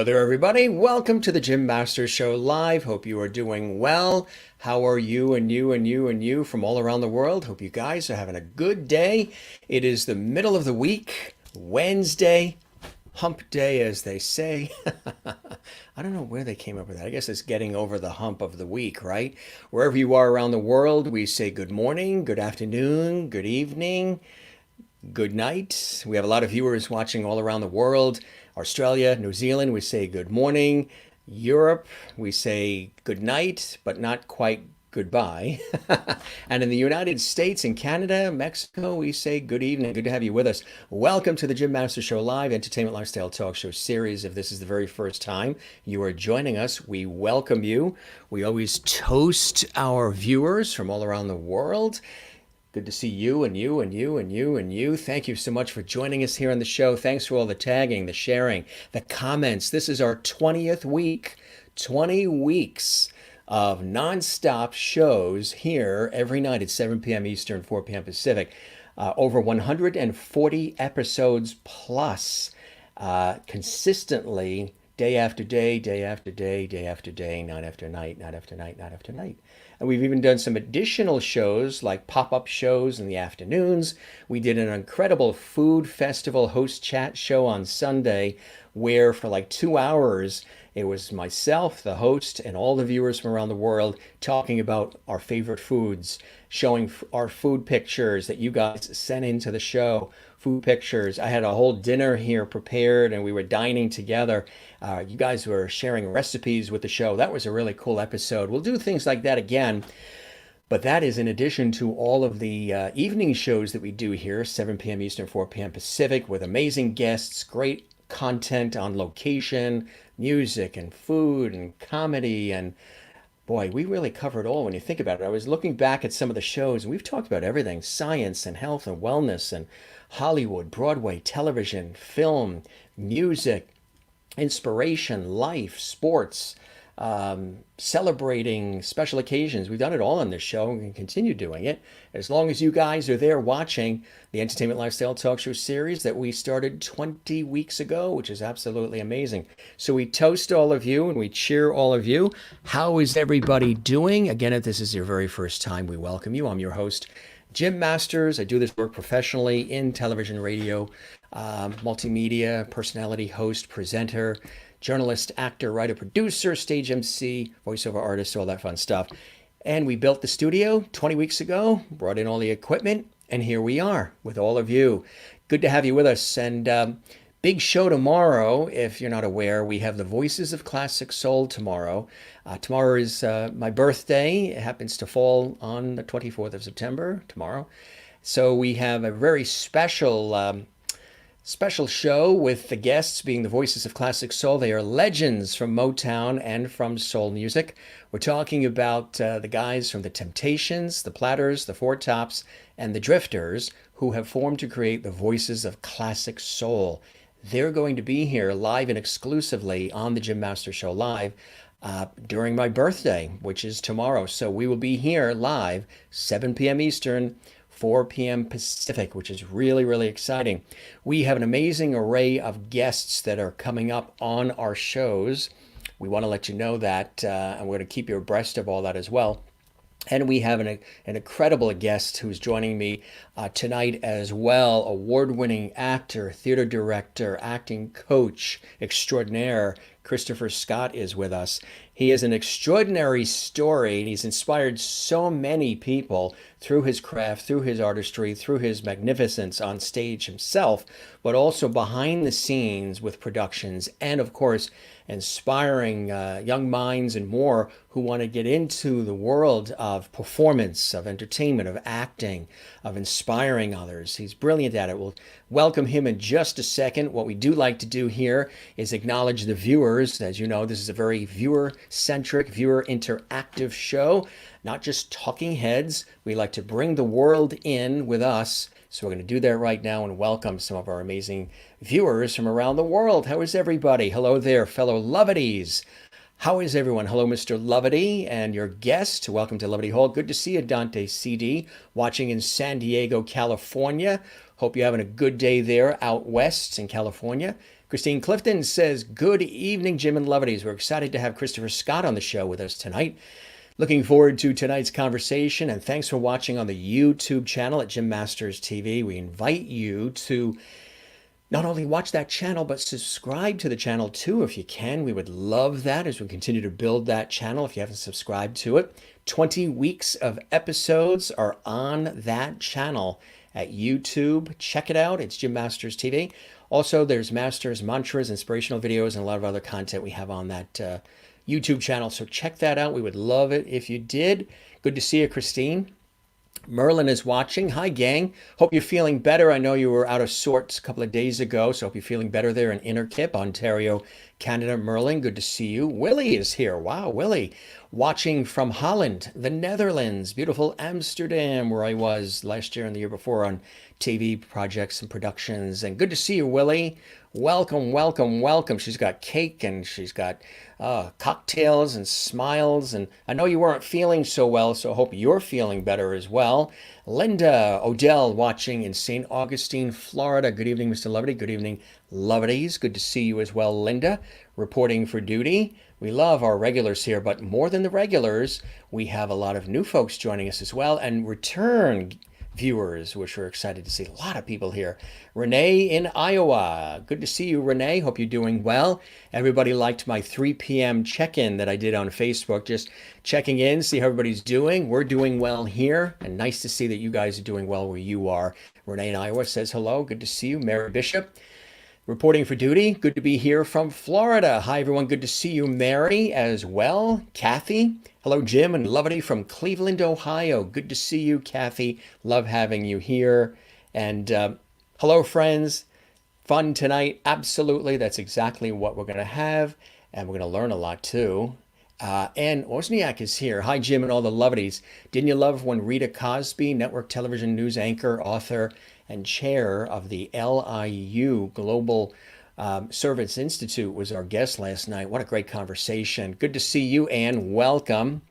Hello there, everybody. Welcome to the Jim Masters Show Live. Hope you are doing well. How are you and you and you and you from all around the world? Hope you guys are having a good day. It is the middle of the week, Wednesday, hump day, as they say. I don't know where they came up with that. I guess it's getting over the hump of the week, right? Wherever you are around the world, we say good morning, good afternoon, good evening, good night. We have a lot of viewers watching all around the world. Australia, New Zealand, we say good morning. Europe, we say good night, but not quite goodbye. And in the United States and Canada, Mexico, we say good evening. Good to have you with us. Welcome to the Jim Masters Show Live Entertainment Lifestyle Talk Show series. If this is the very first time you are joining us, we welcome you. We always toast our viewers from all around the world. Good to see you and you and you and you and you. Thank you so much for joining us here on the show. Thanks for all the tagging, the sharing, the comments. This is our 20th week, 20 weeks of nonstop shows here every night at 7 p.m. Eastern, 4 p.m. Pacific. Over 140 episodes plus, consistently, day after day, day after day, day after day, night after night, night after night, night after night. And we've even done some additional shows like pop-up shows in the afternoons. We did an incredible food festival host chat show on Sunday where for like 2 hours, it was myself, the host, and all the viewers from around the world talking about our favorite foods, showing our food pictures that you guys sent into the show, food pictures. I had a whole dinner here prepared and we were dining together. You guys were sharing recipes with the show. That was a really cool episode. We'll do things like that again. But that is in addition to all of the evening shows that we do here, 7 p.m. Eastern, 4 p.m. Pacific, with amazing guests, great content on location, music and food and comedy. And boy, we really cover it all when you think about it. I was looking back at some of the shows and we've talked about everything, science and health and wellness and Hollywood, Broadway, television, film, music, inspiration, life, sports, celebrating special occasions. We've done it all on this show and we can continue doing it as long as you guys are there watching the Entertainment Lifestyle Talk Show series that we started 20 weeks ago, which is absolutely amazing. So we toast all of you and we cheer all of you. How is everybody doing? Again, if this is your very first time, we welcome you. I'm your host, Jim Masters. I do this work professionally in television, radio, multimedia, personality, host, presenter, journalist, actor, writer, producer, stage MC, voiceover artist, all that fun stuff. And we built the studio 20 weeks ago, brought in all the equipment, and here we are with all of you. Good to have you with us. And big show tomorrow. If you're not aware, we have the Voices of Classic Soul tomorrow. Tomorrow is my birthday. It happens to fall on the 24th of September, tomorrow. So we have a very special show with the guests being the Voices of Classic Soul. They are legends from Motown and from soul music. We're talking about the guys from the Temptations, the Platters, the Four Tops, and the Drifters who have formed to create the Voices of Classic Soul. They're going to be here live and exclusively on the Jim Master Show Live during my birthday, which is tomorrow. So we will be here live, 7 p.m. Eastern, 4 p.m. Pacific, which is really, really exciting. We have an amazing array of guests that are coming up on our shows. We want to let you know that, and we're going to keep you abreast of all that as well. And we have an incredible guest who's joining me tonight as well. Award-winning actor, theater director, acting coach extraordinaire, Christopher Scott is with us. He has an extraordinary story, and he's inspired so many people through his craft, through his artistry, through his magnificence on stage himself, but also behind the scenes with productions, and of course, inspiring young minds and more who want to get into the world of performance, of entertainment, of acting, of inspiring others. He's brilliant at it. We'll welcome him in just a second. What we do like to do here is acknowledge the viewers. As you know, this is a very viewer-centric, viewer-interactive show, not just talking heads. We like to bring the world in with us. So we're going to do that right now and welcome some of our amazing viewers from around the world. How is everybody? Hello there, fellow Loveties. How is everyone? Hello, Mr. Lovety and your guest. Welcome to Lovety Hall. Good to see you, Dante CD, watching in San Diego, California. Hope you're having a good day there out west in California. Christine Clifton says, good evening, Jim and Lovedies. We're excited to have Christopher Scott on the show with us tonight. Looking forward to tonight's conversation, and thanks for watching on the YouTube channel at Jim Masters TV. We invite you to not only watch that channel, but subscribe to the channel too if you can. We would love that as we continue to build that channel if you haven't subscribed to it. 20 weeks of episodes are on that channel at YouTube. Check it out. It's Jim Masters TV. Also, there's Masters Mantras, inspirational videos, and a lot of other content we have on that YouTube channel. So check that out. We would love it if you did. Good to see you, Christine. Merlin is watching. Hi, gang. Hope you're feeling better. I know you were out of sorts a couple of days ago, so hope you're feeling better there in Innerkip, Ontario, Canada. Merlin, good to see you. Willie is here. Wow, Willie. Watching from Holland, the Netherlands, beautiful Amsterdam, where I was last year and the year before on TV projects and productions. And good to see you, Willie. Welcome, welcome, welcome. She's got cake and she's got cocktails and smiles. And I know you weren't feeling so well, so I hope you're feeling better as well. Linda Odell watching in St. Augustine, Florida. Good evening, Mr. Lovedy. Good evening, Lovedies. Good to see you as well, Linda. Reporting for duty. We love our regulars here, but more than the regulars, we have a lot of new folks joining us as well, and return viewers, which we're excited to see. A lot of people here. Renee in Iowa. Good to see you, Renee. Hope you're doing well. Everybody liked my 3 p.m. check-in that I did on Facebook. Just checking in, see how everybody's doing. We're doing well here, and nice to see that you guys are doing well where you are. Renee in Iowa says hello. Good to see you. Mary Bishop. Reporting for duty. Good to be here from Florida. Hi, everyone. Good to see you, Mary, as well. Kathie. Hello, Jim and Lovedy from Cleveland, Ohio. Good to see you, Kathie. Love having you here. And hello, friends. Fun tonight. Absolutely. That's exactly what we're going to have. And we're going to learn a lot, too. Ann Wozniak is here. Hi, Jim and all the Lovedies. Didn't you love when Rita Cosby, network television news anchor, author, and chair of the LIU Global Servants Institute was our guest last night. What a great conversation. Good to see you, Ann. Welcome.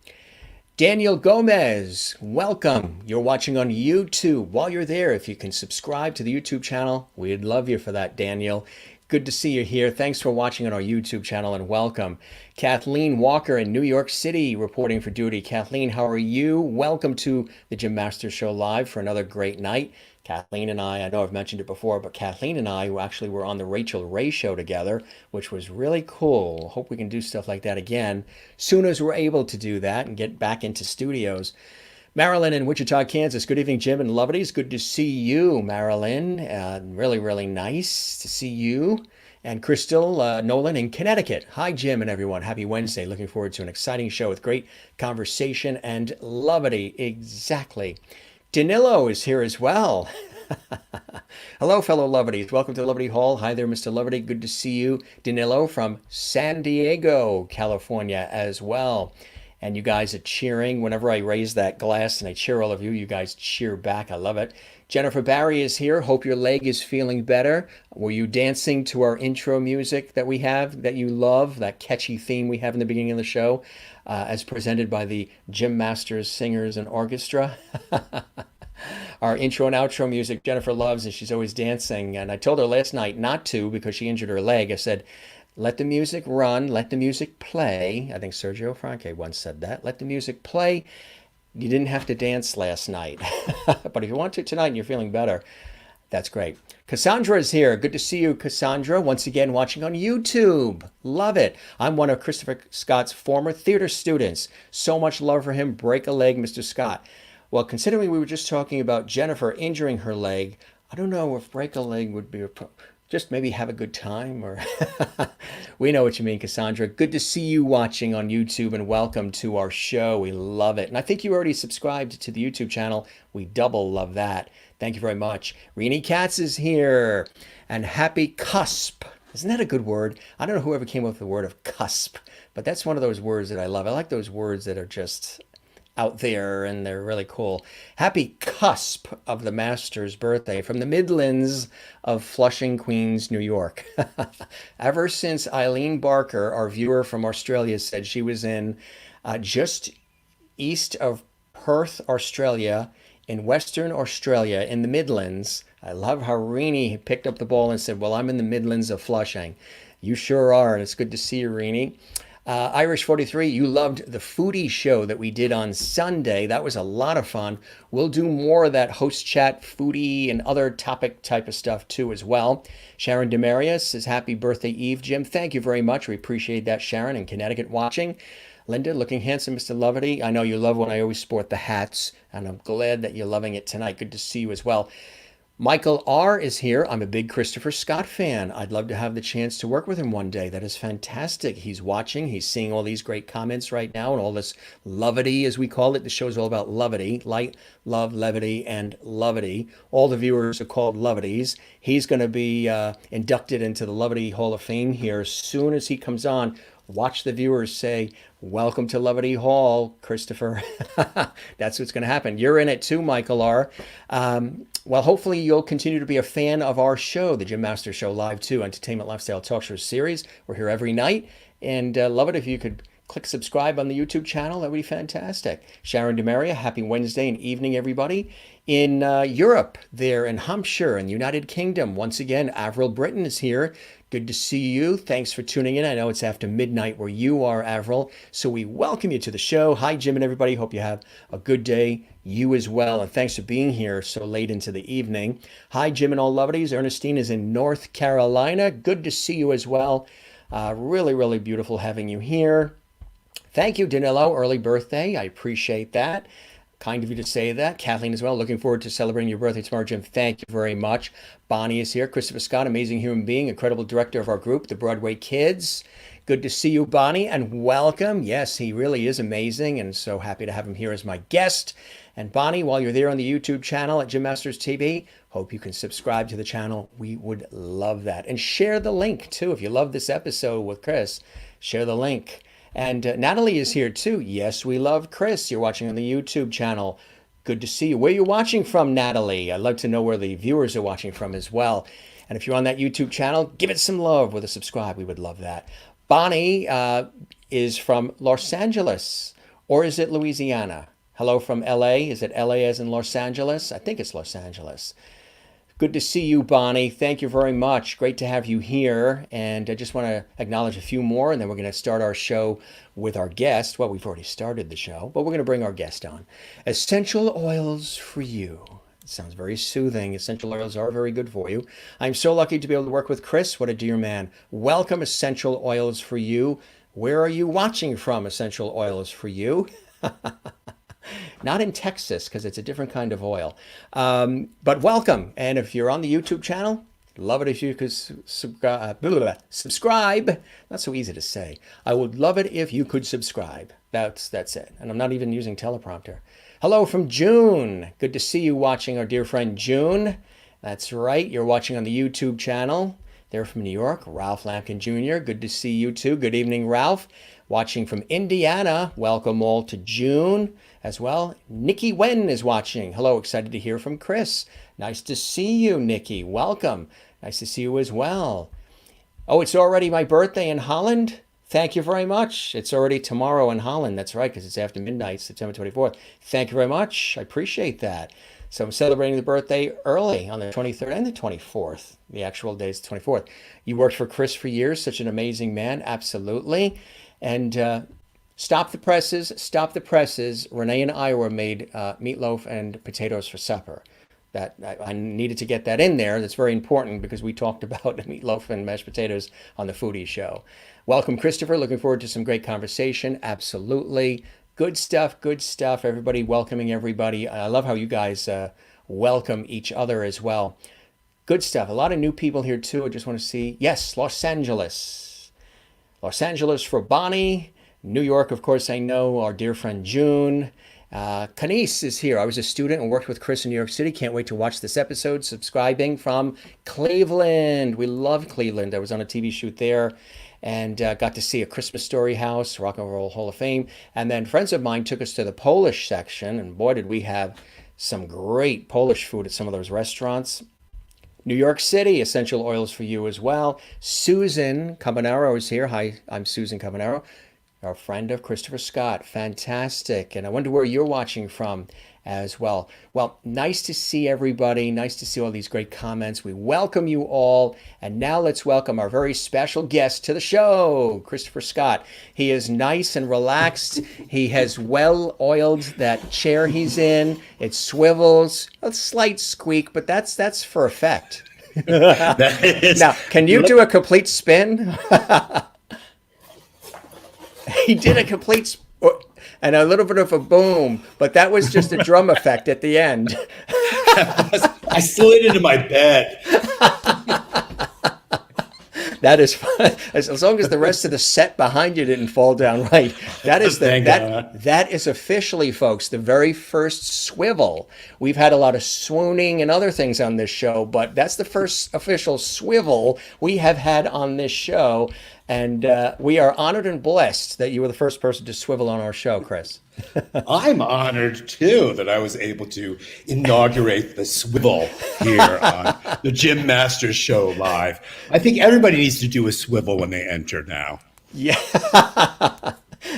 Daniel Gomez, welcome. You're watching on YouTube. While you're there, if you can subscribe to the YouTube channel, we'd love you for that, Daniel. Good to see you here. Thanks for watching on our YouTube channel and welcome. Kathleen Walker in New York City reporting for duty. Kathleen, how are you? Welcome to the Jim Masters Show Live for another great night. Kathleen and I know I've mentioned it before, but Kathleen and I actually were on the Rachel Ray show together, which was really cool. Hope we can do stuff like that again soon as we're able to do that and get back into studios. Marilyn in Wichita, Kansas. Good evening, Jim and Lovedies. Good to see you, Marilyn. Really, really nice to see you. And Crystal Nolan in Connecticut. Hi, Jim and everyone. Happy Wednesday. Looking forward to an exciting show with great conversation and Lovedy. Exactly. Danilo is here as well. Hello, fellow Lovedies. Welcome to Lovedy Hall. Hi there, Mr. Lovedy. Good to see you. Danilo from San Diego, California as well. And you guys are cheering. Whenever I raise that glass and I cheer all of you, you guys cheer back. I love it. Jennifer Barry is here. Hope your leg is feeling better. Were you dancing to our intro music that we have that you love, that catchy theme we have in the beginning of the show, as presented by the Jim Masters Singers and Orchestra? Our intro and outro music Jennifer loves, and she's always dancing. And I told her last night not to because she injured her leg. I said, let the music run, let the music play. I think Sergio Franke once said that. Let the music play. You didn't have to dance last night. But if you want to tonight and you're feeling better, that's great. Cassandra is here. Good to see you, Cassandra. Once again, watching on YouTube. Love it. I'm one of Christopher Scott's former theater students. So much love for him. Break a leg, Mr. Scott. Well, considering we were just talking about Jennifer injuring her leg, I don't know if break a leg would be just maybe have a good time, or we know what you mean, Cassandra. Good to see you watching on YouTube and welcome to our show. We love it. And I think you already subscribed to the YouTube channel. We double love that. Thank you very much. Renee Katz is here. And happy cusp. Isn't that a good word? I don't know whoever came up with the word of cusp, but that's one of those words that I love. I like those words that are just out there and they're really cool. Happy cusp of the Master's birthday from the Midlands of Flushing, Queens, New York. Ever since Eileen Barker, our viewer from Australia, said she was in just east of Perth, Australia, in Western Australia, in the Midlands, I love how Rini picked up the ball and said, well, I'm in the Midlands of Flushing. You sure are, and it's good to see you, Rini. Irish 43, you loved the foodie show that we did on Sunday. That was a lot of fun. We'll do more of that host chat, foodie, and other topic type of stuff too as well. Sharon Demarius says, happy birthday, Eve, Jim. Thank you very much. We appreciate that, Sharon, in Connecticut watching. Linda, looking handsome, Mr. Loverty. I know you love when I always sport the hats, and I'm glad that you're loving it tonight. Good to see you as well. Michael R. is here. I'm a big Christopher Scott fan. I'd love to have the chance to work with him one day. That is fantastic. He's watching. He's seeing all these great comments right now and all this levity, as we call it. The show is all about levity, light, love, levity, and levity. All the viewers are called levities. He's going to be inducted into the Levity Hall of Fame here as soon as he comes on. Watch the viewers say, welcome to Levity Hall, Christopher. That's what's going to happen. You're in it too, Michael R. Well, hopefully you'll continue to be a fan of our show, the Jim Master Show Live 2 Entertainment Lifestyle Talk Show series. We're here every night, and love it if you could click subscribe on the YouTube channel. That would be fantastic. Sharon DeMaria, happy Wednesday and evening, everybody. In Europe, there in Hampshire, in the United Kingdom, once again, Avril Britton is here. Good to see you. Thanks for tuning in. I know it's after midnight where you are, Avril. So we welcome you to the show. Hi, Jim and everybody. Hope you have a good day. You as well. And thanks for being here so late into the evening. Hi, Jim and all lovelies. Ernestine is in North Carolina. Good to see you as well. Really, really beautiful having you here. Thank you, Danilo. Early birthday. I appreciate that. Kind of you to say that. Kathleen as well. Looking forward to celebrating your birthday tomorrow, Jim. Thank you very much. Bonnie is here. Christopher Scott, amazing human being, incredible director of our group, the Broadway Kids. Good to see you, Bonnie, and welcome. Yes, he really is amazing, and so happy to have him here as my guest. And Bonnie, while you're there on the YouTube channel at Jim Masters TV, hope you can subscribe to the channel. We would love that. And share the link, too. If you love this episode with Chris, share the link. And Natalie is here too. Yes, we love Chris. You're watching on the YouTube channel. Good to see you. Where are you watching from, Natalie? I'd love to know where the viewers are watching from as well. And if you're on that YouTube channel, give it some love with a subscribe. We would love that. Bonnie is from Los Angeles, or is it Louisiana? Hello from LA. Is it LA as in Los Angeles? I think it's Los Angeles. Good to see you, Bonnie. Thank you very much. Great to have you here. And I just want to acknowledge a few more, and then we're going to start our show with our guest. Well, we've already started the show, but we're going to bring our guest on. Essential oils for you. It sounds very soothing. Essential oils are very good for you. I'm so lucky to be able to work with Chris. What a dear man. Welcome, Essential Oils for You. Where are you watching from, Essential Oils for You? Not in Texas, because it's a different kind of oil. But welcome. And if you're on the YouTube channel, love it if you could subscribe. Not so easy to say. I would love it if you could subscribe. That's it. And I'm not even using teleprompter. Hello from June. Good to see you watching, our dear friend June. That's right. You're watching on the YouTube channel. They're from New York. Ralph Lampkin Jr. Good to see you too. Good evening, Ralph. Watching from Indiana. Welcome all to June as well. Nikki Wen is watching. Hello, excited to hear from Chris. Nice to see you, Nikki. Welcome. Nice to see you as well. Oh, it's already my birthday in Holland? Thank you very much. It's already tomorrow in Holland. That's right, because it's after midnight, September 24th. Thank you very much. I appreciate that. So I'm celebrating the birthday early on the 23rd and the 24th. The actual day is the 24th. You worked for Chris for years. Such an amazing man. Absolutely. And stop the presses. Stop the presses. Renee and Iowa made meatloaf and potatoes for supper. That I needed to get that in there. That's very important because we talked about meatloaf and mashed potatoes on the Foodie Show. Welcome, Christopher. Looking forward to some great conversation. Absolutely. Good stuff. Good stuff. Everybody welcoming everybody. I love how you guys welcome each other as well. Good stuff. A lot of new people here too. I just want to see. Yes, Los Angeles. Los Angeles for Bonnie. New York, of course, I know. Our dear friend June. Kanice is here. I was a student and worked with Chris in New York City. Can't wait to watch this episode. Subscribing from Cleveland. We love Cleveland. I was on a TV shoot there and got to see A Christmas Story House, Rock and Roll Hall of Fame. And then friends of mine took us to the Polish section. And boy, did we have some great Polish food at some of those restaurants. New York City, essential oils for you as well. Susan Cabanero is here. Hi, I'm Susan Cabanero. our friend of Christopher Scott. Fantastic. And I wonder where you're watching from as well. Well, nice to see everybody. Nice to see all these great comments. We welcome you all. And now let's welcome our very special guest to the show, Christopher Scott. He is nice and relaxed. He has well oiled that chair he's in. It swivels, a slight squeak, but that's for effect. Now, can you do a complete spin? He did a complete and a little bit of a boom, but that was just a drum effect at the end. I slid into my bed. That is fun. As long as the rest of the set behind you didn't fall down right. That is that is officially, folks, the very first swivel. We've had a lot of swooning and other things on this show, but that's the first official swivel we have had on this show. And we are honored and blessed that you were the first person to swivel on our show, Chris. I'm honored, too, that I was able to inaugurate the swivel here on the Jim Masters Show live. I think everybody needs to do a swivel when they enter now. Yeah,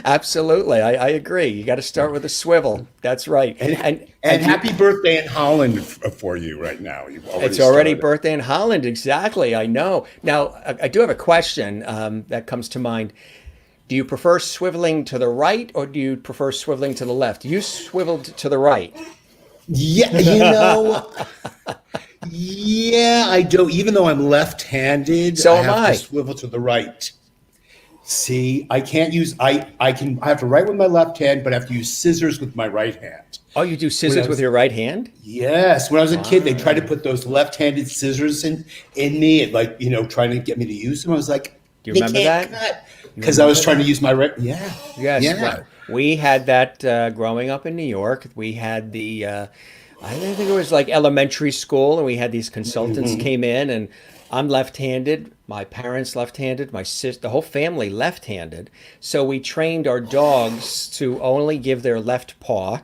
absolutely. I agree. You got to start with a swivel. That's right. And happy birthday in Holland for you right now. It's already birthday in Holland. Exactly. I know. Now, I do have a question that comes to mind. Do you prefer swiveling to the right or do you prefer swiveling to the left? You swiveled to the right. Yeah, yeah, I do. Even though I'm left-handed, so I have to swivel to the right. See, I can't use, I have to write with my left hand, but I have to use scissors with my right hand. Oh, you do scissors with your right hand? Yes. When I was a kid, they tried to put those left-handed scissors in me, and trying to get me to use them. I was like, do you remember that? Because I was trying to use my right. Yeah. Yes. Yeah. Well, we had that growing up in New York. We had the, I think it was like elementary school, and we had these consultants came in, and I'm left-handed. My parents left-handed. My sister, the whole family left-handed. So we trained our dogs to only give their left paw.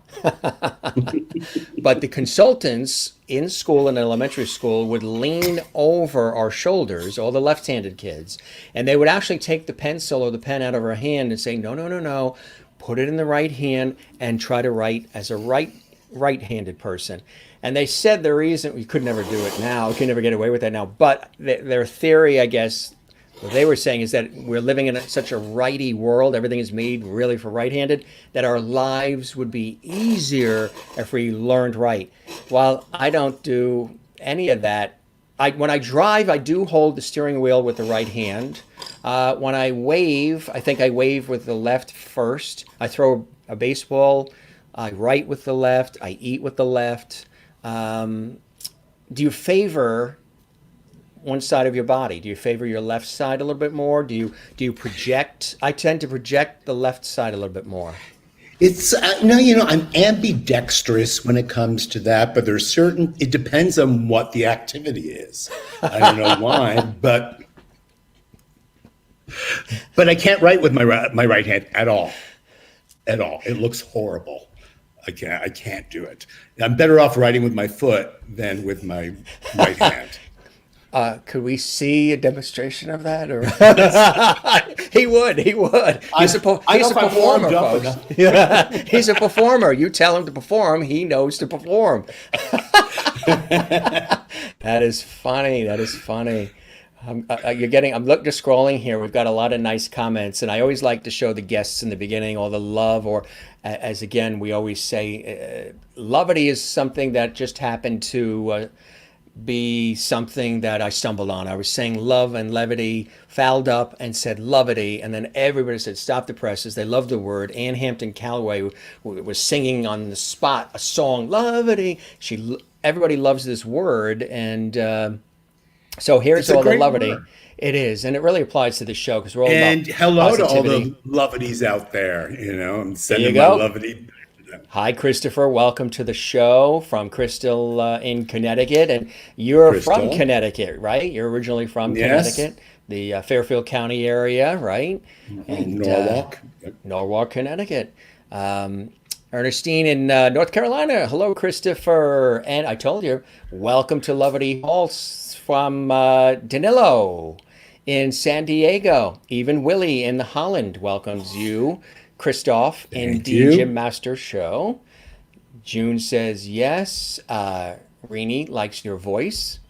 But the consultants in school and elementary school would lean over our shoulders, all the left-handed kids, and they would actually take the pencil or the pen out of our hand and say, no, no, no, no, put it in the right hand and try to write as a right-handed person. And they said the reason we could never do it now, we could never get away with that now, but their theory, I guess, what they were saying is that we're living in such a righty world, everything is made really for right-handed, that our lives would be easier if we learned right. While I don't do any of that, when I drive, I do hold the steering wheel with the right hand. When I wave, I think I wave with the left first. I throw a baseball, I write with the left, I eat with the left. Do you favor one side of your body? Do you favor your left side a little bit more? Do you project? I tend to project the left side a little bit more. It's I'm ambidextrous when it comes to that, but it depends on what the activity is. I don't know why, but I can't write with my right hand at all. At all. It looks horrible. I can't do it. I'm better off writing with my foot than with my right hand. Could we see a demonstration of that? Or he would. He's a performer, folks. Yeah. He's a performer. You tell him to perform, he knows to perform. That is funny. I'm just scrolling here. We've got a lot of nice comments, and I always like to show the guests in the beginning all the love, or as again we always say, levity is something that just happened to be something that I stumbled on. I was saying love and levity, fouled up and said levity, and then everybody said stop the presses. They loved the word. Ann Hampton Calloway was singing on the spot a song, levity. Everybody loves this word, and so here's all the levity. Word. It is, and it really applies to the show because we're all and about hello positivity. To all the levities out there. I'm sending my levity. Hi, Christopher. Welcome to the show from Crystal in Connecticut, and you're from Connecticut, right? You're originally from Connecticut, the Fairfield County area, right? And Norwalk, Norwalk, Connecticut. Ernestine in North Carolina. Hello, Christopher. And I told you, welcome to Levity Hall from Danilo In San Diego, even Willie in Holland welcomes you. Christoph in Thank the Gym you. Master Show. June says yes. Rini likes your voice.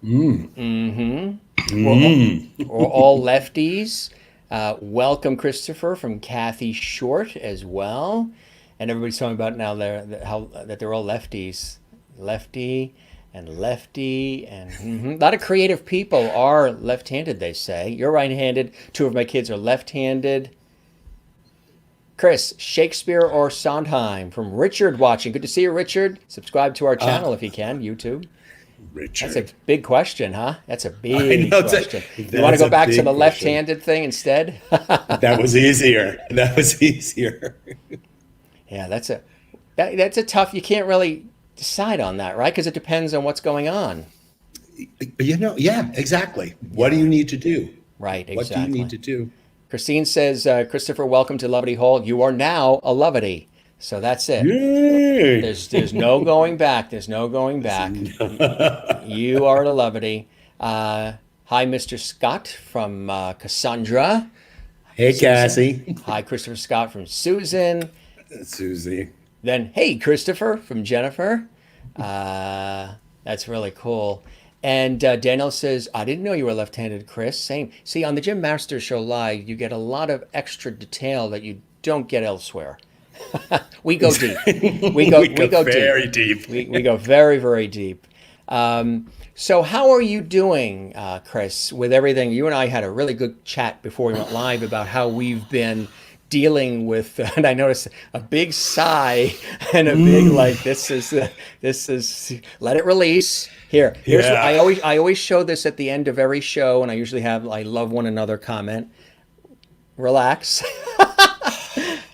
We're all, we're all lefties. Welcome, Christopher, from Kathie Short as well. And everybody's talking about now how that they're all lefties, lefty and lefty, and a lot of creative people are left-handed. They say you're right-handed. Two of my kids are left-handed. Chris, Shakespeare or Sondheim from Richard watching. Good to see you, Richard. Subscribe to our channel if you can, YouTube. That's a Richard. big question, huh? That's a I big know, question. You want to that's go a back to big the question. left-handed thing instead? That was easier. That was easier. Yeah, that's a tough. You can't really decide on that, right? Because it depends on what's going on. Yeah, exactly. What do you need to do? Right, What do you need exactly. to do? Christine says, Christopher, welcome to Lovety Hall. You are now a Lovety. So that's it. Yay! There's no going back. There's no going back. You are a Lovety. Hi, Mr. Scott from Cassandra. Hey, Susan. Cassie. Hi, Christopher Scott from Susan. Susie. Then, hey, Christopher from Jennifer. That's really cool. And Daniel says, I didn't know you were left-handed, Chris. Same. See, on the Jim Master Show Live, you get a lot of extra detail that you don't get elsewhere. We go deep. We go very deep. deep. We go very, very deep. So how are you doing, Chris, with everything? You and I had a really good chat before we went live about how we've been dealing with, and I noticed a big sigh and a big like, this is, let it release. Here's what Yeah. I always show this at the end of every show, and I usually have, I love one another comment. Relax.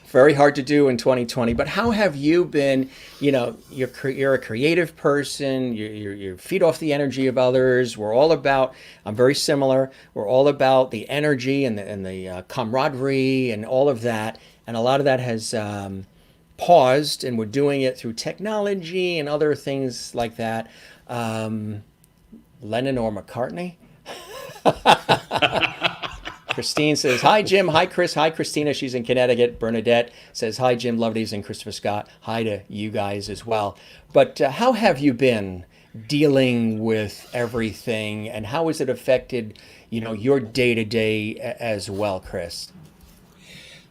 Very hard to do in 2020, but how have you been? You know, you're a creative person. You feed off the energy of others. We're all about. I'm very similar. We're all about the energy and the camaraderie and all of that. And a lot of that has paused, and we're doing it through technology and other things like that. Lennon or McCartney? Christine says, hi, Jim. Hi, Chris. Hi, Christina. She's in Connecticut. Bernadette says, hi, Jim. Lovelies and Christopher Scott. Hi to you guys as well. But how have you been dealing with everything, and how has it affected, your day-to-day as well, Chris?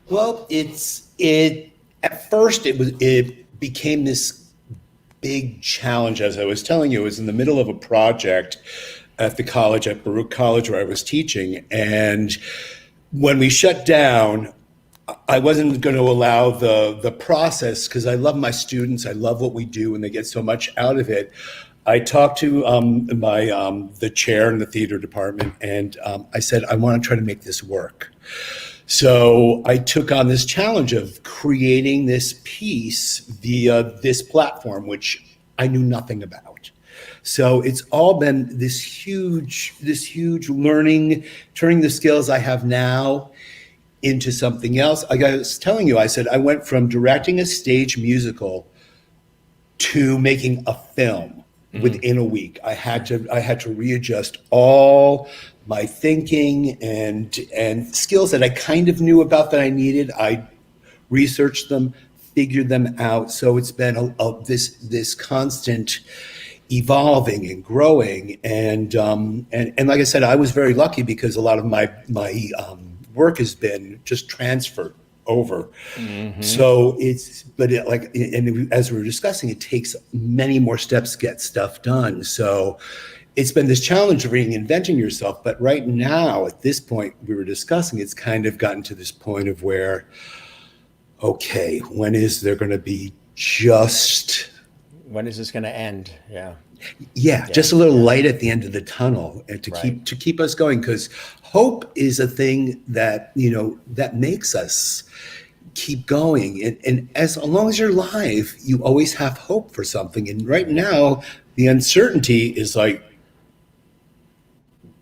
Well, at first it became this big challenge. As I was telling you, I was in the middle of a project at the college, at Baruch College, where I was teaching. And when we shut down, I wasn't going to allow the process, because I love my students. I love what we do, and they get so much out of it. I talked to the chair in the theater department, and I said, I want to try to make this work. So I took on this challenge of creating this piece via this platform, which I knew nothing about. So it's all been this huge learning, turning the skills I have now into something else. Like I was telling you, I said I went from directing a stage musical to making a film within a week. I had to readjust all my thinking and skills that I kind of knew about that I needed. I researched them, figured them out. So it's been this constant evolving and growing, and like I said, I was very lucky because a lot of my work has been just transferred over. So as we were discussing, it takes many more steps to get stuff done. So it's been this challenge of reinventing yourself. But right now, at this point we were discussing, it's kind of gotten to this point of where, okay, when is there going to be just When is this going to end? Yeah, just a little light at the end of the tunnel, and to keep us going, because hope is a thing that that makes us keep going. And as long as you're alive, you always have hope for something. And right now, the uncertainty is like,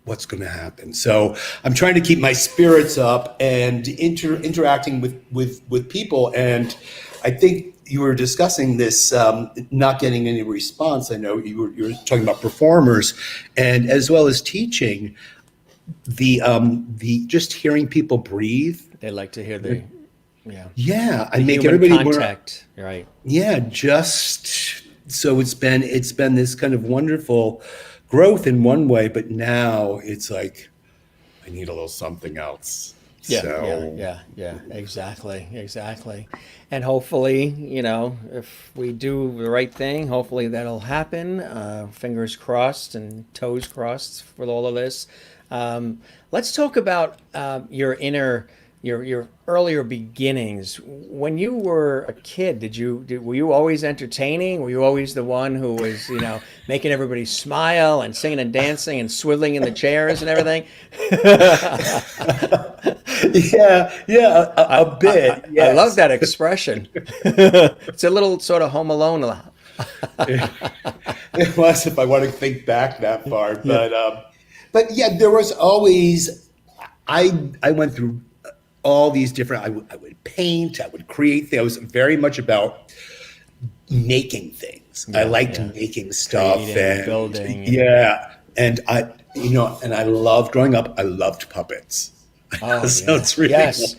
what's going to happen? So I'm trying to keep my spirits up and interacting with people. And I think you were discussing this, not getting any response. I know you were talking about performers, and as well as teaching. the just hearing people breathe. They like to hear the, yeah. Yeah, I The make human everybody contact, right. yeah, just so it's been this kind of wonderful growth in one way, but now it's like I need a little something else. Yeah, So yeah, exactly. And hopefully, you know, if we do the right thing, hopefully that'll happen. Fingers crossed and toes crossed for all of this. Let's talk about your your earlier beginnings. When you were a kid, were you always entertaining? Were you always the one who was, you know, making everybody smile and singing and dancing and swiveling in the chairs and everything? a bit. I Yes. love that expression. It's a little sort of Home Alone. It was, if I want to think back that far, but yeah, there was always. I went through all these different. I would paint. I would create things. I was very much about making things. I liked making stuff and building. and I loved growing up. I loved puppets. Oh, So it's really yes.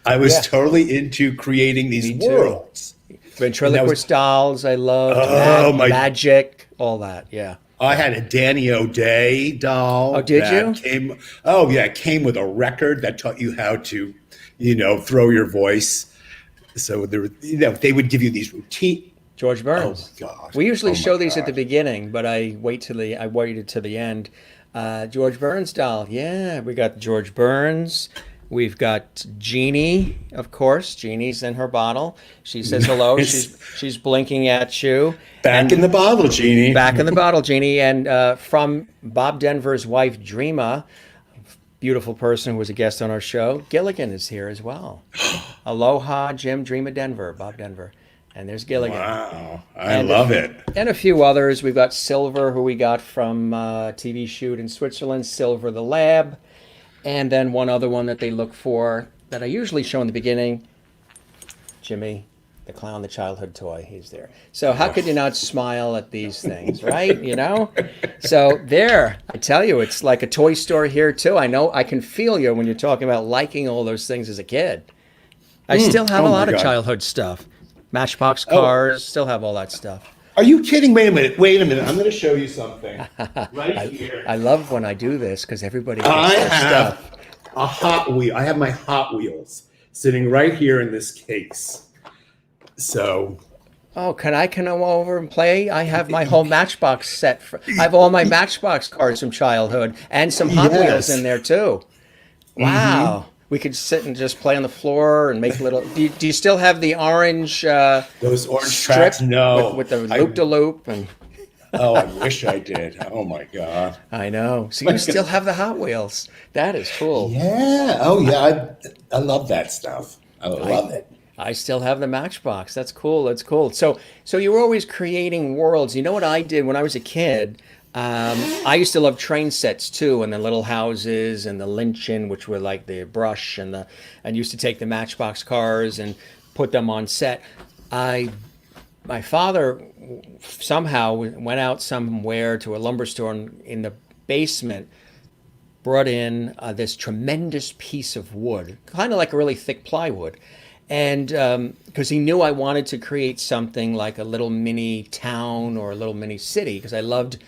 I was totally into creating these Me too. worlds. Ventriloquist dolls, I loved. Magic, all that. Yeah. I had a Danny O'Day doll. Oh, did that you? It came with a record that taught you how to, throw your voice. So there, they would give you these routine. George Burns. Oh God. We usually Oh, show my these at the God. beginning, but I waited to the end. George Burns doll. Yeah, we got George Burns. We've got Jeannie, of course. Jeannie's in her bottle. She says hello. She's blinking at you. Back in the bottle, Jeannie. Back in the bottle, Jeannie. And from Bob Denver's wife, Dreama, beautiful person who was a guest on our show, Gilligan is here as well. Aloha, Jim, Dreama Denver, Bob Denver. And there's Gilligan. Wow, I love it. And a few others. We've got Silver, who we got from TV shoot in Switzerland, Silver the Lab. And then one other one that they look for that I usually show in the beginning, Jimmy, the clown, the childhood toy. He's there. So how could you not smile at these things, right? So there, I tell you, it's like a toy store here too. I know I can feel you when you're talking about liking all those things as a kid. I still have a lot of childhood stuff. Matchbox cars, still have all that stuff. Are you kidding? Wait a minute. I'm going to show you something. Right here. I love when I do this because everybody gets I their have stuff. a Hot Wheel. I have my Hot Wheels sitting right here in this case. So. Oh, can I come over and play? I have my whole Matchbox set. I have all my Matchbox cars from childhood and some Hot Wheels in there too. Wow. We could sit and just play on the floor and make little. Do you still have the orange? Those orange strip tracks? No. With the loop-de-loop and. Oh, I wish I did. Oh my God. I know. So you still have the Hot Wheels. That is cool. Yeah. Oh yeah. I love that stuff. I love it. I still have the Matchbox. That's cool. That's cool. So you were always creating worlds. You know what I did when I was a kid? I used to love train sets too, and the little houses and the lynching, which were like the brush, and used to take the Matchbox cars and put them on set. My father somehow went out somewhere to a lumber store in the basement, brought in this tremendous piece of wood, kind of like a really thick plywood. And because he knew I wanted to create something like a little mini town or a little mini city, because I loved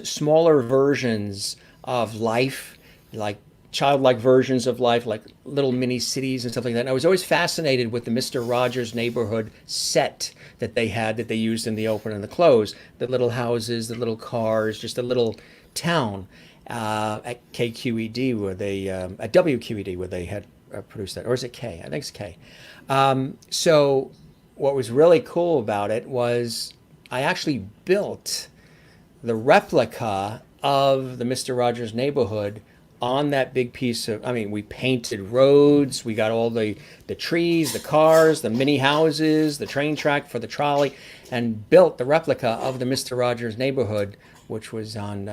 smaller versions of life, like childlike versions of life, like little mini cities and stuff like that. And I was always fascinated with the Mr. Rogers neighborhood set that they used in the open and the close, the little houses, the little cars, just a little town at KQED where they, at WQED where they had produced that. Or is it K? I think it's K. So what was really cool about it was I actually built the replica of the Mr. Rogers neighborhood on that big piece of, we painted roads, we got all the trees, the cars, the mini houses, the train track for the trolley, and built the replica of the Mr. Rogers neighborhood, which was on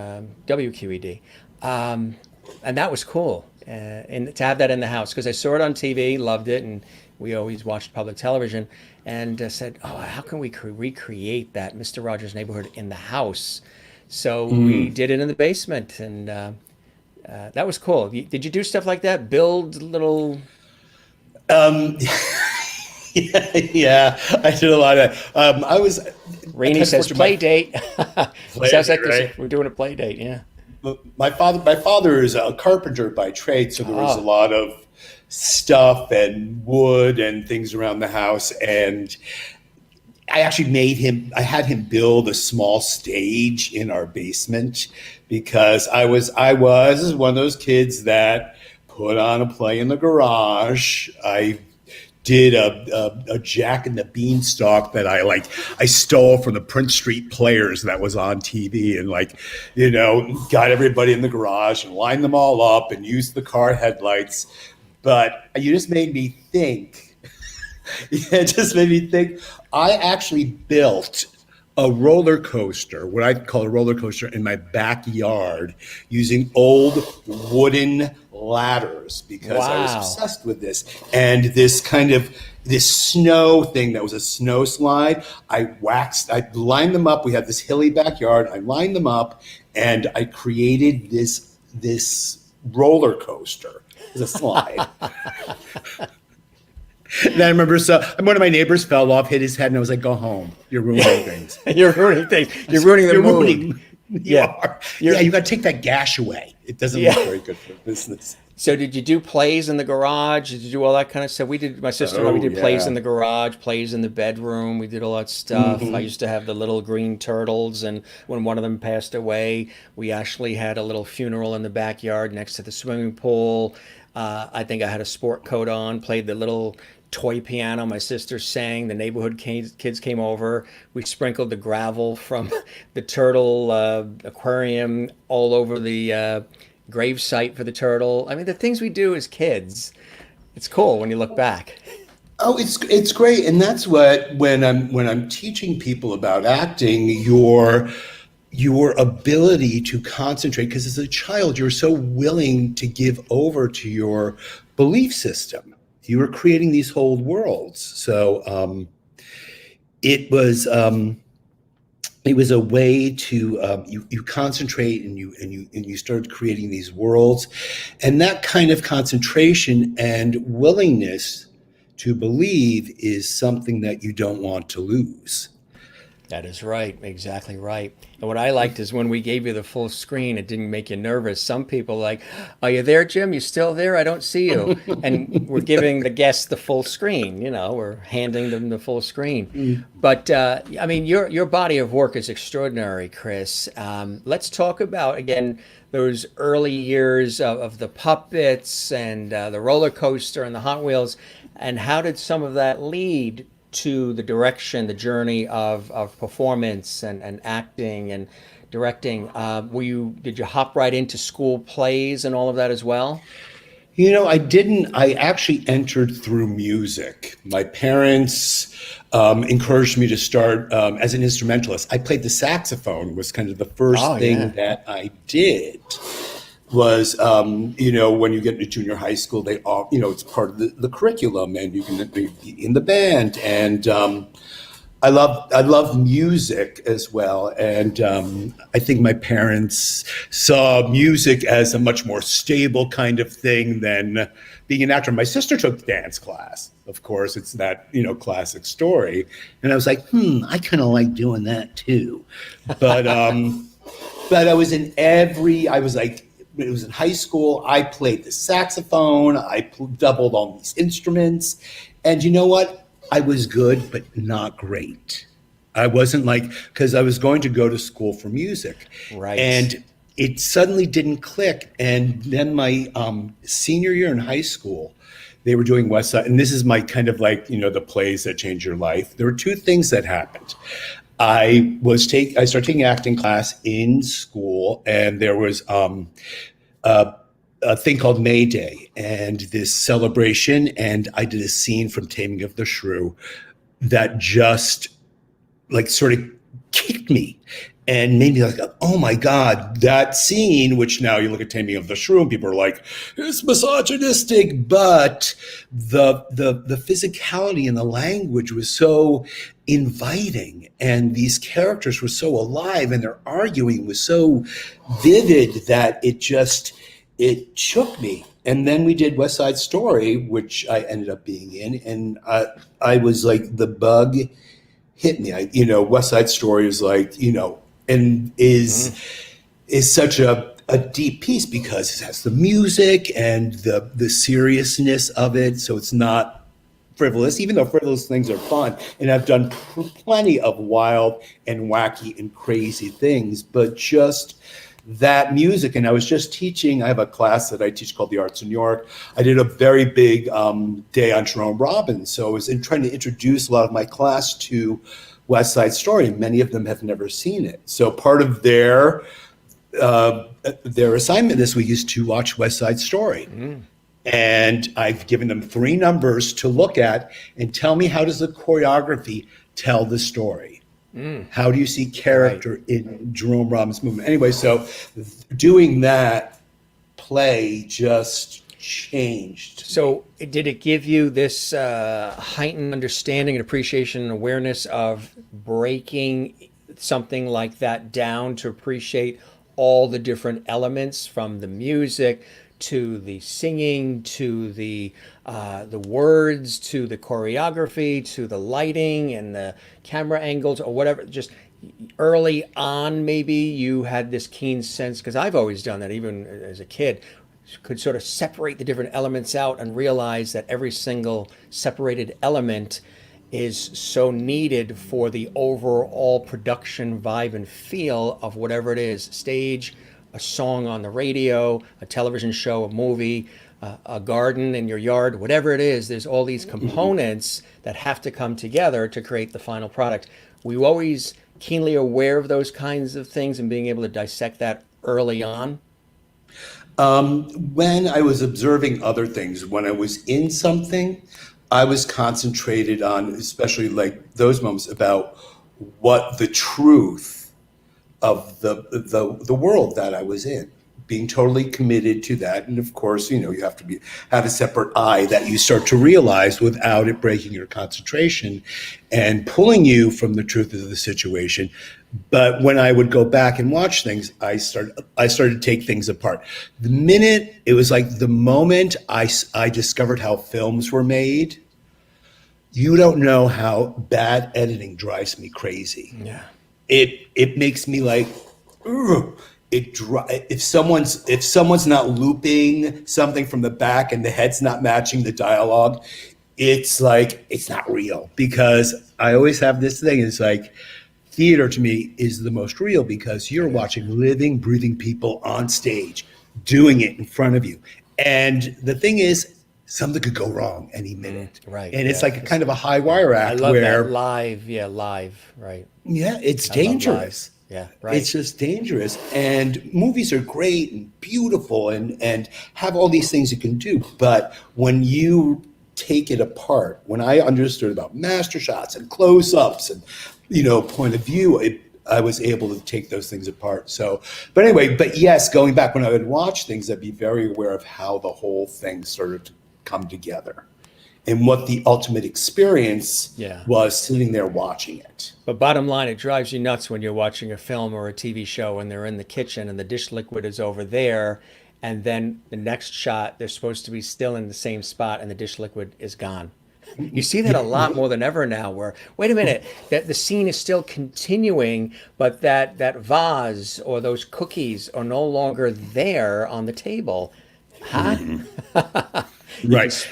WQED. And that was cool, and to have that in the house, because I saw it on TV, loved it, and we always watched public television, and said, oh, how can we recreate that Mr. Rogers neighborhood in the house? So we did it in the basement, and That was cool. Did you do stuff like that? Build little Um, yeah, yeah, I did a lot of that. I Rainey kind of says fortunate. play date. Play Sounds like date, right? we're doing a play date. Yeah. My father is a carpenter by trade, so there was a Oh, lot of stuff and wood and things around the house. And I had him build a small stage in our basement because I was one of those kids that put on a play in the garage. I did a Jack and the Beanstalk that I stole from the Prince Street Players that was on TV, and got everybody in the garage and lined them all up and used the car headlights. But you just made me think. Yeah, it just made me think. I actually built a roller coaster, what I call a roller coaster, in my backyard using old wooden ladders because I was wow. obsessed with this. And this snow thing that was a snow slide, I lined them up. We had this hilly backyard. I lined them up and I created this roller coaster as a slide. And I remember, one of my neighbors fell off, hit his head, and I was like, "Go home. You're ruining things. You're ruining things. You're ruining the You're mood. ruining. You Yeah. are. You're- Yeah, you got to take that gash away. It doesn't Yeah. look very good for business." So did you do plays in the garage? Did you do all that kind of stuff? We did, my sister and I, we Oh did plays yeah. in the garage, plays in the bedroom. We did all that stuff. I Hmm. used to have the little green turtles, and when one of them passed away, we actually had a little funeral in the backyard next to the swimming pool. I think I had a sport coat on, played the little toy piano. My sister sang. The neighborhood kids came over. We sprinkled the gravel from the turtle aquarium all over the grave site for the turtle. I mean, the things we do as kids, it's cool when you look back. Oh, it's great, and that's what when I'm teaching people about acting, your ability to concentrate, because as a child you're so willing to give over to your belief system. You were creating these whole worlds, so it was it was a way to you concentrate and you started creating these worlds, and that kind of concentration and willingness to believe is something that you don't want to lose. That is right, exactly right. And what I liked is when we gave you the full screen, it didn't make you nervous. Some people like, "Are you there, Jim? You still there? I don't see you." And we're giving the guests the full screen. We're handing them the full screen. But I mean, your body of work is extraordinary, Chris. Let's talk about again those early years of the puppets and the roller coaster and the Hot Wheels, and how did some of that lead to the direction, the journey of performance and acting and directing? Did you hop right into school plays and all of that as well? I didn't. I actually entered through music. My parents encouraged me to start as an instrumentalist. I played the saxophone, was kind of the first Oh thing yeah. that I did. Was when you get into junior high school, they all it's part of the curriculum, and you can be in the band. And I love music as well, and I think my parents saw music as a much more stable kind of thing than being an actor. My sister took dance class, of course. It's that classic story, and I was like, I kind of like doing that too, but I was in every. I was like. It was in high school. I played the saxophone. I doubled on these instruments. And you know what? I was good, but not great. I wasn't because I was going to go to school for music. Right. And it suddenly didn't click. And then my senior year in high school, they were doing West Side. And this is my kind of the plays that change your life. There were two things that happened. I started taking acting class in school, and there was a thing called May Day and this celebration, and I did a scene from Taming of the Shrew that just sort of kicked me and made me oh my God, that scene, which now you look at Taming of the Shrew and people are like, it's misogynistic, but the physicality and the language was so inviting, and these characters were so alive, and their arguing was so vivid that it shook me. And then we did West Side Story, which I ended up being in, and I was like, the bug hit me. West Side Story is like, and is such a deep piece because it has the music and the seriousness of it. So it's not frivolous, even though frivolous things are fun. And I've done plenty of wild and wacky and crazy things, but just that music. And I was just teaching, I have a class that I teach called The Arts in New York. I did a very big day on Jerome Robbins. So I was trying to introduce a lot of my class to West Side Story. Many of them have never seen it. So part of their assignment this week is to watch West Side Story. And I've given them 3 numbers to look at and tell me, how does the choreography tell the story? How do you see character in Jerome Robbins' movement? Anyway, so doing that play just changed. So did it give you this heightened understanding and appreciation and awareness of breaking something like that down to appreciate all the different elements, from the music to the singing to the words to the choreography to the lighting and the camera angles or whatever? Just early on, maybe you had this keen sense, because I've always done that even as a kid, could sort of separate the different elements out and realize that every single separated element is so needed for the overall production vibe and feel of whatever it is: stage, a song on the radio, a television show, a movie, a garden in your yard, whatever it is. There's all these components that have to come together to create the final product. Were you always keenly aware of those kinds of things and being able to dissect that early on? When I was observing other things, when I was in something, I was concentrated on, especially like those moments, about what the truth of the world that I was in, being totally committed to that. And of course, you have to have a separate eye that you start to realize without it breaking your concentration and pulling you from the truth of the situation. But when I would go back and watch things, I started to take things apart. The minute, it was like the moment I discovered how films were made. You don't know how bad editing drives me crazy. Yeah. It makes me like, ugh. If someone's not looping something from the back and the head's not matching the dialogue, it's like, it's not real. Because I always have this thing, it's like, theater to me is the most real because you're watching living, breathing people on stage doing it in front of you. And the thing is, something could go wrong any minute. Right. And it's like a kind of a high wire act. I love where that. Live, right. Yeah, it's dangerous. Yeah, right. It's just dangerous. And movies are great and beautiful and have all these things you can do. But when you take it apart, when I understood about master shots and close-ups and, point of view, I was able to take those things apart. So, but anyway, yes, going back, when I would watch things, I'd be very aware of how the whole thing started to come together and what the ultimate experience was sitting there watching it. But bottom line, it drives you nuts when you're watching a film or a TV show and they're in the kitchen and the dish liquid is over there, and then the next shot, they're supposed to be still in the same spot and the dish liquid is gone. You see that a lot more than ever now, where, wait a minute, that the scene is still continuing, but that vase or those cookies are no longer there on the table. Huh? Right.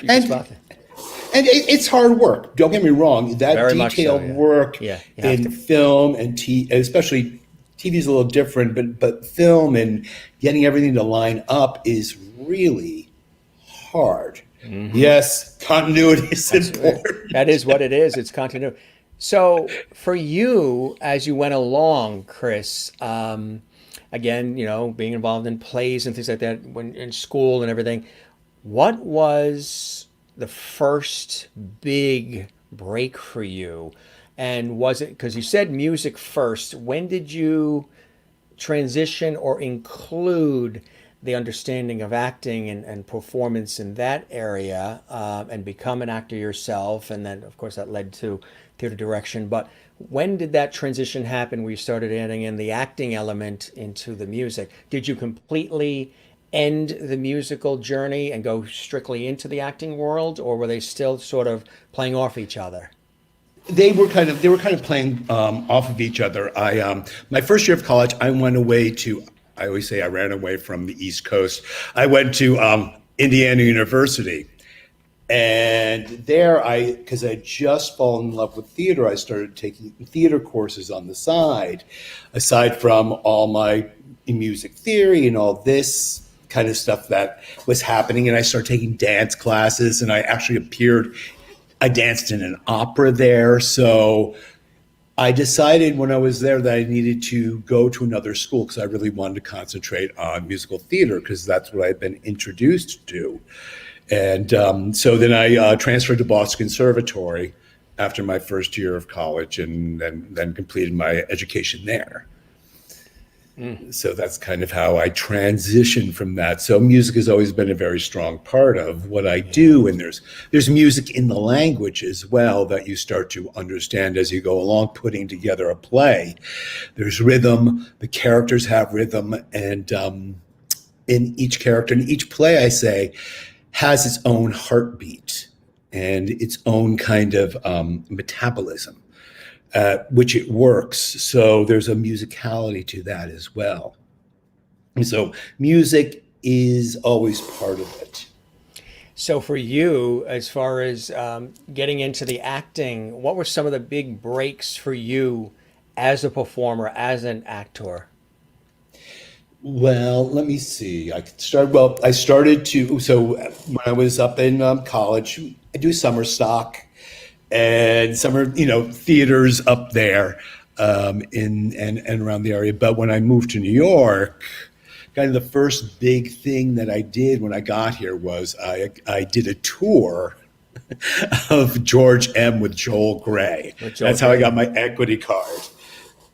And it's hard work. Don't get me wrong. That Very detailed work in film and especially TV is a little different, but film and getting everything to line up is really hard. Mm-hmm. Yes, continuity is important. That is what it is. It's continuity. So for you, as you went along, Chris, again, being involved in plays and things like that when in school and everything, what was the first big break for you? And was it, because you said music first, when did you transition or include the understanding of acting and performance in that area, and become an actor yourself? And then, of course, that led to theater direction. But when did that transition happen where you started adding in the acting element into the music? Did you completely end the musical journey and go strictly into the acting world, or were they still sort of playing off each other? They were kind of playing off of each other. My first year of college, I went away to. I always say I ran away from the East Coast. I went to Indiana University, and there because I just fallen in love with theater, I started taking theater courses on the side, aside from all my music theory and all this kind of stuff that was happening. And I started taking dance classes, and I actually I danced in an opera there. So I decided when I was there that I needed to go to another school because I really wanted to concentrate on musical theater because that's what I'd been introduced to. And so then I transferred to Boston Conservatory after my first year of college, and then completed my education there. So that's kind of how I transitioned from that. So music has always been a very strong part of what I do. And there's music in the language as well that you start to understand as you go along, putting together a play. There's rhythm, the characters have rhythm, and in each character, in each play, I say, has its own heartbeat and its own kind of metabolism. Which it works. So there's a musicality to that as well. And so music is always part of it. So for you, as far as getting into the acting, what were some of the big breaks for you as a performer, as an actor? Well, let me see. I started to, so when I was up in college, I do summer stock and summer, theaters up there in and around the area. But when I moved to New York, kind of the first big thing that I did when I got here was I did a tour of George M. with Joel Grey. That's how I got my equity card.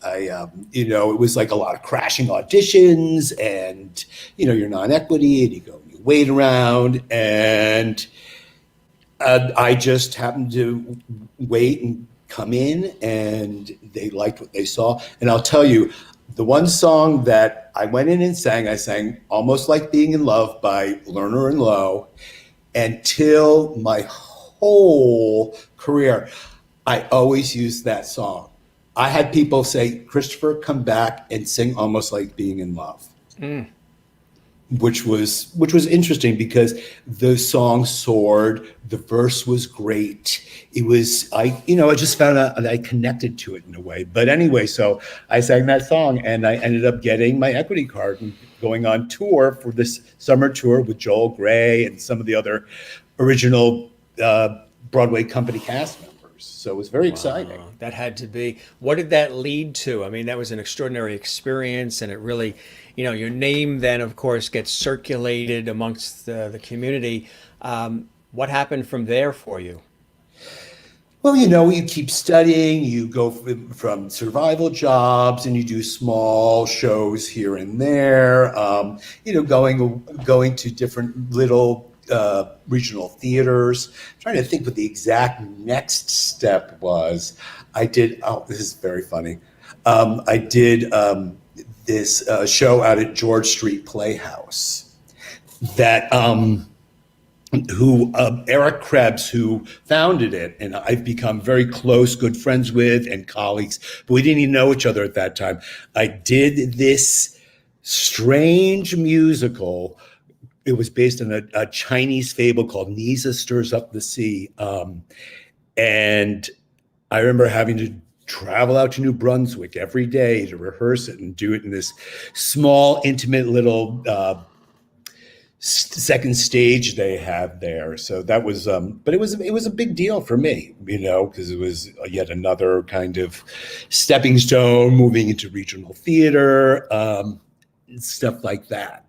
It was like a lot of crashing auditions, and you're non-equity, and you wait around, and I just happened to wait and come in, and they liked what they saw. And I'll tell you, the one song that I went in and sang, I sang Almost Like Being in Love by Lerner and Lowe. Until my whole career, I always used that song. I had people say, Christopher, come back and sing Almost Like Being in Love. Which was interesting because the song soared, the verse was great. It was, I just found out that I connected to it in a way. But anyway, so I sang that song, and I ended up getting my equity card and going on tour for this summer tour with Joel Grey and some of the other original Broadway company cast members. So it was very exciting. That had to be. What did that lead to? I mean, that was an extraordinary experience, and it really, your name then, of course, gets circulated amongst the community. What happened from there for you? Well, you keep studying, you go from survival jobs, and you do small shows here and there, going to different little regional theaters. I'm trying to think what the exact next step was. I did, this is very funny. I did this show out at George Street Playhouse that Eric Krebs, who founded it, and I've become very close, good friends with, and colleagues, but we didn't even know each other at that time. I did this strange musical. It was based on a Chinese fable called Nisa Stirs Up the Sea. And I remember having to travel out to New Brunswick every day to rehearse it and do it in this small, intimate little second stage they had there. So that was, but it was a big deal for me, because it was yet another kind of stepping stone, moving into regional theater, stuff like that.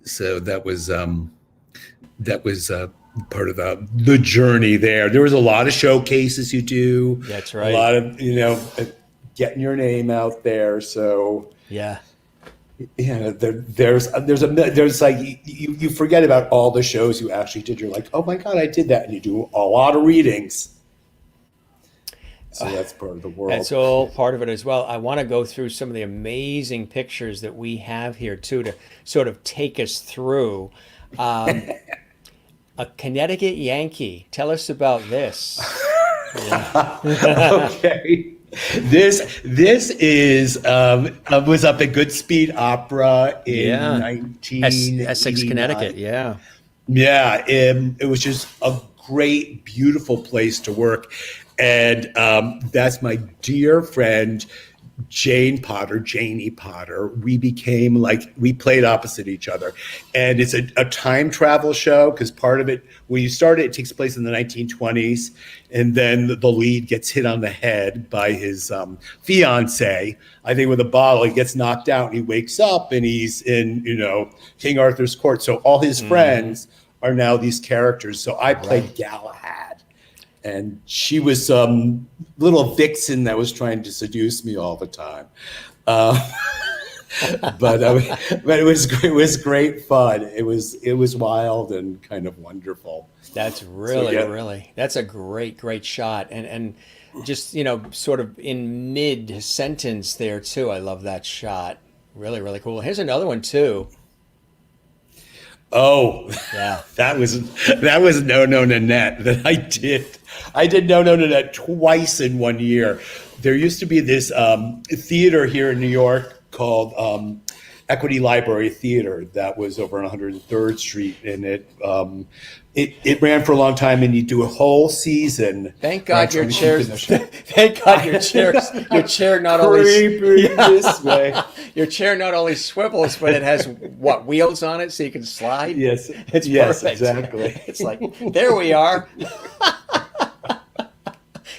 So that was part of the journey there. There was a lot of showcases you do. That's right. A lot of getting your name out there. So yeah, there's like you forget about all the shows you actually did. You're like, oh my God, I did that, and you do a lot of readings. So that's part of the world. That's all part of it as well. I want to go through some of the amazing pictures that we have here too to sort of take us through. A Connecticut Yankee. Tell us about this. Okay. This is was up at Goodspeed Opera in 1989. Essex, Connecticut. Yeah. Yeah, it was just a great, beautiful place to work. And that's my dear friend, Janie Potter. We played opposite each other. And it's a time travel show because part of it, when you start it takes place in the 1920s. And then the lead gets hit on the head by his fiance, I think with a bottle. He gets knocked out and he wakes up and he's in, King Arthur's court. So all his friends are now these characters. So I played Galahad. And she was some little vixen that was trying to seduce me all the time. But it was great fun. It was wild and kind of wonderful. That's really, that's a great shot. And just, sort of in mid sentence there too. I love that shot. Really, really cool. Here's another one too. Oh, yeah. That was No No Nanette that I did. I did No No Nanette twice in 1 year. There used to be this theater here in New York called Equity Library Theater that was over on 103rd Street, and it ran for a long time, and you do a whole season. Thank God your chairs. Thank God your chairs. Your chair not only this way. Your chair not only swivels, but it has wheels on it so you can slide. Yes, it's yes, perfect. exactly. It's like there we are.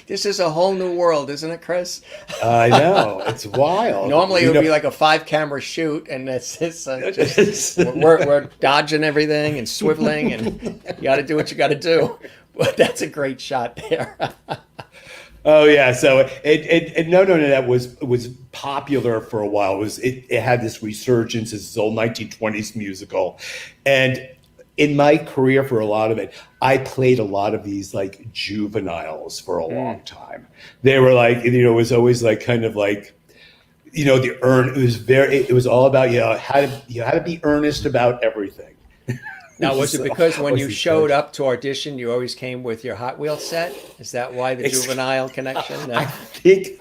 This is a whole new world, isn't it, Chris? I know. It's wild. Normally it would be like a 5-camera shoot, and it's just we're dodging everything and swiveling, and you got to do what you got to do. But that's a great shot there. Oh yeah, so it No No Nanette was popular for a while. It had this resurgence as this old 1920s musical, and in my career for a lot of it, I played a lot of these like juveniles for a long time. They were like, it was always like kind of like, it was all about how to be earnest about everything. Now, was it because when you showed up to audition, you always came with your Hot Wheels set? Is that why the juvenile connection? I think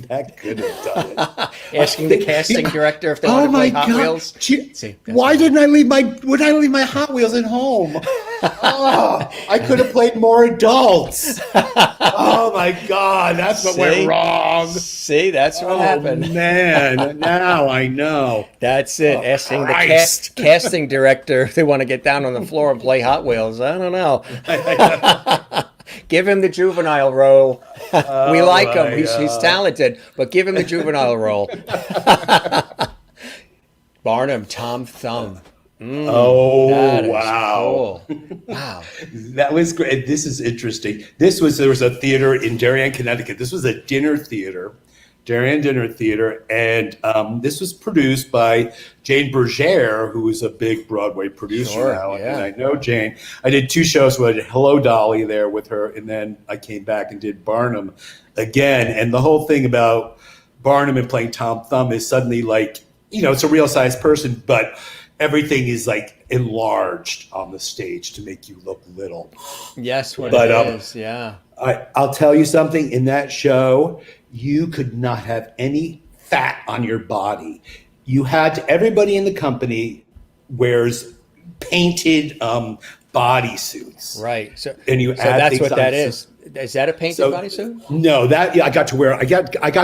that could have done it. Asking the casting director if they want to play Hot Wheels. Would I leave my Hot Wheels at home? I could have played more adults. Oh my God, that's what went wrong. See, that's what happened. Oh man, now I know. That's it. Asking the casting director if they want to get down on the floor and play Hot Wheels. I don't know. Give him the juvenile role. We like him. He's talented, but give him the juvenile role. Barnum, Tom Thumb. Wow. Cool. Wow. That was great. This is interesting. There was a theater in Darien, Connecticut. This was a Darien Dinner Theater, and this was produced by Jane Berger, who is a big Broadway producer now. Yeah. And I know Jane. I did 2 shows where I did Hello Dolly there with her, and then I came back and did Barnum again. And the whole thing about Barnum and playing Tom Thumb is suddenly like, it's a real size person, but everything is like enlarged on the stage to make you look little. Yes, it is. Yeah. I'll tell you something. In that show, you could not have any fat on your body. Everybody in the company wears painted bodysuits. Right. So that's what that is. Is that a painted bodysuit? No, I got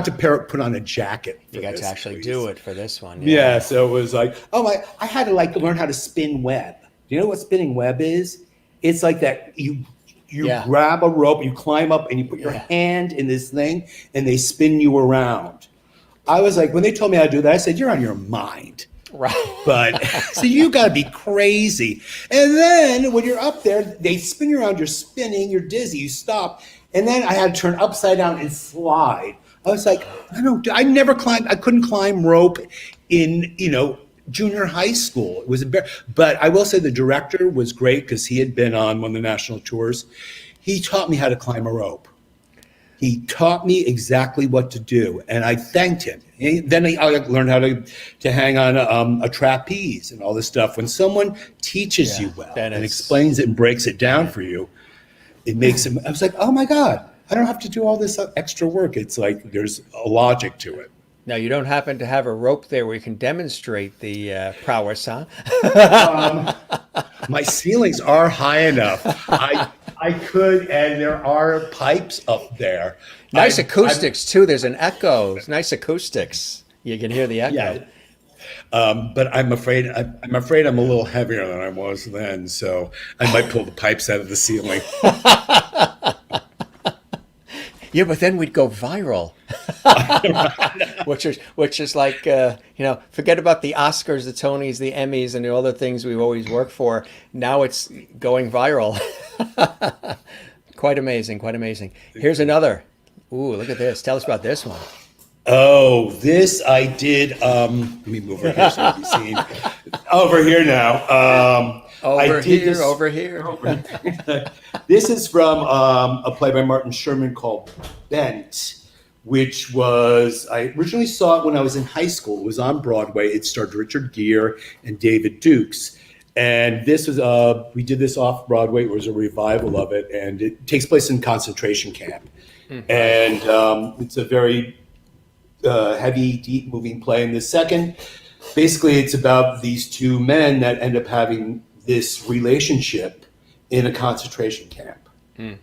to put on a jacket. You got to actually do it for this one. Yeah. So it was like, I had to learn how to spin web. Do you know what spinning web is? It's like that. You grab a rope, you climb up, and you put your hand in this thing, and they spin you around. I was like, when they told me how to do that, I said, "You're on your mind." Right. But so you got to be crazy. And then when you're up there, they spin you around. You're spinning. You're dizzy. You stop. And then I had to turn upside down and slide. I was like, I never climbed. I couldn't climb rope in junior high school. It was but I will say the director was great because he had been on one of the national tours. He taught me how to climb a rope. He taught me exactly what to do, and I thanked him. Then I learned how to hang on a trapeze and all this stuff. When someone teaches you well and explains it and breaks it down for you, it makes him. I was like, oh my God, I don't have to do all this extra work. It's like there's a logic to it. Now, you don't happen to have a rope there where you can demonstrate the prowess, huh? My ceilings are high enough. I could, and there are pipes up there. Nice acoustics too. There's an echo. It's nice acoustics. You can hear the echo. Yeah. But I'm afraid I'm a little heavier than I was then, so I might pull the pipes out of the ceiling. Yeah, but then we'd go viral, which is like forget about the Oscars, the Tonys, the Emmys, and the other things we've always worked for. Now it's going viral. Quite amazing, quite amazing. Here's another. Ooh, look at this. Tell us about this one. Oh, this I did. Let me move over here so I can be seen. Over here now. Over here. This is from a play by Martin Sherman called Bent, which was, I originally saw it when I was in high school. It was on Broadway. It starred Richard Gere and David Dukes. And this was, we did this off-Broadway. It was a revival of it. And it takes place in concentration camp. Mm-hmm. And it's a very heavy, deep moving play. And the second, basically it's about these two men that end up having this relationship in a concentration camp.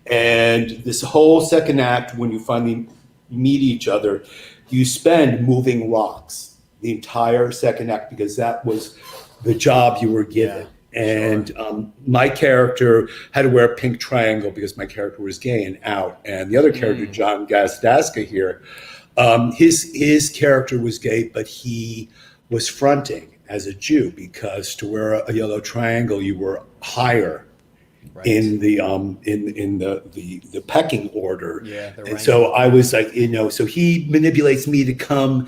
And this whole second act, when you finally meet each other, you spend moving rocks the entire second act because that was the job you were given. Yeah, and sure. My character had to wear a pink triangle because my character was gay and out. And the other character, John Gazdaska here, his character was gay, but he was fronting as a Jew because to wear a yellow triangle, you were higher in the the pecking order. Yeah, and so I was like, so he manipulates me to come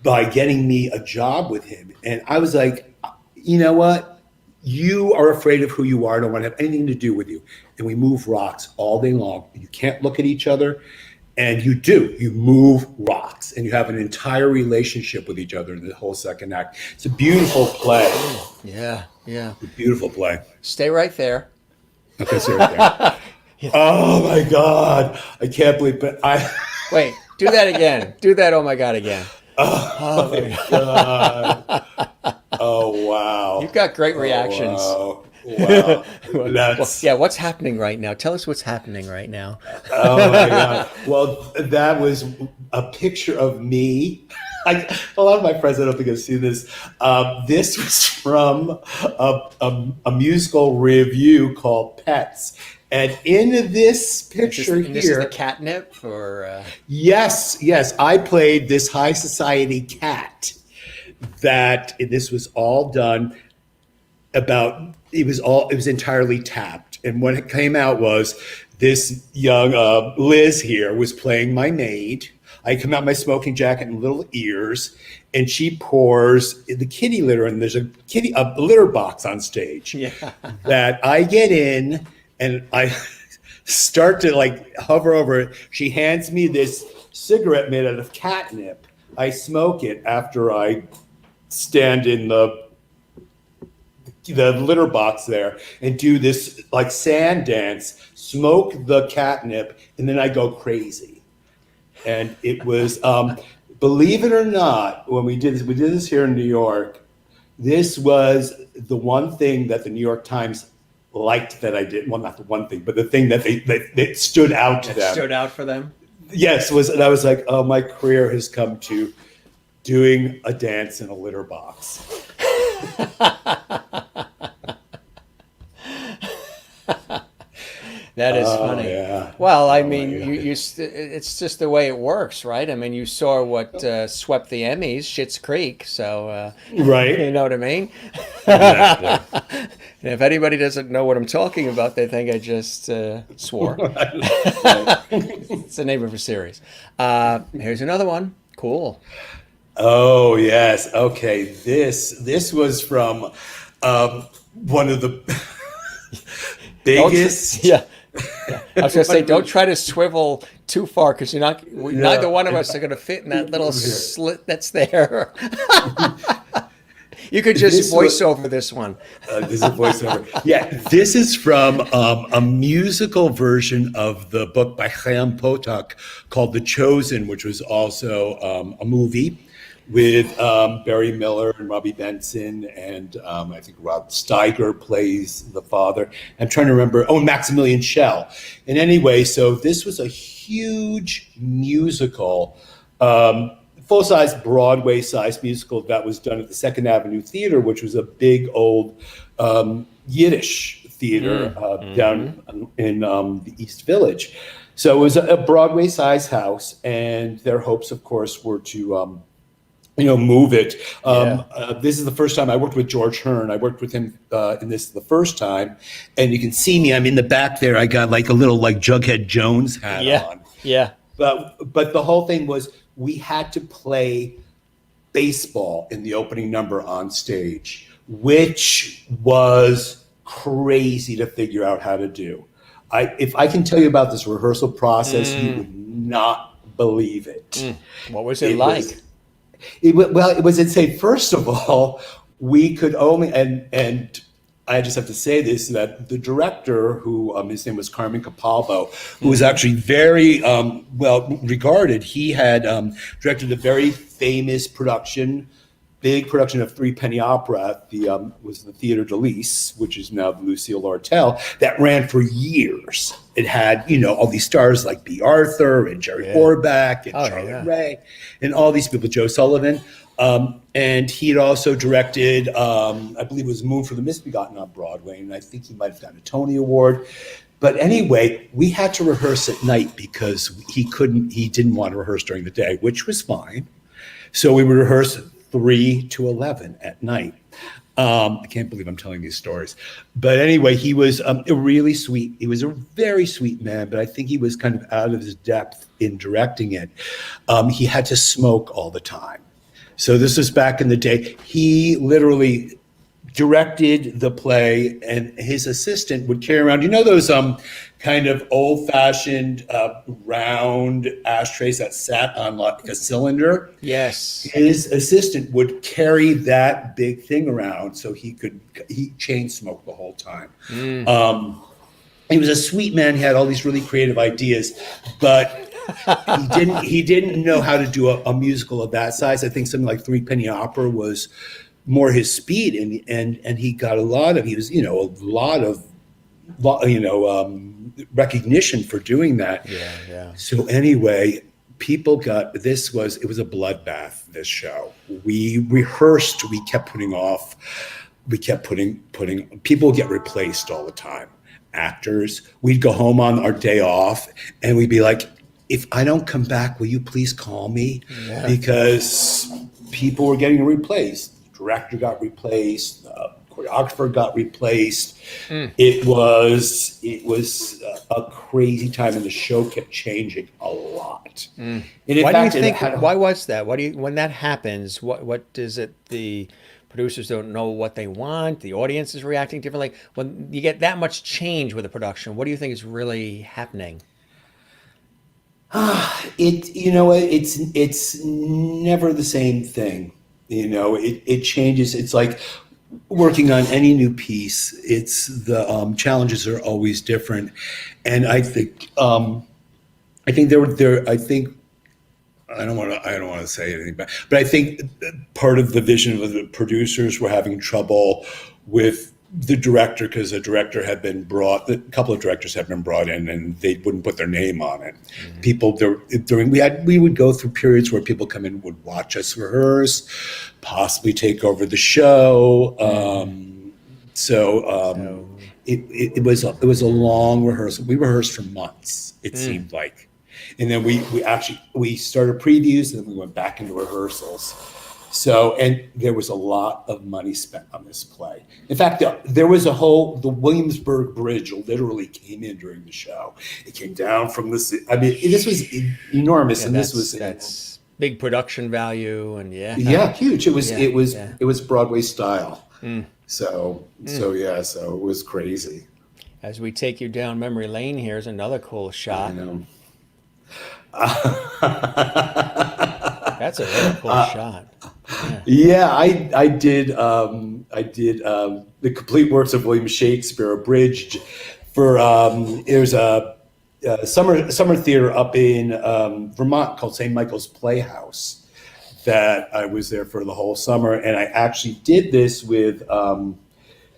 by getting me a job with him. And I was like, you know what? You are afraid of who you are. I don't want to have anything to do with you. And we move rocks all day long. You can't look at each other. And you do. You move rocks. And you have an entire relationship with each other in the whole second act. It's a beautiful play. Yeah, yeah. A beautiful play. Stay right there. Okay, stay right there. Oh, my God. I can't believe it. Wait, do that again. Do that, oh, my God, again. Oh my God. Oh, wow. You've got great reactions. Oh, wow. What's happening right now? Tell us what's happening right now. Oh, my God. Well, that was a picture of me. A lot of my friends, I don't think have seen this. This was from a musical review called Pets. And in this picture here, this is the catnip, or yes, I played this high society cat. This was all done it was entirely tapped. And what it came out was this young Liz here was playing my maid. I come out in my smoking jacket and little ears, and she pours the kitty litter, and there's a litter box on stage. Yeah. That I get in. And I start to hover over it. She hands me this cigarette made out of catnip. I smoke it after I stand in the litter box there and do this sand dance, smoke the catnip, and then I go crazy. And it was, believe it or not, when we did this here in New York, this was the one thing that the New York Times liked that I did. Well, not the one thing, but the thing that they stood out to them. Stood out for them? Yes, and I was like, oh, my career has come to doing a dance in a litter box. That is funny. Yeah. Well, I mean, it's just the way it works, right? I mean, you saw what swept the Emmys, Schitt's Creek, so right. You know what I mean? Exactly. And if anybody doesn't know what I'm talking about, they think I just swore. It's the name of a series. Here's another one. Cool. Oh yes. Okay. This was from one of the biggest. I was going to say, don't try to swivel too far because neither one of us are going to fit in that little slit that's there. You could just voice over this one. This is a voiceover. Yeah, this is from a musical version of the book by Chaim Potok called The Chosen, which was also a movie with Barry Miller and Robbie Benson, and I think Rob Steiger plays the father. I'm trying to remember. Oh, Maximilian Schell. And anyway, so this was a huge musical, full-size Broadway-sized musical that was done at the Second Avenue Theater, which was a big old Yiddish theater down in the East Village. So it was a Broadway-sized house, and their hopes, of course, were to move it. This is the first time I worked with George Hearn. I worked with him in this the first time, and you can see me. I'm in the back there. I got like a little Jughead Jones hat on. Yeah. But the whole thing was we had to play baseball in the opening number on stage, which was crazy to figure out how to do. If I can tell you about this rehearsal process, you would not believe it. What was it like? It was insane. First of all, we could only, and I just have to say this, that the director, who his name was Carmen Capalbo, who was actually very well regarded. He had directed a very famous big production of Three Penny Opera. Was the Theatre de Lys, which is now the Lucille Lortel, that ran for years. It had, all these stars like B. Arthur and Jerry Orbach and Charlotte Ray and all these people, Joe Sullivan. And he had also directed, I believe it was Moon for the Misbegotten on Broadway, and I think he might have gotten a Tony Award. But anyway, we had to rehearse at night because he didn't want to rehearse during the day, which was fine. So we would rehearse 3 to 11 at night. I can't believe I'm telling these stories. But anyway, he was really sweet. He was a very sweet man, but I think he was kind of out of his depth in directing it. He had to smoke all the time. So this was back in the day. He literally directed the play, and his assistant would carry around, those kind of old-fashioned round ashtrays that sat on like a cylinder? Yes. His assistant would carry that big thing around so he chain smoked the whole time. He was a sweet man. He had all these really creative ideas, but he didn't know how to do a musical of that size. I think something like Three Penny Opera was more his speed, and he got a lot of recognition for doing that. Yeah. So anyway, it was a bloodbath, this show. We rehearsed, we kept putting off, people get replaced all the time. Actors, we'd go home on our day off and we'd be like, if I don't come back, will you please call me? Yeah. Because people were getting replaced. The director got replaced, the choreographer got replaced. It was a crazy time, and the show kept changing a lot. And why do you think? Why was that? When that happens? What is it? The producers don't know what they want. The audience is reacting differently. When you get that much change with a production, what do you think is really happening? It's never the same thing. It changes. It's like working on any new piece. It's the challenges are always different, and I think I don't want to say anything bad, but I think part of the vision of the producers were having trouble with the director, because a couple of directors had been brought in and they wouldn't put their name on it. We would go through periods where people come in, would watch us rehearse, possibly take over the show. It was a long rehearsal. We rehearsed for months, it seemed like. And then we started previews, and then we went back into rehearsals. So, and there was a lot of money spent on this play. In fact, there was the Williamsburg Bridge literally came in during the show. It came down from this was enormous, and that's big production value, and huge. It was Broadway style. So it was crazy. As we take you down memory lane, here's another cool I shot. know. That's a really cool shot. Yeah. Yeah, I did the complete works of William Shakespeare abridged for there's a summer theater up in Vermont called St. Michael's Playhouse that I was there for the whole summer, and I actually did this with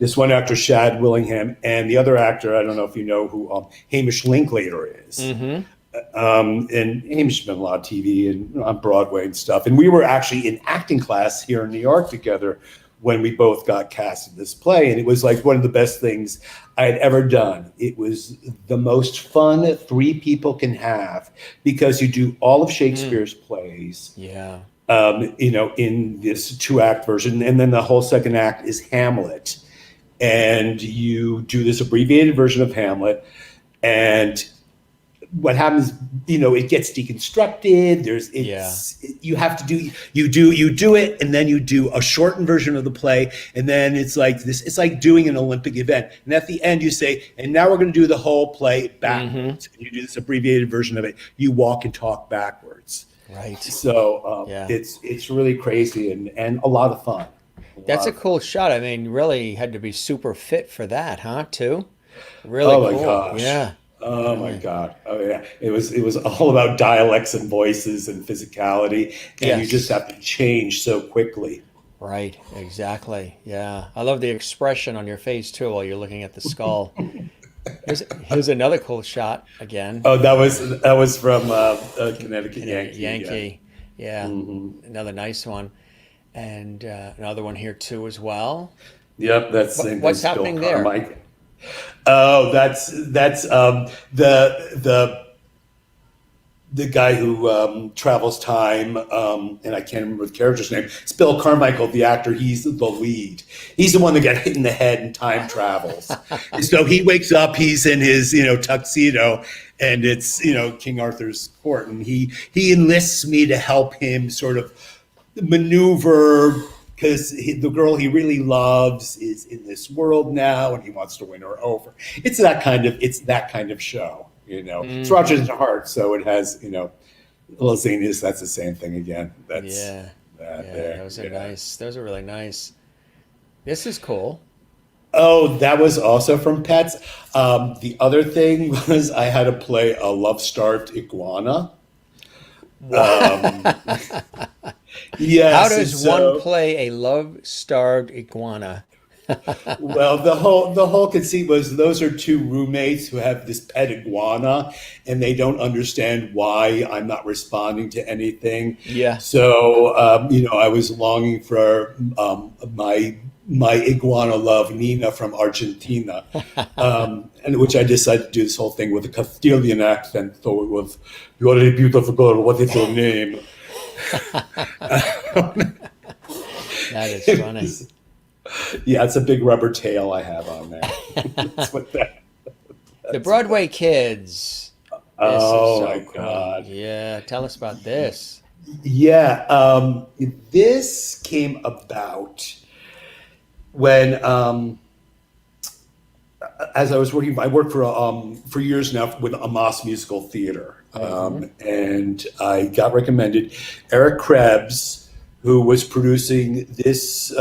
this one actor, Shad Willingham, and the other actor, I don't know if you know who Hamish Linklater is. And Hamish has been on a lot of TV and on Broadway and stuff. And we were actually in acting class here in New York together when we both got cast in this play. And it was like one of the best things I had ever done. It was the most fun 3 people can have because you do all of Shakespeare's plays. Yeah. In this 2-act version. And then the whole second act is Hamlet. And you do this abbreviated version of Hamlet. And what happens, it gets deconstructed. You have to do it, and then you do a shortened version of the play, and then it's like this. It's like doing an Olympic event, and at the end you say, "And now we're going to do the whole play backwards." And you do this abbreviated version of it. You walk and talk backwards. Right. So it's really crazy and a lot of fun. That's a cool shot. I mean, really had to be super fit for that, huh? Too. Really Oh my cool. gosh. Yeah. Oh my God. Oh yeah. It was all about dialects and voices and physicality. And you just have to change so quickly. Right. Exactly. Yeah. I love the expression on your face too while you're looking at the skull. Here's another cool shot again. Oh, that was from Connecticut Yankee. Yankee. Yeah. Another nice one. And another one here too as well. Yep. What's happening there? Oh, that's the guy who travels time, and I can't remember the character's name. It's Bill Carmichael, the actor. He's the lead. He's the one that got hit in the head and time travels. And so he wakes up. He's in his tuxedo, and it's King Arthur's court, and he enlists me to help him sort of maneuver. Because the girl he really loves is in this world now, and he wants to win her over. It's that kind of show, It's Rogers and Hart, so it has, Little Zanius. That's the same thing again. Those are nice. Those are really nice. This is cool. Oh, that was also from Pets. The other thing was I had to play a love-starved iguana. Yes. How does one play a love-starved iguana? Well, the whole conceit was those are 2 roommates who have this pet iguana, and they don't understand why I'm not responding to anything. Yeah. So, I was longing for my iguana love, Nina from Argentina, and which I decided to do this whole thing with a Castilian accent. So it was, "You're a beautiful girl. What is your name?" That is funny. Yeah, it's a big rubber tail I have on there. That's what The Broadway Kids. My God. Yeah, tell us about this. Yeah, this came about when, as I was working, I worked for years now with Amos Musical Theater, and I got recommended Eric Krebs, who was producing this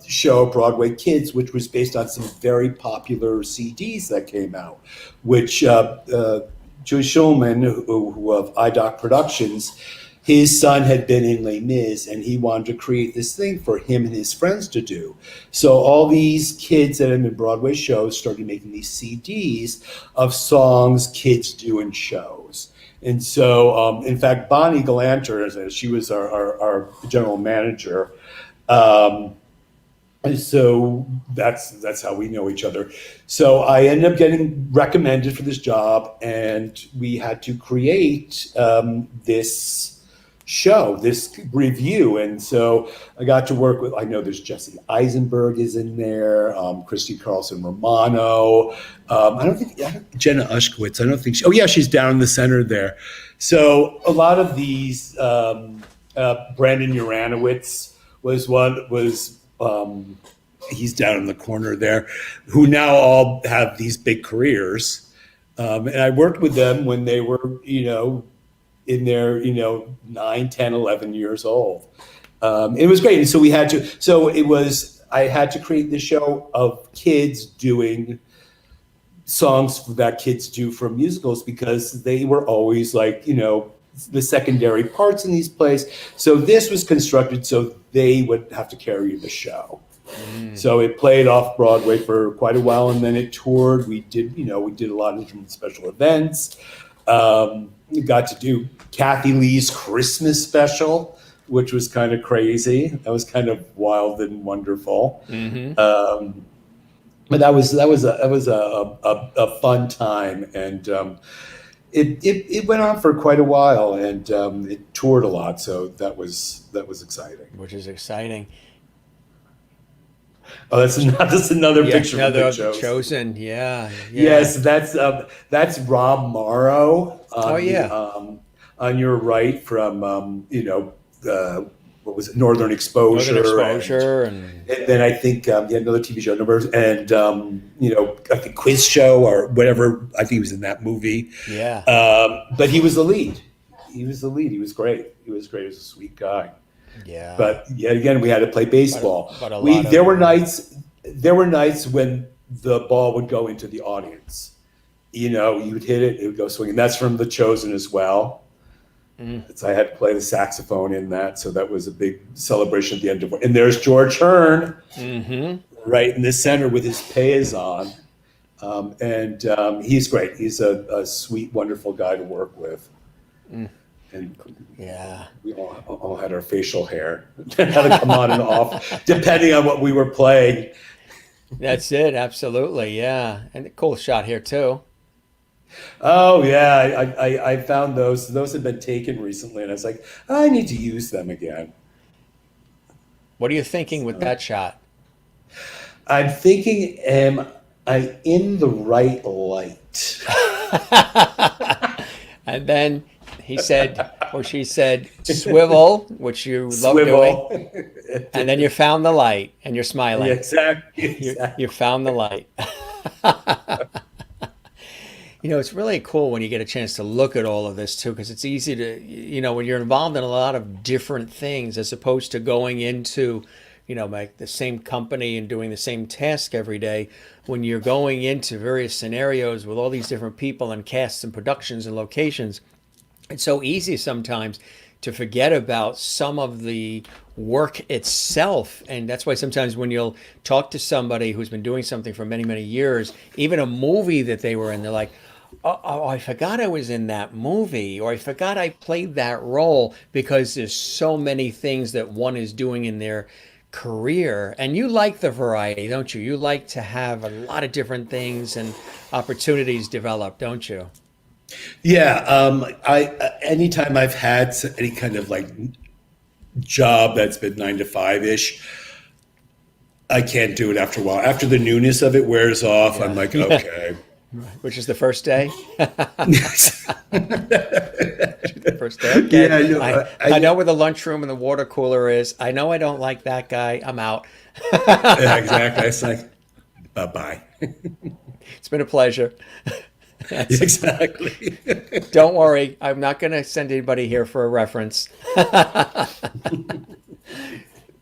show, Broadway Kids, which was based on some very popular CDs that came out, which Joey Schulman, who of IDOC Productions, his son had been in Les Mis, and he wanted to create this thing for him and his friends to do. So all these kids that had been Broadway shows started making these CDs of songs kids do in shows. And so, in fact, Bonnie Galanter, she was our general manager. So that's how we know each other. So I ended up getting recommended for this job, and we had to create this show, this review. And so I got to work with, I know there's Jesse Eisenberg is in there, Christy Carlson Romano. I don't think Jenna Ushkowitz, I don't think she's down in the center there. So a lot of these, Brandon Uranowitz was he's down in the corner there, who now all have these big careers. And I worked with them when they were, in their, 9, 10, 11 years old. It was great. And so I had to create this show of kids doing songs that kids do from musicals, because they were always like, the secondary parts in these plays. So this was constructed so they would have to carry the show. So it played off-Broadway for quite a while, and then it toured. We did a lot of different special events. We got to do Kathie Lee's Christmas special, which was kind of crazy. That was kind of wild and wonderful. But that was a fun time, and it went on for quite a while, and it toured a lot. So that was exciting. Which is exciting. Oh, that's another picture from The The Chosen. Yeah. Yes, that's Rob Morrow. On your right from what was it, Northern Exposure. And then I think another TV show, and like a quiz show or whatever. I think he was in that movie. Yeah. But he was the lead. He was great. He was a sweet guy. Yeah. But yet again, we had to play baseball. But there were nights when the ball would go into the audience. You would hit it, it would go swinging. That's from The Chosen as well. So I had to play the saxophone in that, so that was a big celebration at the end of it. And there's George Hearn, right in the center with his payas on, and he's great. He's a sweet, wonderful guy to work with. And we all had our facial hair had to come on and off depending on what we were playing. That's it, absolutely, yeah. And a cool shot here too. Oh yeah, I found those. Those had been taken recently, and I was like, I need to use them again. What are you thinking with that shot? I'm thinking, am I in the right light? And then he said, or she said, swivel, which you love doing. And then you found the light, and you're smiling. Yeah, exactly. You found the light. It's really cool when you get a chance to look at all of this too, because it's easy to, when you're involved in a lot of different things, as opposed to going into, like the same company and doing the same task every day. When you're going into various scenarios with all these different people and casts and productions and locations, it's so easy sometimes to forget about some of the work itself. And that's why sometimes when you'll talk to somebody who's been doing something for many, many years, even a movie that they were in, they're like, oh, I forgot I was in that movie, or I forgot I played that role, because there's so many things that one is doing in their career. And you like the variety, don't you? You like to have a lot of different things and opportunities develop, don't you? Yeah. Anytime I've had any kind of like job that's been 9 to 5-ish, I can't do it after a while. After the newness of it wears off, I'm like, okay. Which is the first day? The first day? Yeah, Okay. I know where the lunchroom and the water cooler is. I know I don't like that guy. I'm out. Yeah, exactly. It's like, bye-bye. It's been a pleasure. Exactly. Don't worry. I'm not going to send anybody here for a reference.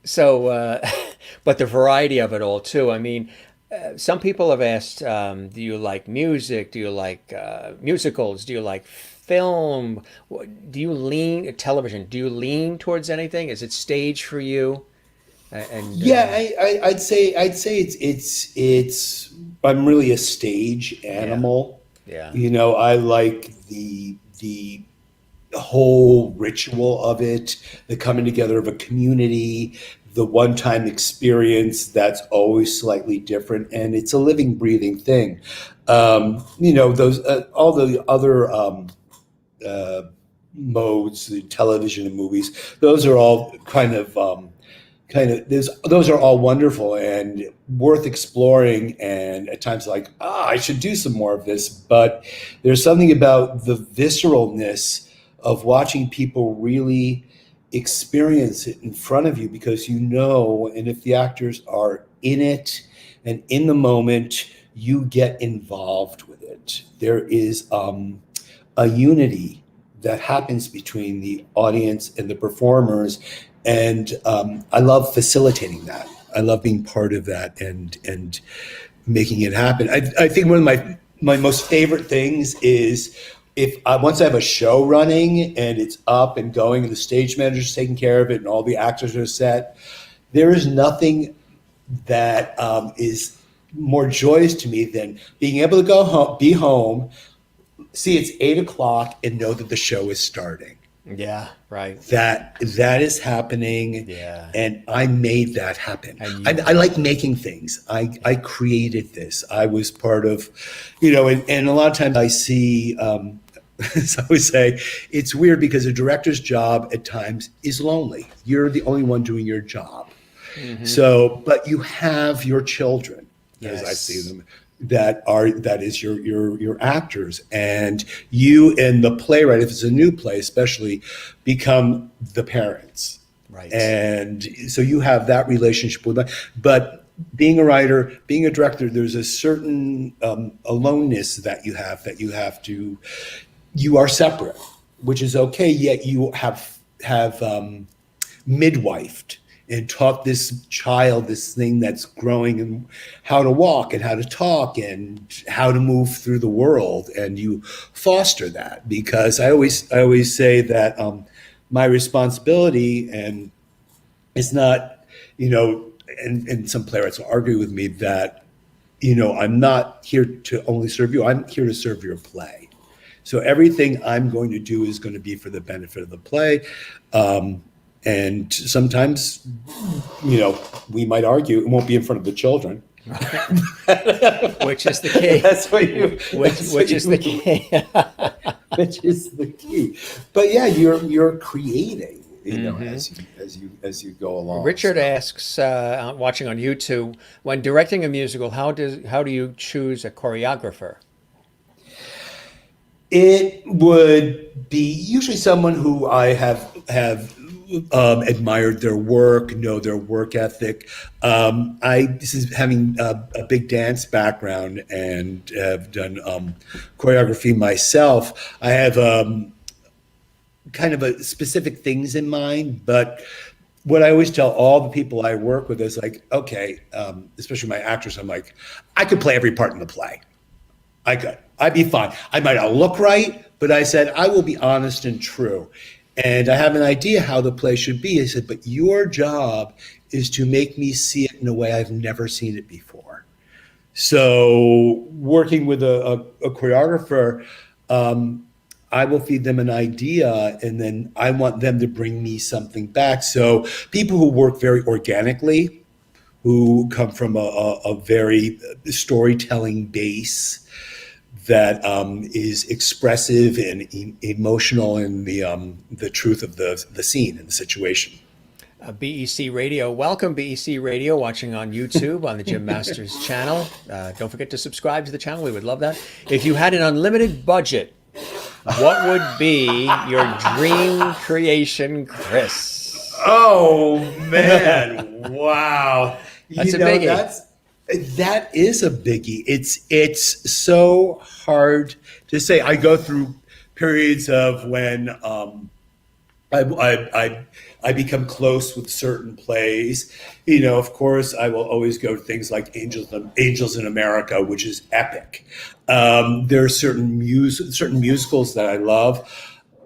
So, but the variety of it all, too. I mean, some people have asked, do you like music? Do you like musicals? Do you like film? Do you lean television? Do you lean towards anything? Is it stage for you? Yeah, I'd say it's I'm really a stage animal. Yeah. I like the whole ritual of it, the coming together of a community, the one-time experience that's always slightly different, and it's a living, breathing thing. Those all the other modes, the television and movies, those are all those are all wonderful and worth exploring, and at times like, I should do some more of this. But there's something about the visceralness of watching people really experience it in front of you because you know, and if the actors are in it and in the moment, you get involved with it. There is a unity that happens between the audience and the performers, and I love facilitating that. I love being part of that and making it happen. I think one of my most favorite things is if once I have a show running and it's up and going and the stage manager's taking care of it and all the actors are set, there is nothing that is more joyous to me than being able to go home, be home, see it's 8:00 and know that the show is starting. Yeah, right. That is happening. Yeah. And I made that happen. I like making things. I created this. I was part of, and a lot of times I see, as I always say, it's weird because a director's job at times is lonely. You're the only one doing your job. Mm-hmm. So, but you have your children, as I see them, that is your actors, and you and the playwright, if it's a new play especially, become the parents. Right. And so you have that relationship with them. But being a writer, being a director, there's a certain aloneness that you have to, you are separate, which is okay, yet you have midwifed and taught this child this thing that's growing and how to walk and how to talk and how to move through the world, and you foster that. Because I always say that my responsibility, and it's not, and some playwrights will argue with me that, I'm not here to only serve you, I'm here to serve your play. So everything I'm going to do is going to be for the benefit of the play. And sometimes, we might argue, it won't be in front of the children. Which is the key. That's what you. Which is the key. Which is the key. But yeah, you're creating, as you go along. Richard asks, watching on YouTube, when directing a musical, how do you choose a choreographer? It would be usually someone who I have admired their work, know their work ethic. This is having a big dance background and have done choreography myself. I have kind of a specific things in mind, but what I always tell all the people I work with is like, okay, especially my actors, I'm like, I could play every part in the play. I'd be fine. I might not look right, but I said, I will be honest and true. And I have an idea how the play should be. I said, but your job is to make me see it in a way I've never seen it before. So working with a choreographer, I will feed them an idea, and then I want them to bring me something back. So people who work very organically, who come from a very storytelling base, that is expressive and emotional in the truth of the scene and the situation. BEC Radio, welcome BEC Radio, watching on YouTube on the Jim Masters channel. Don't forget to subscribe to the channel, we would love that. If you had an unlimited budget, what would be your dream creation, Chris? Oh man, wow. That's a biggie. That is a biggie. It's so hard to say. I go through periods of when I become close with certain plays. Of course, I will always go to things like Angels in America, which is epic. There are certain musicals that I love.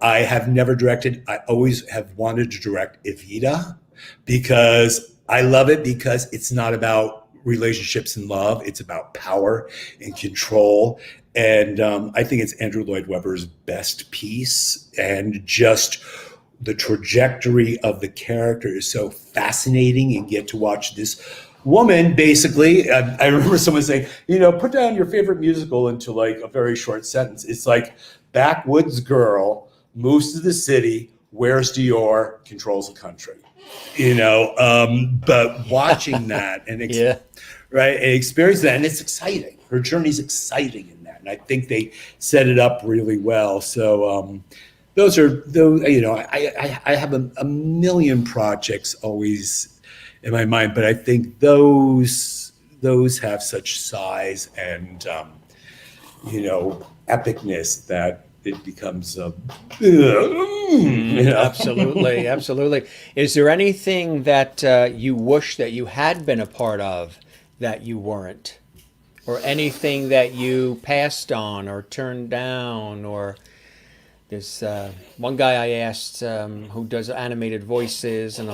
I have never directed. I always have wanted to direct Evita because I love it, because it's not about relationships and love. It's about power and control. And I think it's Andrew Lloyd Webber's best piece. And just the trajectory of the character is so fascinating, and get to watch this woman basically. I remember someone saying, put down your favorite musical into like a very short sentence. It's like backwoods girl moves to the city, wears Dior, controls the country. But watching that and and experience that, and it's exciting. Her journey's exciting in that, and I think they set it up really well. So those are those. You know, I have a million projects always in my mind, but I think those have such size and you know, epicness that it becomes you know? Absolutely, absolutely. Is there anything that you wish that you had been a part of that you weren't? Or anything that you passed on or turned down? Or there's one guy I asked who does animated voices and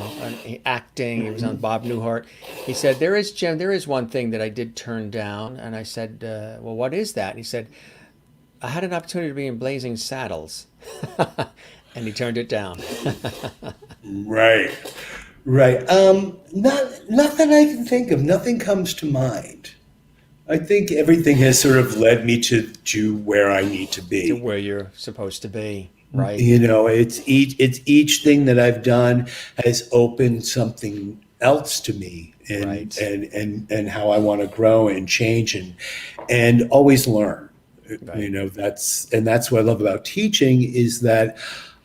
acting. He was on Bob Newhart. He said, there is one thing that I did turn down. And I said, well, what is that? And he said, I had an opportunity to be in Blazing Saddles. And he turned it down. Right. Not that I can think of. Nothing comes to mind. I think everything has sort of led me to where I need to be. To where you're supposed to be, right? You know, it's each thing that I've done has opened something else to me, and Right. and how I want to grow and change and always learn. Right. You know, that's what I love about teaching, is that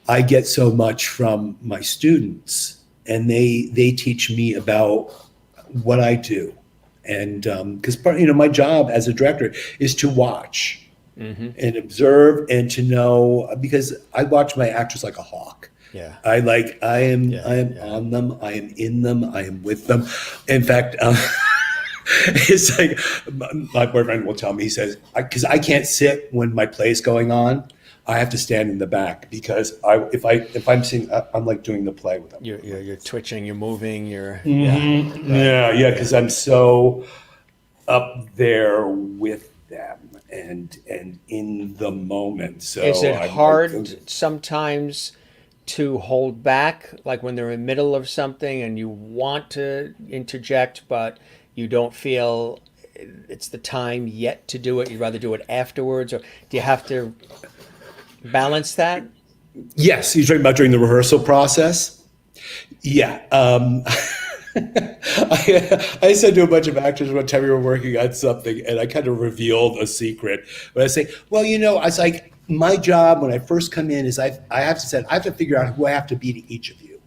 I get so much from my students, and they teach me about what I do. And because you know, my job as a director is to watch and observe and to know, because I watch my actors like a hawk. Yeah. I am on them. I am in them. I am with them. In fact, it's like my boyfriend will tell me, he says, because I can't sit when my play is going on. I have to stand in the back, because if I'm seeing, I'm like doing the play with them. You're twitching, you're moving, you're Yeah, because I'm so up there with them and in the moment. So Is it I'm hard like, sometimes to hold back, like when they're in the middle of something and you want to interject, but you don't feel it's the time yet to do it? You'd rather do it afterwards, or do you have to balance that? yes, you're talking about during the rehearsal process? Yeah. I said to a bunch of actors one time we were working on something, and I kind of revealed a secret. But I say, well, you know, I was like, my job when I first come in is I have to figure out who I have to be to each of you.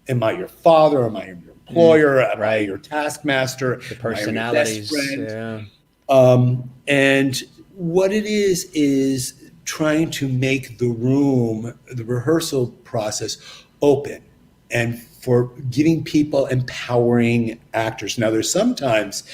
Am I your father? Am I your employer? Am I your taskmaster? The personalities. Am I your best friend? Yeah. And what it is trying to make the room, the rehearsal process, open, and for giving people empowering actors. Now, there's sometimes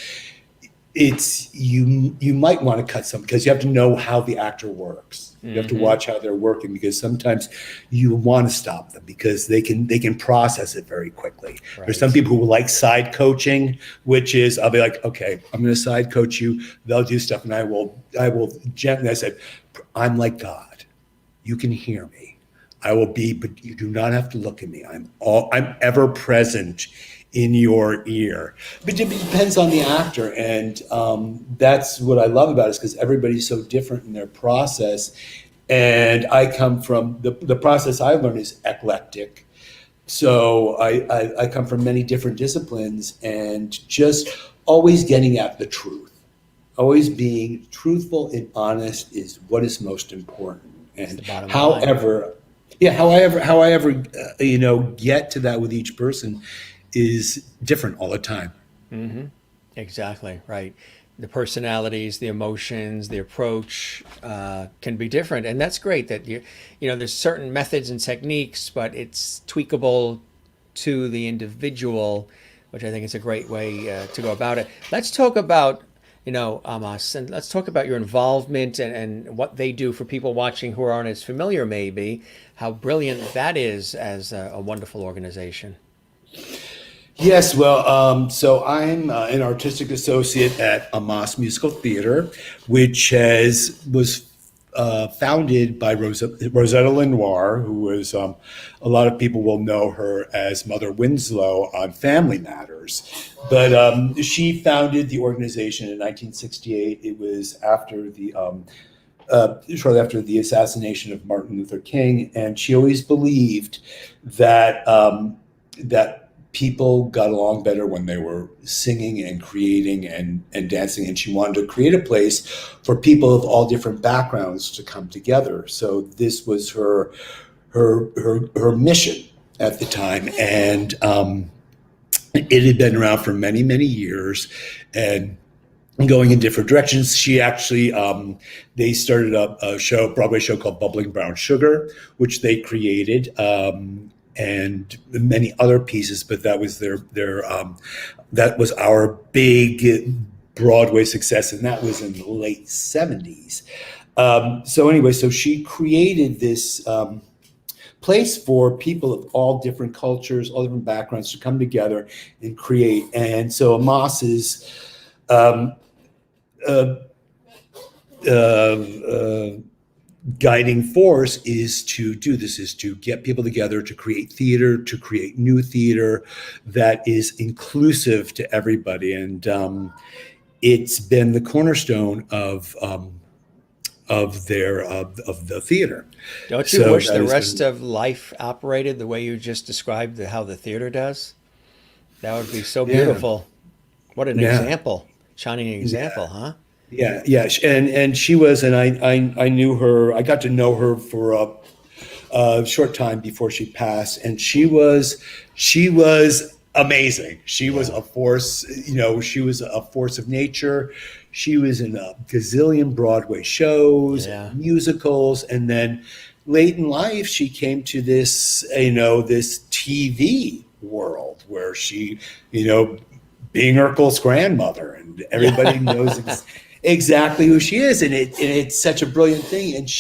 it's you might want to cut some, because you have to know how the actor works. You have to watch how they're working, because sometimes you want to stop them because they can process it very quickly. Right. There's some people who like side coaching, which is I'll be like, okay, I'm going to side coach you. They'll do stuff, and I will gently. I said, I'm like God. You can hear me. I will be, but you do not have to look at me. I'm ever present in your ear. But it depends on the actor, and that's what I love about it, is because everybody's so different in their process. And I come from the process I learned is eclectic. So I come from many different disciplines, and just always getting at the truth. Always being truthful and honest is what is most important. And however, you know, get to that with each person is different all the time. Exactly, right. The personalities, the emotions, the approach can be different, and that's great that you know, there's certain methods and techniques, but it's tweakable to the individual, which I think is a great way to go about it. Let's talk about, you know, Amos, and let's talk about your involvement and what they do for people watching who aren't as familiar, maybe, how brilliant that is as a wonderful organization. Yes, well, so I'm an artistic associate at Amos Musical Theater, which was founded by Rosetta Lenoir, who was, a lot of people will know her as Mother Winslow on Family Matters. But she founded the organization in 1968. It was after shortly after the assassination of Martin Luther King, and she always believed that that people got along better when they were singing and creating and dancing, and she wanted to create a place for people of all different backgrounds to come together. So this was her her mission at the time, and it had been around for many, many years, and going in different directions. She actually, they started a Broadway show called Bubbling Brown Sugar, which they created, and many other pieces. But that was that was our big Broadway success, and that was in the late 70s. So anyway, so she created this place for people of all different cultures, all different backgrounds to come together and create. And so Amos' guiding force is to do this, is to get people together, to create theater, to create new theater that is inclusive to everybody. And it's been the cornerstone of the theater. Don't you wish the rest of life operated the way you just described how the theater does? That would be so beautiful. What an example, shining example, huh? Yeah. And she was, and I knew her. I got to know her for a short time before she passed, and she was amazing. She was a force. She was a force of nature. She was in a gazillion Broadway shows, musicals, and then late in life, she came to this, this TV world where she, being Urkel's grandmother, and everybody knows exactly who she is, and it's such a brilliant thing. And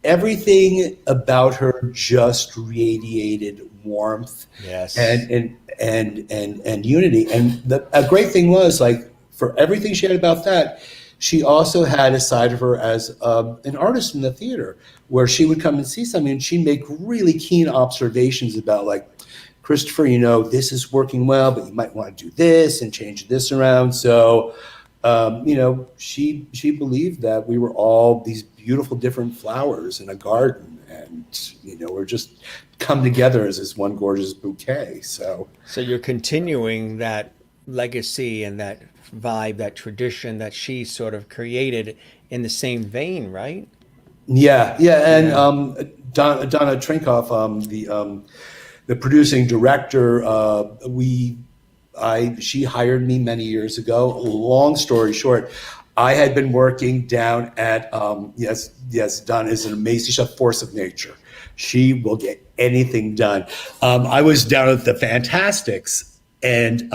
everything about her just radiated warmth, and unity. And a great thing was, like, for everything she had about that, she also had a side of her as an artist in the theater, where she would come and see something and she'd make really keen observations about, like, Christopher, this is working well, but you might want to do this and change this around. So, she believed that we were all these beautiful different flowers in a garden, and, we're just come together as this one gorgeous bouquet. So you're continuing that legacy and that vibe, that tradition that she sort of created in the same vein, right? Yeah. And Donna Trinkoff, the producing director, she hired me many years ago. Long story short, I had been working down at Donna is an amazing, she's a force of nature. She will get anything done. I was down at the Fantasticks, and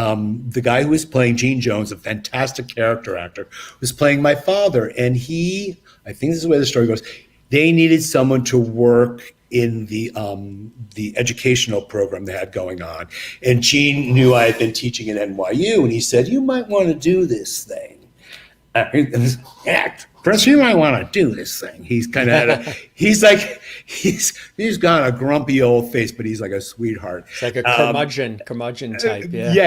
the guy who was playing Gene Jones, a fantastic character actor, was playing my father. And I think this is the way the story goes, they needed someone to work in the educational program they had going on. And Gene knew I had been teaching at NYU, and he said, "You might want to do this thing." Chris, you might want to do this thing. He's kind of he's got a grumpy old face, but he's like a sweetheart. It's like a curmudgeon type. Yeah.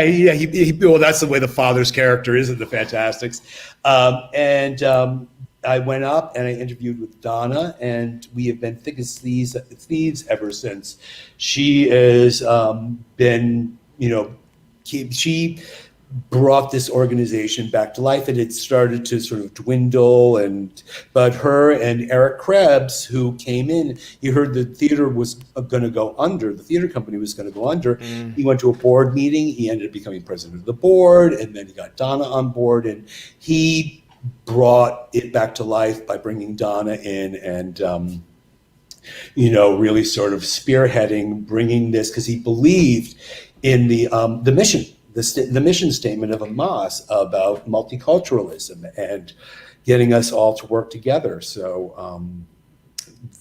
Well, that's the way the father's character is in the Fantasticks. I went up and I interviewed with Donna, and we have been thick as thieves ever since. She has been, she brought this organization back to life. It had started to sort of dwindle, but her and Eric Krebs, who came in, you heard the theater was going to go under. The theater company was going to go under. He went to a board meeting. He ended up becoming president of the board, and then he got Donna on board, and he brought it back to life by bringing Donna in and, really sort of spearheading, bringing this, because he believed in the mission. The mission statement of Amos about multiculturalism and getting us all to work together. So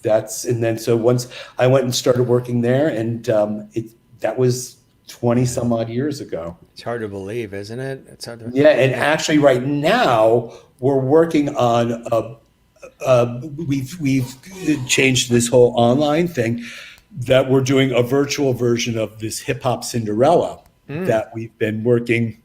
so once I went and started working there, and that was 20 some odd years ago. It's hard to believe, isn't it? It's hard to and actually right now we're working on we've changed this whole online thing, that we're doing a virtual version of this hip hop Cinderella that we've been working,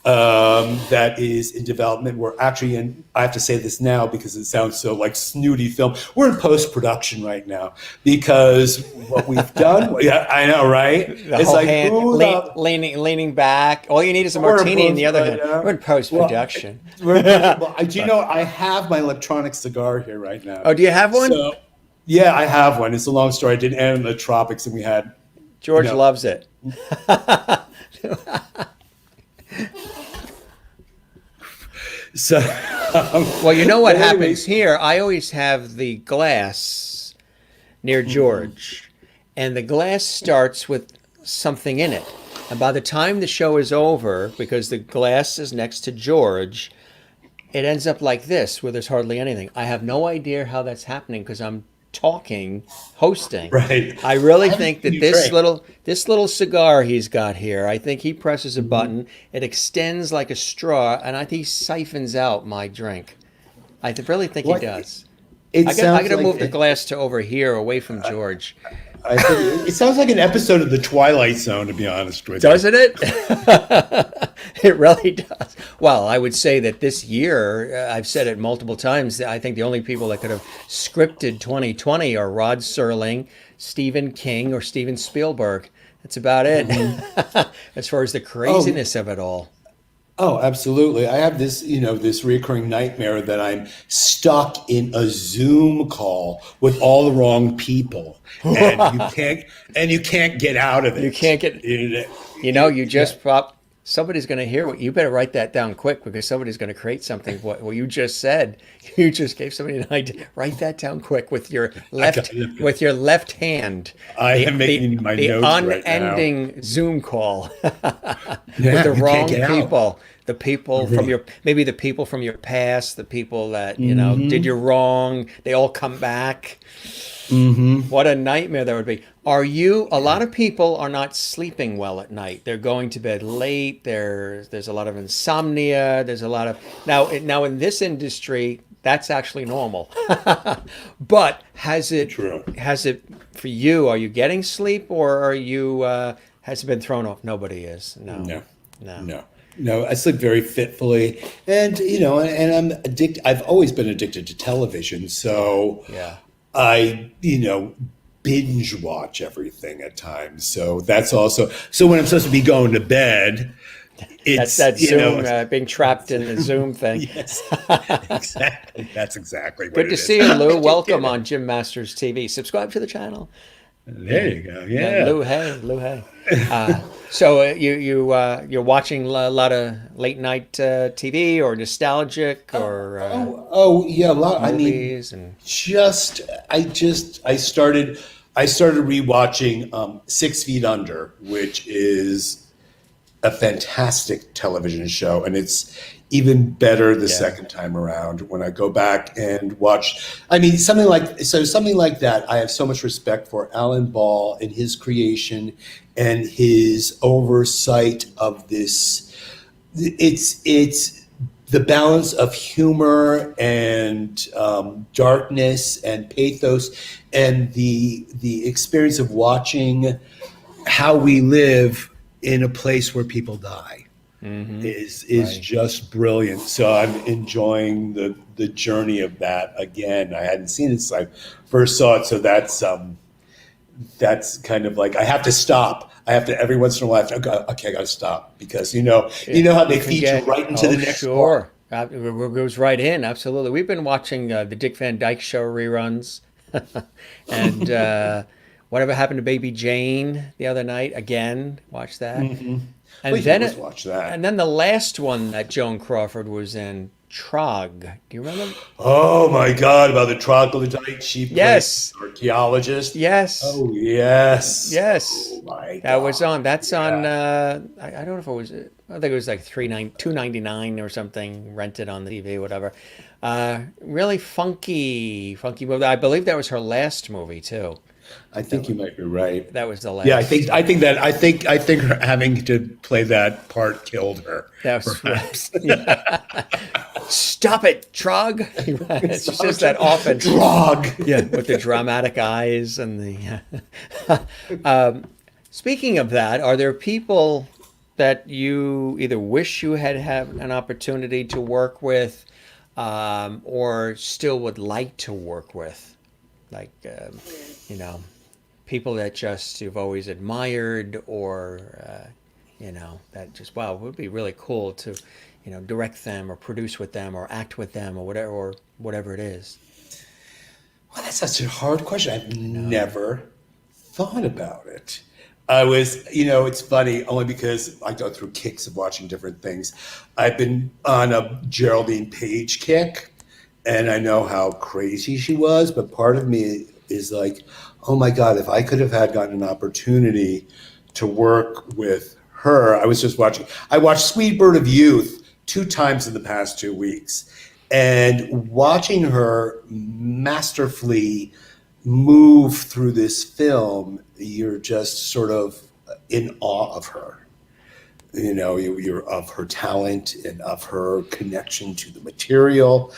that is in development. We're actually I have to say this now because it sounds so like snooty film. We're in post-production right now because what we've done, I know, right? It's like hand, leaning back. All you need is a martini in the other hand. We're in post-production. I have my electronic cigar here right now. Oh, do you have one? Yeah, I have one. It's a long story. I did Anna in the Tropics, and we had George loves it. So, Well, you know what but happens anyways, here? I always have the glass near George, and the glass starts with something in it. And by the time the show is over, because the glass is next to George, it ends up like this, where there's hardly anything. I have no idea how that's happening because I'm talking, hosting. right. I really I haven't think seen that you this drink. little cigar he's got here, I think he presses a button, it extends like a straw, and I think he siphons out my drink. Really think he What? does. It I sounds got to like move the glass to over here, away from George. I think it sounds like an episode of The Twilight Zone, to be honest with you. Doesn't it? It really does. Well, I would say that this year, I've said it multiple times, I think the only people that could have scripted 2020 are Rod Serling, Stephen King, or Steven Spielberg. That's about it, as far as the craziness of it all. Oh, absolutely. I have this, this recurring nightmare that I'm stuck in a Zoom call with all the wrong people, and you can't get out of it. You can't get, you just somebody's going to hear what you better write that down quick because somebody's going to create something. What you just said, you just gave somebody an idea. Write that down quick with your left hand. I am making my the notes right now. unending Zoom call with Yeah, the you wrong can't get out. people. The people from maybe the people from your past, the people that did you wrong. They all come back. What a nightmare that would be. A lot of people are not sleeping well at night. They're going to bed late. There's a lot of insomnia. There's a lot of, now in this industry, that's actually normal. But has it for you, are you getting sleep or are you, has it been thrown off? Nobody is. No, I sleep very fitfully, and and I'm addicted. I've always been addicted to television, so Yeah. I binge watch everything at times. So that's also when I'm supposed to be going to bed. It's That's that Zoom, being trapped in the Zoom thing. Yes, exactly. That's exactly what Good it to is. see you, Lou. Welcome on Jim Masters TV. Subscribe to the channel. There you go. And Yeah. Lou Hay. So you're watching a lot of late night TV or nostalgic or Yeah. A lot. I mean, movies and I started rewatching 6 Feet Under, which is a fantastic television show, and it's even better the second time around when I go back and watch. I mean, something like that. I have so much respect for Alan Ball and his creation and his oversight of this. It's the balance of humor and darkness and pathos, and the experience of watching how we live in a place where people die is Right. just brilliant. So I'm enjoying the journey of that again. I hadn't seen it since I first saw it, so that's kind of like I have to stop. I have to every once in a while. I got to stop because you know how they feed you right into the next part. Sure. It goes right in. Absolutely. We've been watching the Dick Van Dyke Show reruns, and whatever happened to Baby Jane the other night. Again, watch that. And Well, you then always watch that. and then the last one that Joan Crawford was in, Trog. Do you remember? Oh my God! About the troglodyte, she played Yes. archaeologist. Yes. Oh yes. Yes. Oh my That was God. on. That's on. Yeah. I don't know if it was. I think it was like $2.99 or something. Rented on the TV, whatever. Really funky movie. I believe that was her last movie too. I think you might be right. That was the last. Yeah, I think her having to play that part killed her. That was Perhaps. Stop it, Trog. She says that often. Drog. Yeah, with the dramatic eyes and the. Speaking of that, are there people that you either wish you had an opportunity to work with, or still would like to work with, like people that just you've always admired, or that just wow, it would be really cool to, direct them or produce with them or act with them or whatever it is. Oh, that's such a hard question. I've never thought about it. I was, it's funny only because I go through kicks of watching different things. I've been on a Geraldine Page kick, and I know how crazy she was, but part of me is like, oh my God, if I could have gotten an opportunity to work with her. I watched Sweet Bird of Youth 2 times in the past 2 weeks, and watching her masterfully move through this film, you're just sort of in awe of her. You're of her talent and of her connection to the material.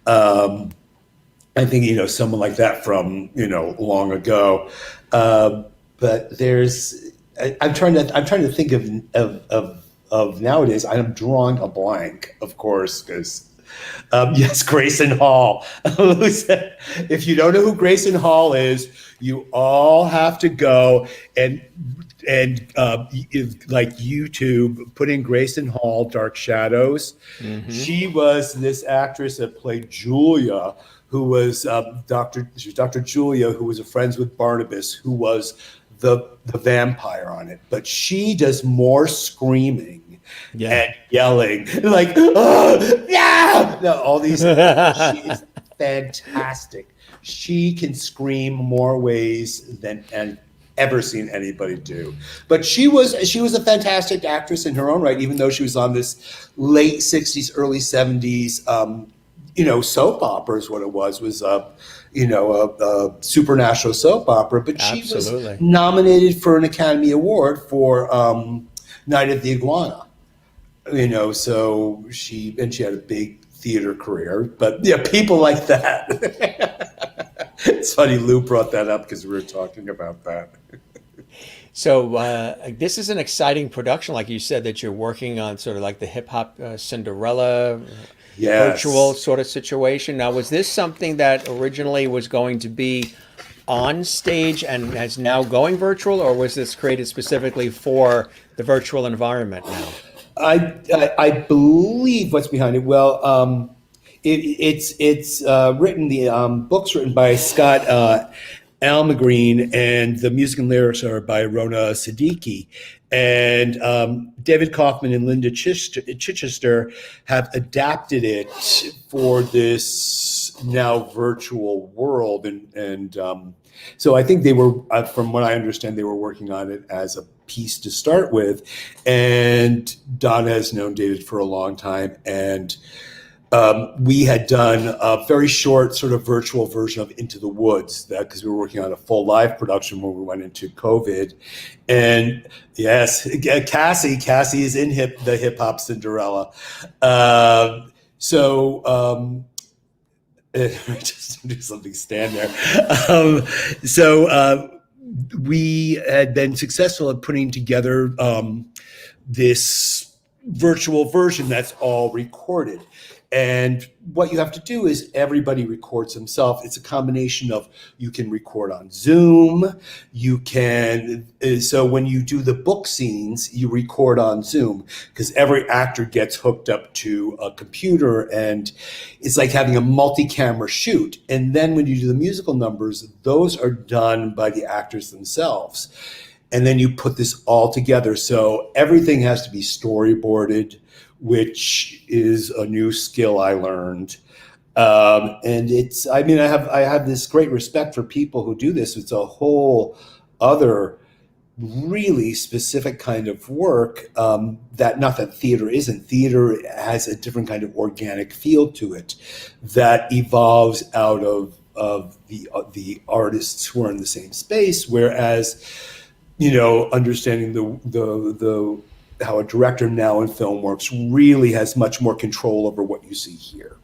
I think, someone like that from, long ago. But I'm trying to think of nowadays. I'm drawing a blank, of course, because yes, Grayson Hall. If you don't know who Grayson Hall is, you all have to go and like YouTube, put in Grayson Hall, Dark Shadows. Mm-hmm. She was this actress that played Julia, who was Dr. Julia, who was friends with Barnabas, who was the vampire on it. But she does more screaming and yelling, like, oh, yeah! No, all these. She is fantastic. She can scream more ways than I've ever seen anybody do. But she was a fantastic actress in her own right, even though she was on this late 60s, early 70s, soap opera is what it was a supernatural soap opera. But she was nominated for an Academy Award for Night of the Iguana. So she had a big theater career, but yeah, people like that. It's funny Lou brought that up because we were talking about that. So this is an exciting production, like you said, that you're working on, sort of like the hip hop Cinderella virtual sort of situation. Now, was this something that originally was going to be on stage and is now going virtual, or was this created specifically for the virtual environment now? I believe what's behind it. Well, it's written. The book's written by Scott Almagreen, and the music and lyrics are by Rona Siddiqui. And David Kaufman and Linda Chichester have adapted it for this now virtual world. And so I think they were, from what I understand, they were working on it as a piece to start with. And Donna has known David for a long time. And we had done a very short sort of virtual version of Into the Woods, because we were working on a full live production when we went into COVID. And yes, Cassie is in the hip hop Cinderella. Just do something, stand there. We had been successful at putting together this virtual version that's all recorded. And what you have to do is everybody records themselves. It's a combination of, you can record on Zoom, so when you do the book scenes, you record on Zoom, because every actor gets hooked up to a computer, and it's like having a multi-camera shoot. And then when you do the musical numbers, those are done by the actors themselves. And then you put this all together. So everything has to be storyboarded, which is a new skill I learned. And I have this great respect for people who do this. It's a whole other really specific kind of work, that not that theater isn't. Theater has a different kind of organic feel to it that evolves out of the artists who are in the same space. Whereas, understanding the how a director now in film works really has much more control over what you see here.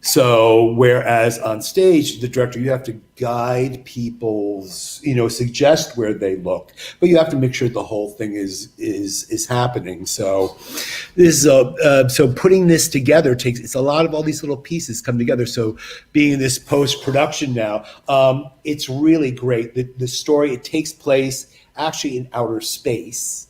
So whereas on stage, the director, you have to guide people's, suggest where they look, but you have to make sure the whole thing is happening. So this is so putting this together it's a lot of all these little pieces come together. So being in this post-production now, it's really great. The story, it takes place actually in outer space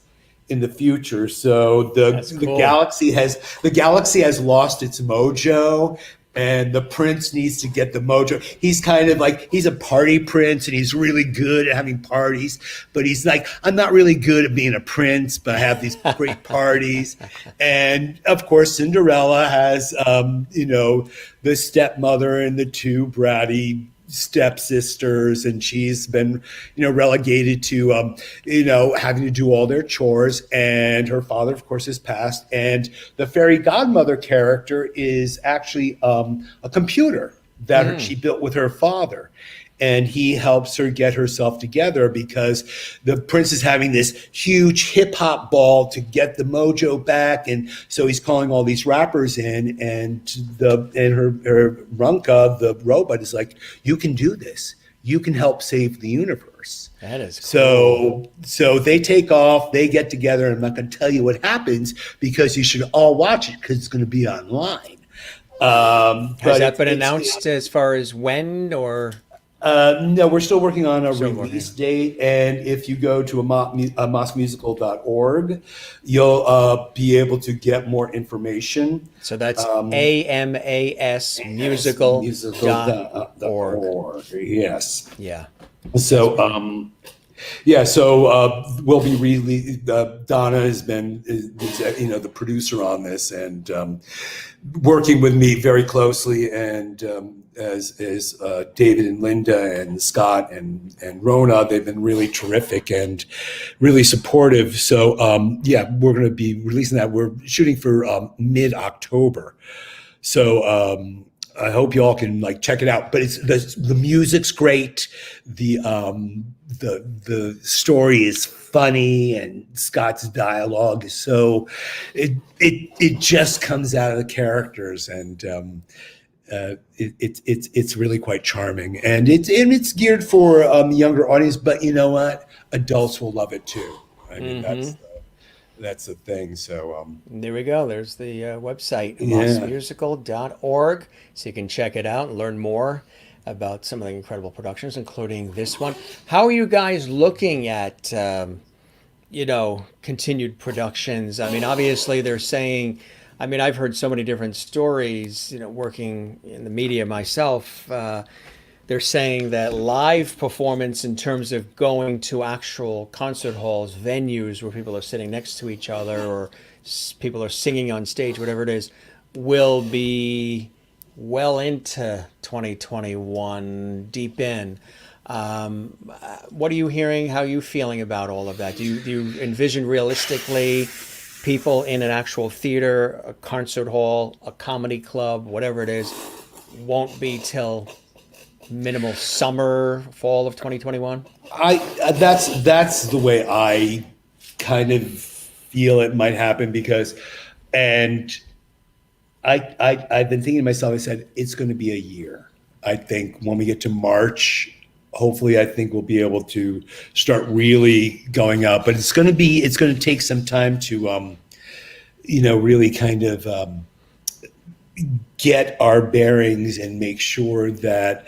in the future. So the galaxy has lost its mojo, and the prince needs to get the mojo. He's kind of like, he's a party prince, and he's really good at having parties, but he's like, I'm not really good at being a prince, but I have these great parties. And of course, Cinderella has, the stepmother and the two bratty stepsisters, and she's been relegated to having to do all their chores, and her father of course has passed, and the fairy godmother character is actually a computer that she built with her father, and he helps her get herself together because the prince is having this huge hip hop ball to get the mojo back. And so he's calling all these rappers in, and her Runka, the robot, is like, you can do this. You can help save the universe. That is cool. So they take off, they get together, and I'm not going to tell you what happens because you should all watch it because it's going to be online. Has that been announced as far as when, or? No, we're still working on a release date, and if you go to mosmusical.org, you'll be able to get more information. So that's amasmusical.org. Yes. Yeah. So, we'll be really. Donna has been, the producer on this, and working with me very closely, and as David and Linda and Scott and Rona. They've been really terrific and really supportive. So we're going to be releasing that. We're shooting for mid-October. So I hope you all can check it out. But it's the music's great. The story is funny, and Scott's dialogue is so it just comes out of the characters, and it's really quite charming, and it's geared for younger audience. But you know what? Adults will love it too. I mean, that's the thing. So there we go. There's the website, mosmusical.org, so you can check it out and learn more about some of the incredible productions, including this one. How are you guys looking at, continued productions? I mean, obviously they're saying, I've heard so many different stories, working in the media myself. They're saying that live performance, in terms of going to actual concert halls, venues where people are sitting next to each other, or people are singing on stage, whatever it is, will be well into 2021, deep in. What are you hearing? How are you feeling about all of that? Do you envision realistically people in an actual theater, a concert hall, a comedy club, whatever it is, won't be till minimal summer, fall of 2021? That's the way I kind of feel it might happen, because, and I've been thinking to myself, I said, it's going to be a year. I think when we get to March, hopefully I think we'll be able to start really going up, but it's going to take some time to, really kind of get our bearings and make sure that,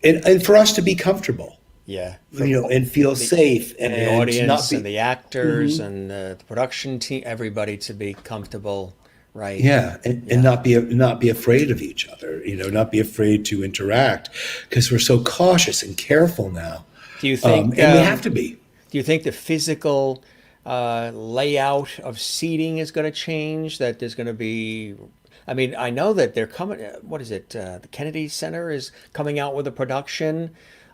and for us to be comfortable. Yeah. And feel safe, and the audience and the actors and the production team, everybody to be comfortable. Right. Yeah, and not be afraid of each other. Not be afraid to interact, because we're so cautious and careful now. Do you think? And we have to be. Do you think the physical layout of seating is going to change? That there's going to be. I know that they're coming. What is it? The Kennedy Center is coming out with a production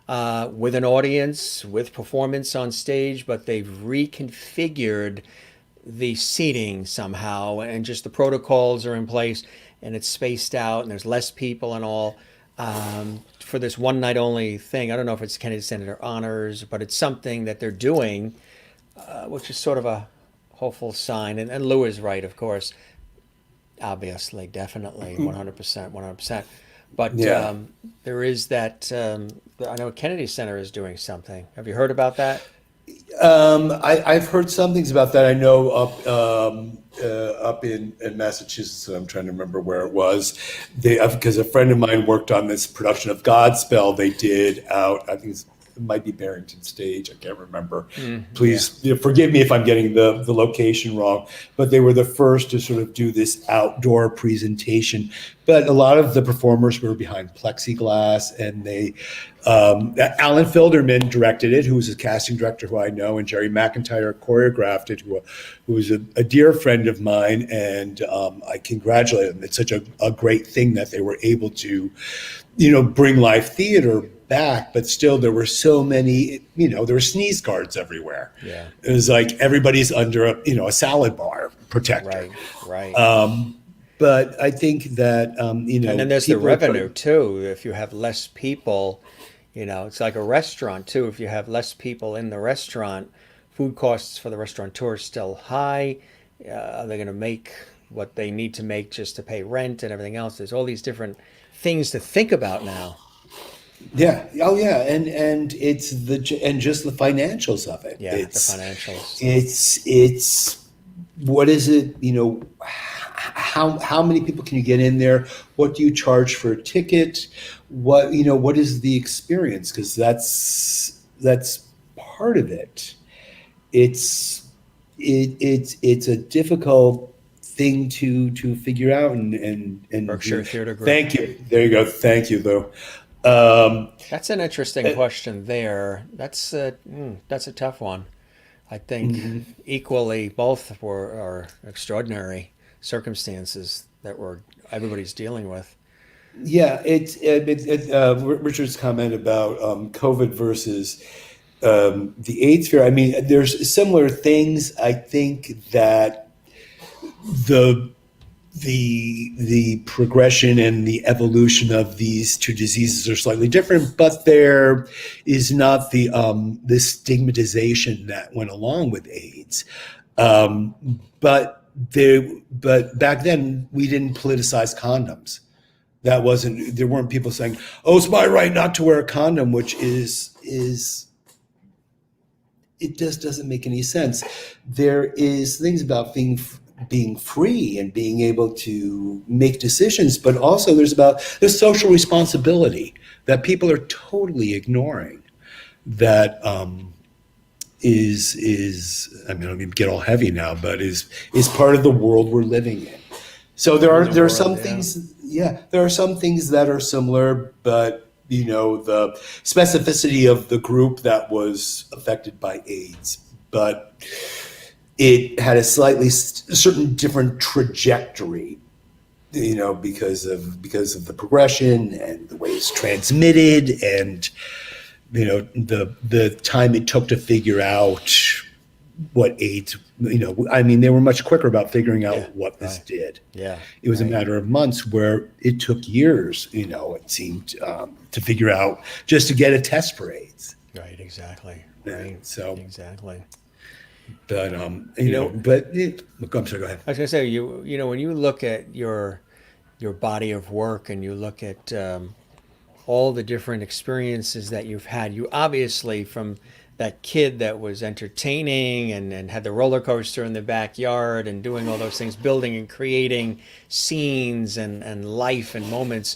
with an audience, with performance on stage, but they've reconfigured the seating somehow, and just the protocols are in place, and it's spaced out, and there's less people and all, for this one night only thing. I don't know if it's Kennedy Center Honors, but it's something that they're doing, which is sort of a hopeful sign. And Lou is right, of course, obviously, definitely, 100%. But there is that, I know Kennedy Center is doing something. Have you heard about that? I've heard some things about that. I know up in Massachusetts, I'm trying to remember where it was. Because a friend of mine worked on this production of Godspell they did out, I think it's it might be Barrington Stage. I can't remember. Please forgive me if I'm getting the location wrong. But they were the first to sort of do this outdoor presentation. But a lot of the performers were behind plexiglass, and they Alan Filderman directed it, who was a casting director who I know, and Jerry McIntyre choreographed it, who was a dear friend of mine, and I congratulate them. It's such a great thing that they were able to, bring live theater back, but still there were so many, there were sneeze guards everywhere. Yeah. It was like everybody's under a salad bar protector. Right. But I think that, and then there's the revenue too. If you have less people, it's like a restaurant too. If you have less people in the restaurant, food costs for the restaurateur is still high. Are they going to make what they need to make just to pay rent and everything else? There's all these different things to think about now. Yeah. Oh, yeah. And it's just the financials of it. Yeah, the financials. It's what is it? How many people can you get in there? What do you charge for a ticket? What is the experience? Because that's part of it. It's a difficult thing to figure out and Berkshire Theater Group. Thank you. There you go. Thank you, Lou. That's an interesting question there. That's a tough one. I think equally both are extraordinary circumstances that everybody's dealing with. Yeah, Richard's comment about COVID versus the AIDS fear. I mean, there's similar things. I think that the progression and the evolution of these two diseases are slightly different, but there is not the stigmatization that went along with AIDS. But back then we didn't politicize condoms. There weren't people saying, "Oh, it's my right not to wear a condom," which is it just doesn't make any sense. There is things about being free and being able to make decisions, but also there's social responsibility that people are totally ignoring. That is I mean, I don't even get all heavy now, but is part of the world we're living in. So there are some things. Yeah, there are some things that are similar, but the specificity of the group that was affected by AIDS, but it had a certain different trajectory, because of the progression and the way it's transmitted, and the time it took to figure out what AIDS. I mean, they were much quicker about figuring out what this did. Yeah, it was a matter of months, where it took years. It seemed to figure out just to get a test for AIDS. Right. Exactly. Right. So exactly. But I'm sorry, go ahead. I was gonna say, when you look at your body of work and you look at all the different experiences that you've had, you obviously, from that kid that was entertaining and had the roller coaster in the backyard and doing all those things, building and creating scenes and life and moments,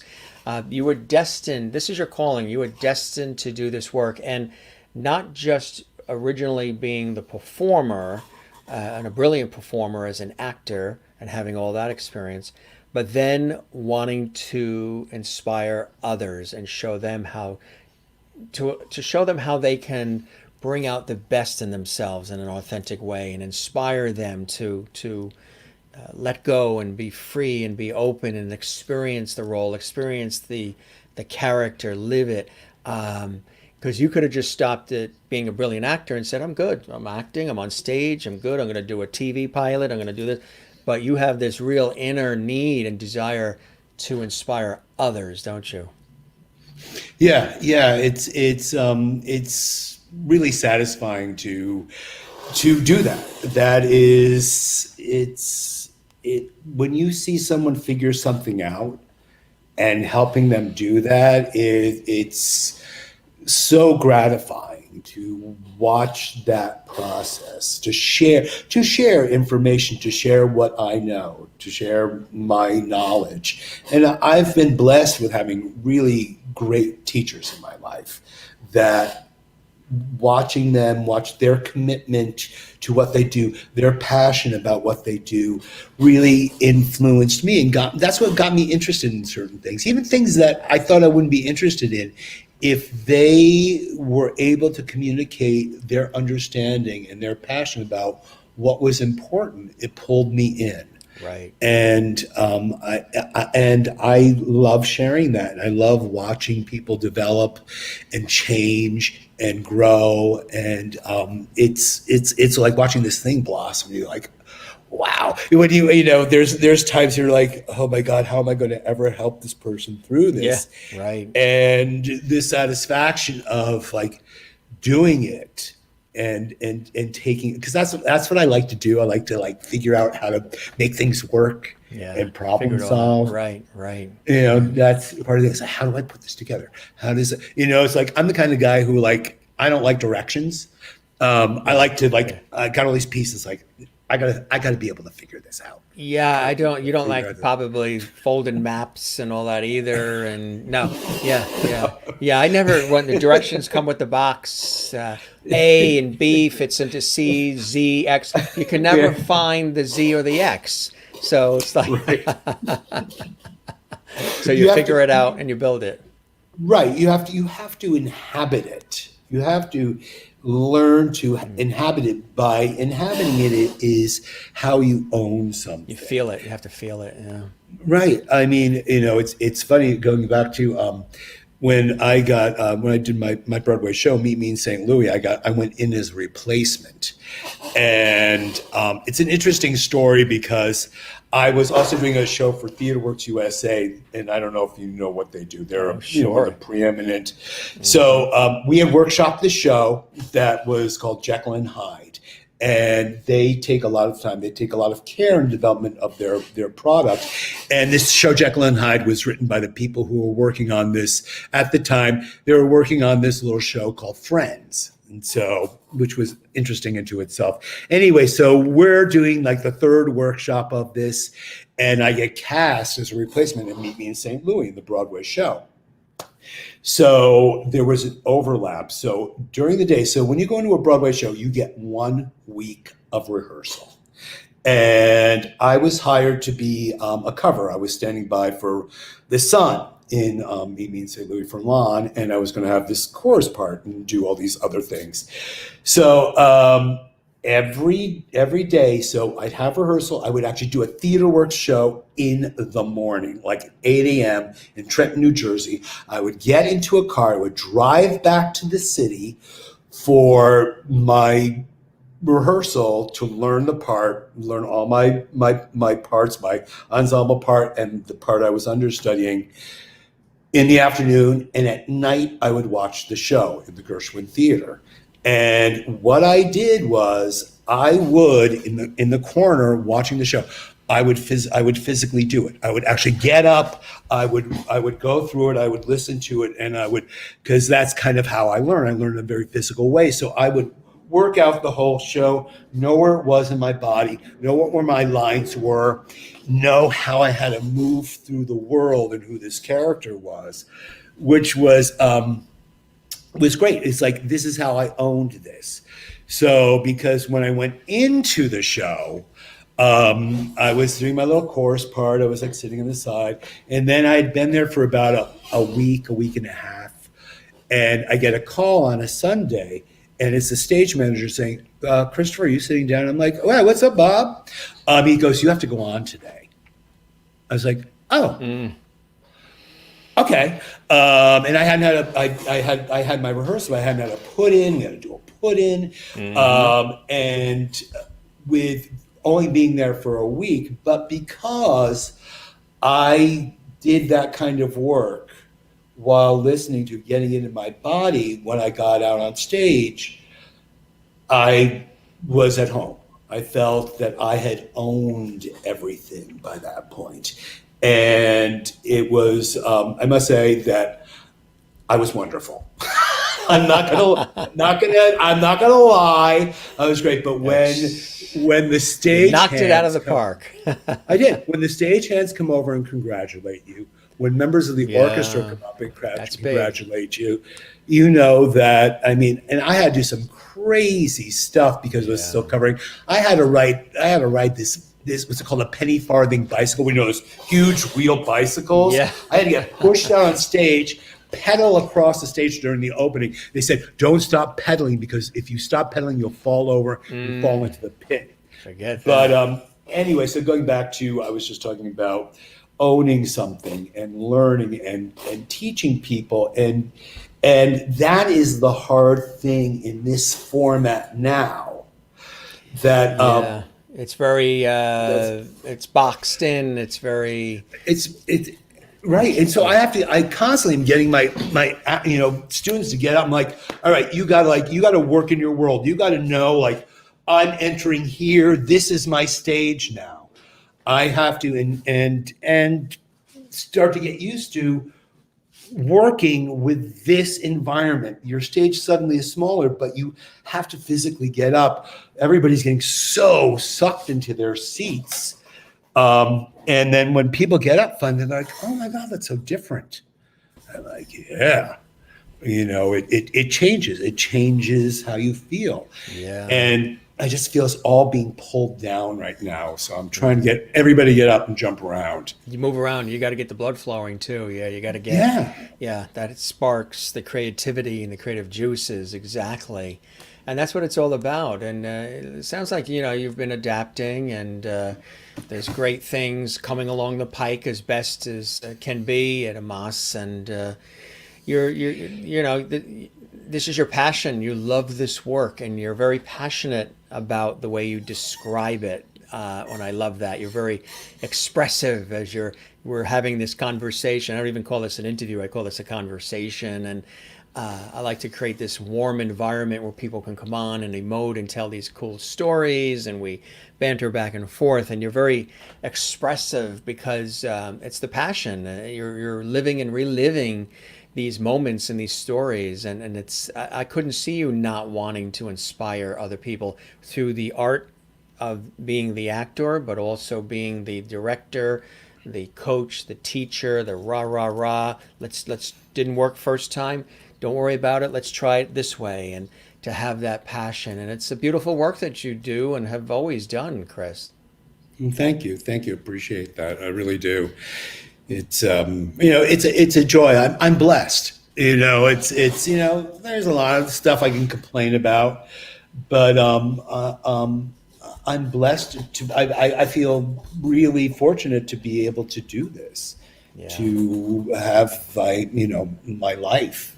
you were destined. This is your calling. You were destined to do this work, and not just originally being the performer, and a brilliant performer as an actor and having all that experience, but then wanting to inspire others and show them how they can bring out the best in themselves in an authentic way, and inspire them to let go and be free and be open and experience the role, experience the character, live it. Because you could have just stopped at being a brilliant actor and said, "I'm good. I'm acting. I'm on stage. I'm good. I'm going to do a TV pilot. I'm going to do this." But you have this real inner need and desire to inspire others, don't you? Yeah. It's really satisfying to do that. That is, when you see someone figure something out and helping them do that, it's so gratifying to watch that process, to share information, to share what I know, to share my knowledge. And I've been blessed with having really great teachers in my life that watching them, watch their commitment to what they do, their passion about what they do, really influenced me, and that's what got me interested in certain things, even things that I thought I wouldn't be interested in. If they were able to communicate their understanding and their passion about what was important, it pulled me in. Right. And I love sharing that. I love watching people develop and change and grow. And it's like watching this thing blossom. You're like, wow. When there's times you're like, oh my God, how am I going to ever help this person through this? Yeah, right. And the satisfaction of like doing it and taking, because that's what I like to do. I like to like figure out how to make things work and problem solve. Right. That's part of it. It's like, how do I put this together? How does it, it's like, I'm the kind of guy who like, I don't like directions. I like to like, I got all these pieces, like I gotta be able to figure this out. Yeah, you don't like probably folded maps and all that either. And no, yeah. I never, when the directions come with the box, A and B fits into C, Z, X. You can never find the Z or the X. So it's like, so you figure it out and you build it. Right. You have to inhabit it. You have to learn to inhabit it. By inhabiting it is how you own something. You feel it. You have to feel it. Yeah. Right. I mean, it's funny going back to when I did my Broadway show, Meet Me in St. Louis. I went in as a replacement, and it's an interesting story because I was also doing a show for Theatreworks USA, and I don't know if you know what they do. They're one of the preeminent. Mm-hmm. So we had workshopped the show that was called JEKYLL and HYDE, and they take a lot of time. They take a lot of care in development of their product. And this show, JEKYLL and HYDE, was written by the people who were working on this at the time. They were working on this little show called Friends. And so, which was interesting into itself. Anyway, so we're doing like the third workshop of this, and I get cast as a replacement in Meet Me in St. Louis, the Broadway show. So there was an overlap. So during the day, so when you go into a Broadway show, you get 1 week of rehearsal. And I was hired to be a cover. I was standing by for the Sun in Meet Me in St. Louis for Lon, and I was going to have this chorus part and do all these other things. So every day, so I'd have rehearsal. I would actually do a Theatreworks show in the morning, like 8 a.m. in Trenton, New Jersey. I would get into a car. I would drive back to the city for my rehearsal to learn the part, learn all my parts, my ensemble part, and the part I was understudying in the afternoon. And at night, I would watch the show in the Gershwin Theater. And what I did was I would, in the corner watching the show, I would physically do it. I would actually get up. I would go through it. I would listen to it, and because that's kind of how I learn. I learn in a very physical way. So I would work out the whole show, know where it was in my body, know where my lines were, know how I had to move through the world and who this character was, which was great. It's like, this is how I owned this. So because when I went into the show, I was doing my little chorus part. I was like sitting on the side, and then I had been there for about a week and a half, and I get a call on a Sunday. And it's the stage manager saying, Christopher, are you sitting down? I'm like, well, what's up, Bob? He goes, you have to go on today. I was like, oh, okay. And I hadn't had I had my rehearsal. I hadn't had a put in. We had to do a put in. Mm-hmm. And with only being there for a week, but because I did that kind of work while listening to getting into my body, when I got out on stage, I was at home. I felt that I had owned everything by that point. And it was, I must say that I was wonderful. I'm not gonna lie. I was great. But when the stage knocked it out of the park. I did. When the stage hands come over and congratulate you, when members of the Yeah, orchestra come up and that's big. congratulate you, you know that, I mean, and I had to do some crazy stuff because it was still covering. I had to ride this what's it called, a penny farthing bicycle. We know those huge wheel bicycles. Yeah. I had to get pushed out on stage, pedal across the stage during the opening. They said, don't stop pedaling, because if you stop pedaling, you'll fall over and fall into the pit. Forget that. But anyway, so going back to, I was just talking about owning something and learning and teaching people. And that is the hard thing in this format now. That it's very it's boxed in. It's very it's right. And so I constantly am getting my students to get up. I'm like, all right, you gotta work in your world. You gotta know, like, I'm entering here. This is my stage now. I have to and start to get used to working with this environment. Your stage suddenly is smaller, but you have to physically get up. Everybody's getting so sucked into their seats. And then when people get up, they're like, oh my God, that's so different. I'm like, yeah. It changes. It changes how you feel. Yeah. And I just feel it's all being pulled down right now. So I'm trying to get everybody to get up and jump around. You move around. You got to get the blood flowing too. Yeah, you got to get. Yeah, that sparks the creativity and the creative juices. Exactly. And that's what it's all about. And it sounds like, you've been adapting, and there's great things coming along the pike as best as can be at Amos. And this is your passion. You love this work, and you're very passionate about the way you describe it. And I love that. You're very expressive as we're having this conversation. I don't even call this an interview. I call this a conversation. And I like to create this warm environment where people can come on and emote and tell these cool stories, and we banter back and forth. And you're very expressive because it's the passion. You're living and reliving these moments and these stories, and I couldn't see you not wanting to inspire other people through the art of being the actor, but also being the director, the coach, the teacher, the rah. Let's didn't work first time. Don't worry about it. Let's try it this way, and to have that passion. And it's a beautiful work that you do and have always done, Chris. Thank you. Appreciate that. I really do. It's it's a joy. I'm blessed. It's there's a lot of stuff I can complain about, but I'm blessed to. I feel really fortunate to be able to do this, to have my life.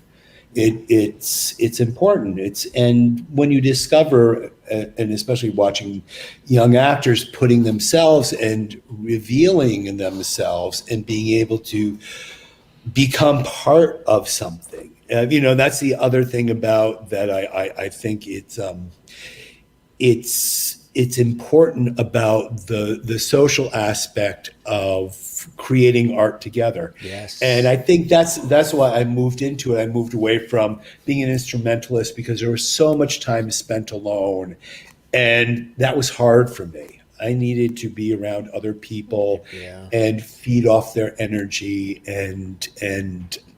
It's important. And when you discover, and especially watching young actors putting themselves and revealing themselves and being able to become part of something, that's the other thing about that. I think it's important about the social aspect of creating art together. Yes. And I think that's why I moved into it. I moved away from being an instrumentalist because there was so much time spent alone, and that was hard for me. I needed to be around other people and feed off their energy, and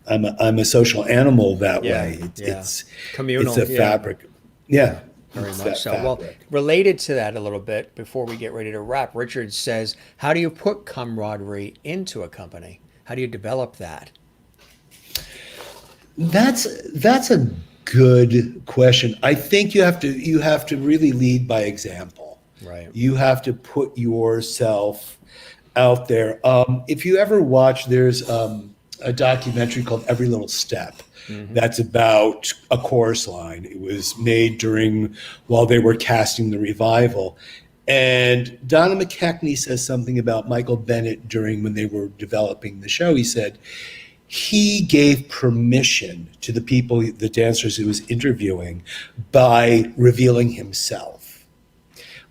I'm a social animal that way. It's communal. It's a fabric. Yeah. Very much so. Well, related to that a little bit, before we get ready to wrap, Richard says, how do you put camaraderie into a company? How do you develop that? That's a good question. I think you have to really lead by example. Right. You have to put yourself out there. If you ever watch, there's a documentary called Every Little Step. Mm-hmm. That's about a chorus line. It was made while they were casting the revival. And Donna McKechnie says something about Michael Bennett when they were developing the show. He said he gave permission to the people, the dancers he was interviewing, by revealing himself.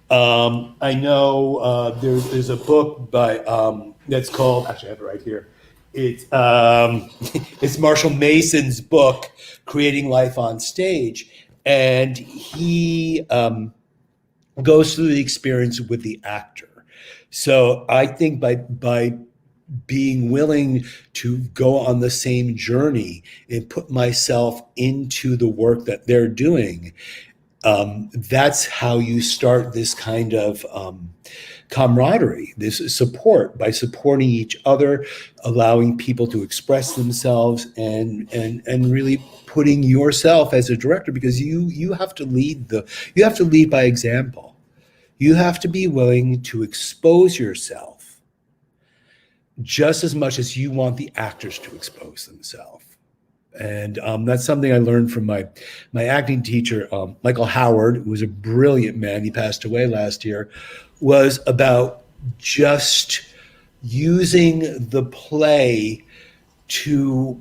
I know there's a book that's called, actually I have it right here. It's Marshall Mason's book, Creating Life on Stage, and he goes through the experience with the actor. So I think by being willing to go on the same journey and put myself into the work that they're doing. That's how you start this kind of camaraderie, this support, by supporting each other, allowing people to express themselves, and really putting yourself as a director, because you have to lead by example. You have to be willing to expose yourself just as much as you want the actors to expose themselves. And that's something I learned from my acting teacher, Michael Howard, who was a brilliant man. He passed away last year. Was about just using the play to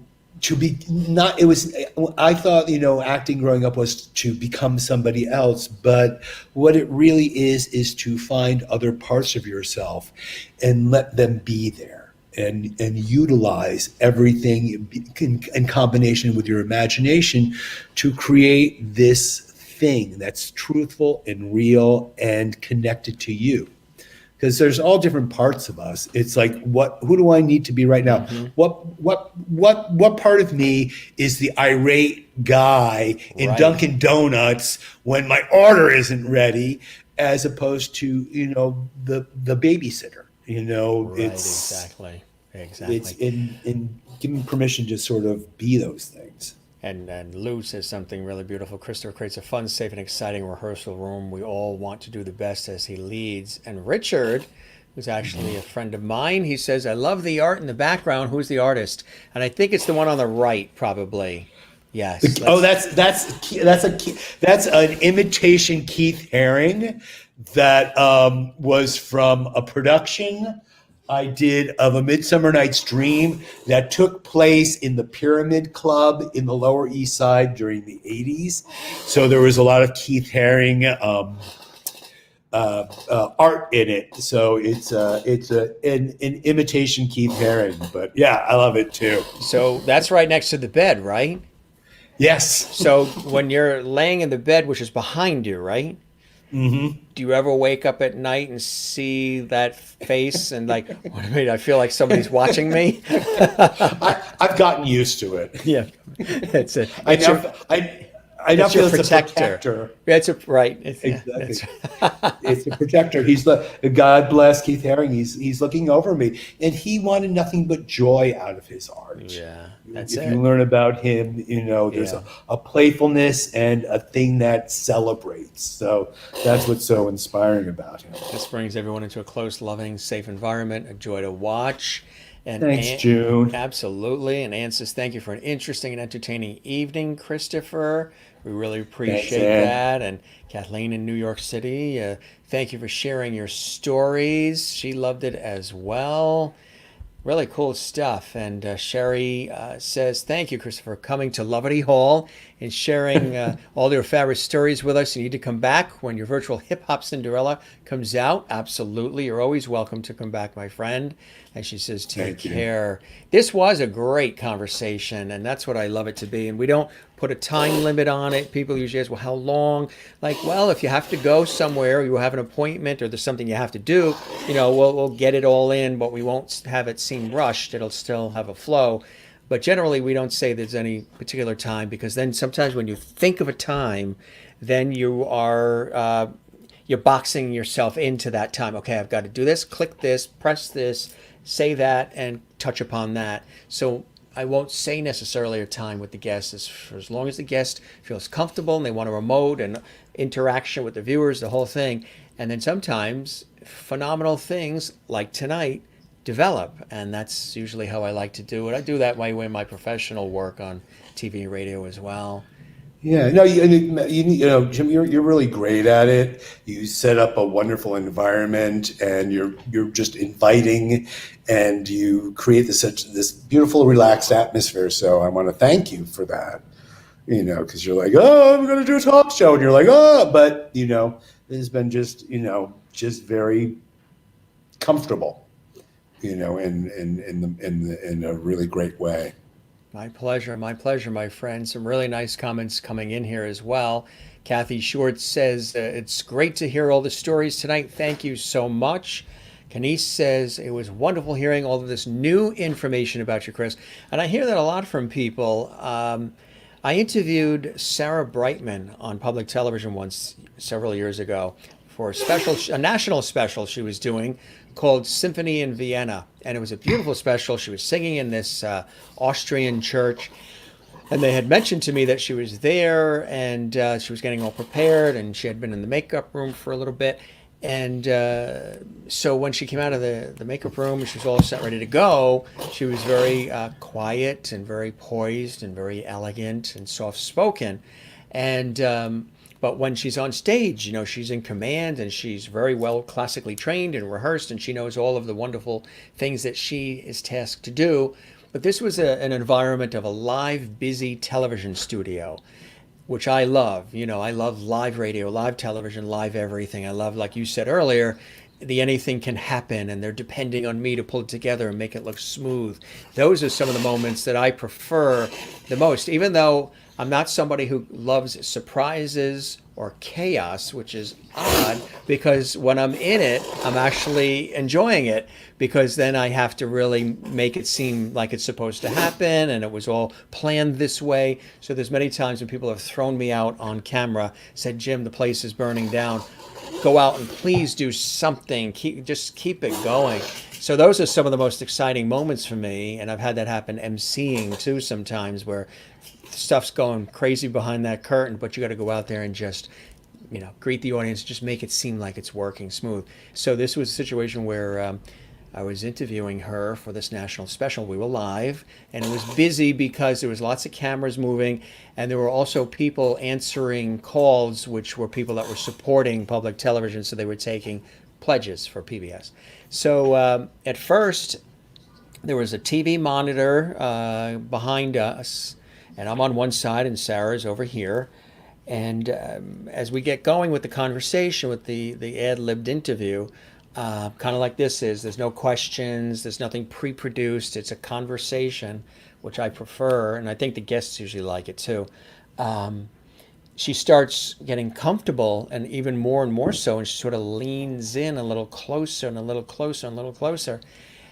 be not. It was. I thought, acting growing up was to become somebody else, but what it really is to find other parts of yourself and let them be there. And utilize everything in combination with your imagination to create this thing that's truthful and real and connected to you. Because there's all different parts of us. It's like, who do I need to be right now? Mm-hmm. What part of me is the irate guy in Dunkin' Donuts when my order isn't ready, as opposed to, the babysitter? Exactly. It's in giving permission to sort of be those things. And Lou says something really beautiful. Christopher creates a fun, safe, and exciting rehearsal room. We all want to do the best as he leads. And Richard, who's actually a friend of mine, he says, I love the art in the background. Who's the artist? And I think it's the one on the right, probably. Yes. That's an imitation Keith Haring that was from a production I did of A Midsummer Night's Dream that took place in the Pyramid Club in the Lower East Side during the 80s. So there was a lot of Keith Haring art in it. So it's an imitation Keith Haring. But yeah, I love it too. So that's right next to the bed, right? Yes. So when you're laying in the bed, which is behind you, right? Mm-hmm. Do you ever wake up at night and see that face and like, what do you mean? I feel like somebody's watching me. I've gotten used to it. Yeah, that's it. I now feel it's a protector. That's right. Exactly. It's a protector. God bless Keith Haring. He's looking over me, and he wanted nothing but joy out of his art. Yeah, if you learn about him, there's a playfulness and a thing that celebrates. So that's what's so inspiring about him. This brings everyone into a close, loving, safe environment, a joy to watch. And thanks, June. Absolutely. And Ann says, thank you for an interesting and entertaining evening, Christopher. We really appreciate that. And Kathleen in New York City, thank you for sharing your stories. She loved it as well. Really cool stuff. And Sherry says, thank you, Christopher, for coming to Loverty Hall and sharing all your fabulous stories with us. You need to come back when your virtual Hip Hop Cinderella comes out. Absolutely. You're always welcome to come back, my friend. And she says, take care. This was a great conversation, and that's what I love it to be. And we don't put a time limit on it. People usually ask, well, how long? Like, well, if you have to go somewhere, or you have an appointment, or there's something you have to do, we'll get it all in, but we won't have it seem rushed. It'll still have a flow. But generally, we don't say there's any particular time, because then sometimes when you think of a time, then you are you're boxing yourself into that time. Okay, I've got to do this, click this, press this, say that, and touch upon that. So I won't say necessarily a time with the guest, as long as the guest feels comfortable and they want a remote and interaction with the viewers, the whole thing. And then sometimes phenomenal things like tonight develop, and that's usually how I like to do it. I do that way in my professional work on TV and radio as well. Yeah, no, Jim, you're really great at it. You set up a wonderful environment, and you're just inviting, and you create this beautiful, relaxed atmosphere. So I want to thank you for that. Because you're like, oh, I'm going to do a talk show, and you're like, oh, but it has been just very comfortable, in a really great way. My pleasure, my friend. Some really nice comments coming in here as well. Kathie Short says, it's great to hear all the stories tonight. Thank you so much. Kenise says, it was wonderful hearing all of this new information about you, Chris. And I hear that a lot from people. I interviewed Sarah Brightman on public television once, several years ago, for a national special she was doing called Symphony in Vienna. And it was a beautiful special. She was singing in this Austrian church. And they had mentioned to me that she was there and she was getting all prepared and she had been in the makeup room for a little bit. And so when she came out of the makeup room, she was all set, ready to go. She was very quiet and very poised and very elegant and soft-spoken. And but when she's on stage, she's in command and she's very well classically trained and rehearsed, and she knows all of the wonderful things that she is tasked to do. But this was an environment of a live, busy television studio, which I love. I love live radio, live television, live everything. I love, like you said earlier, the anything can happen and they're depending on me to pull it together and make it look smooth. Those are some of the moments that I prefer the most, even though I'm not somebody who loves surprises or chaos, which is odd because when I'm in it, I'm actually enjoying it, because then I have to really make it seem like it's supposed to happen and it was all planned this way. So there's many times when people have thrown me out on camera, said, Jim, the place is burning down. Go out and please do something. Just keep it going. So those are some of the most exciting moments for me. And I've had that happen emceeing too sometimes, where stuff's going crazy behind that curtain, but you got to go out there and just, greet the audience, just make it seem like it's working smooth. So this was a situation where I was interviewing her for this national special. We were live, and it was busy because there was lots of cameras moving, and there were also people answering calls, which were people that were supporting public television, so they were taking pledges for PBS. So at first, there was a TV monitor behind us, and I'm on one side and Sarah's over here. And as we get going with the conversation, with the ad-libbed interview, kind of like this is, there's no questions, there's nothing pre-produced, it's a conversation, which I prefer, and I think the guests usually like it too. She starts getting comfortable, and even more and more so, and she sort of leans in a little closer and a little closer and a little closer.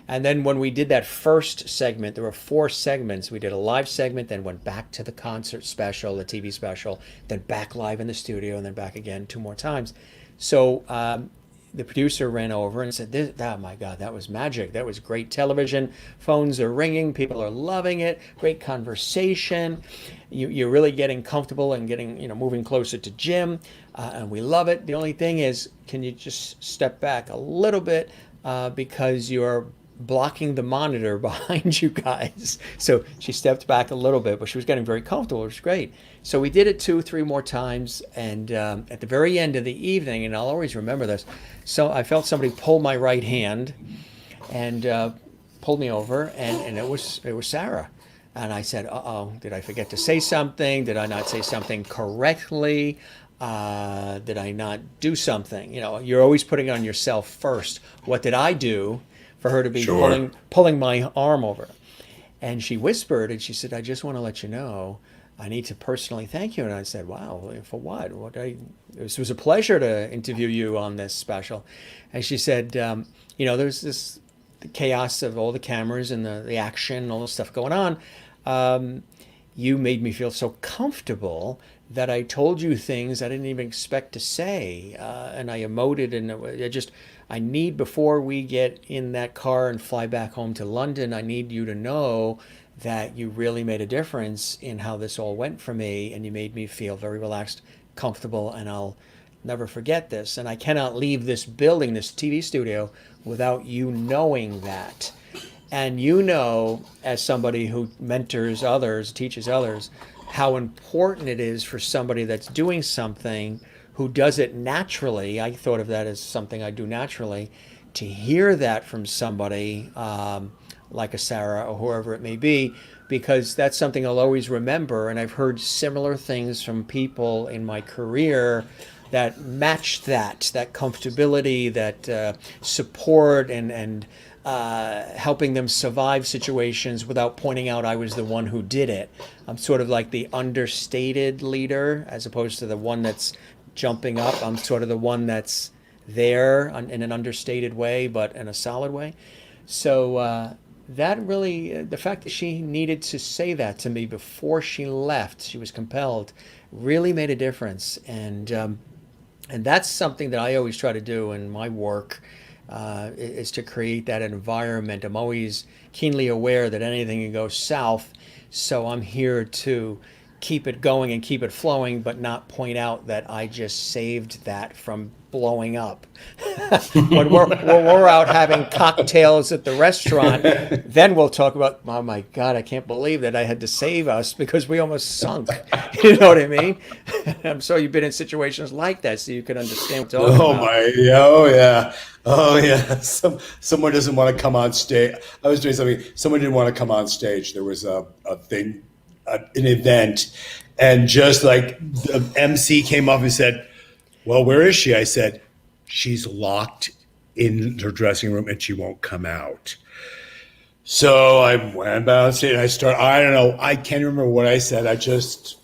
And then when we did that first segment, there were 4 segments. We did a live segment, then went back to the concert special, the TV special, then back live in the studio, and then back again 2 more times. So the producer ran over and said, oh my God, that was magic. That was great television. Phones are ringing. People are loving it. Great conversation. You're really getting comfortable and getting, moving closer to Jim. And we love it. The only thing is, can you just step back a little bit because you're blocking the monitor behind you guys. So she stepped back a little bit, but she was getting very comfortable. It was great. So we did it 2, 3 more times. And at the very end of the evening, and I'll always remember this, so I felt somebody pull my right hand and pulled me over, and it was Sarah. And I said, uh-oh, did I forget to say something? Did I not say something correctly? Did I not do something? You're always putting it on yourself first. What did I do for her to be pulling my arm over? And she whispered, and she said, I just want to let you know, I need to personally thank you. And I said, wow, for what? It was a pleasure to interview you on this special. And she said, there's this chaos of all the cameras and the action and all the stuff going on. You made me feel so comfortable that I told you things I didn't even expect to say. And I emoted, and I need, before we get in that car and fly back home to London, I need you to know that you really made a difference in how this all went for me, and you made me feel very relaxed, comfortable, and I'll never forget this. And I cannot leave this building, this TV studio, without you knowing that. And as somebody who mentors others, teaches others, how important it is for somebody that's doing something who does it naturally. I thought of that as something I do naturally. To hear that from somebody like a Sarah or whoever it may be, because that's something I'll always remember. And I've heard similar things from people in my career that match that comfortability, that support, and helping them survive situations without pointing out I was the one who did it. I'm sort of like the understated leader as opposed to the one that's jumping up. I'm sort of the one that's there in an understated way, but in a solid way. So that really, the fact that she needed to say that to me before she left, she was compelled, really made a difference. And that's something that I always try to do in my work, is to create that environment. I'm always keenly aware that anything can go south, so I'm here to keep it going and keep it flowing, but not point out that I just saved that from blowing up. When we're out having cocktails at the restaurant, then we'll talk about, oh my God, I can't believe that I had to save us because we almost sunk. You know what I mean? I'm sure you've been in situations like that, so you can understand what I'm talking about. Oh yeah, oh yeah. Someone doesn't want to come on stage. I was doing something. Someone didn't want to come on stage. There was a thing, an event, and just like the MC came up and said, "Well, where is she?" I said, "She's locked in her dressing room and she won't come out." So I went downstairs and I don't know, I can't remember what I said. I just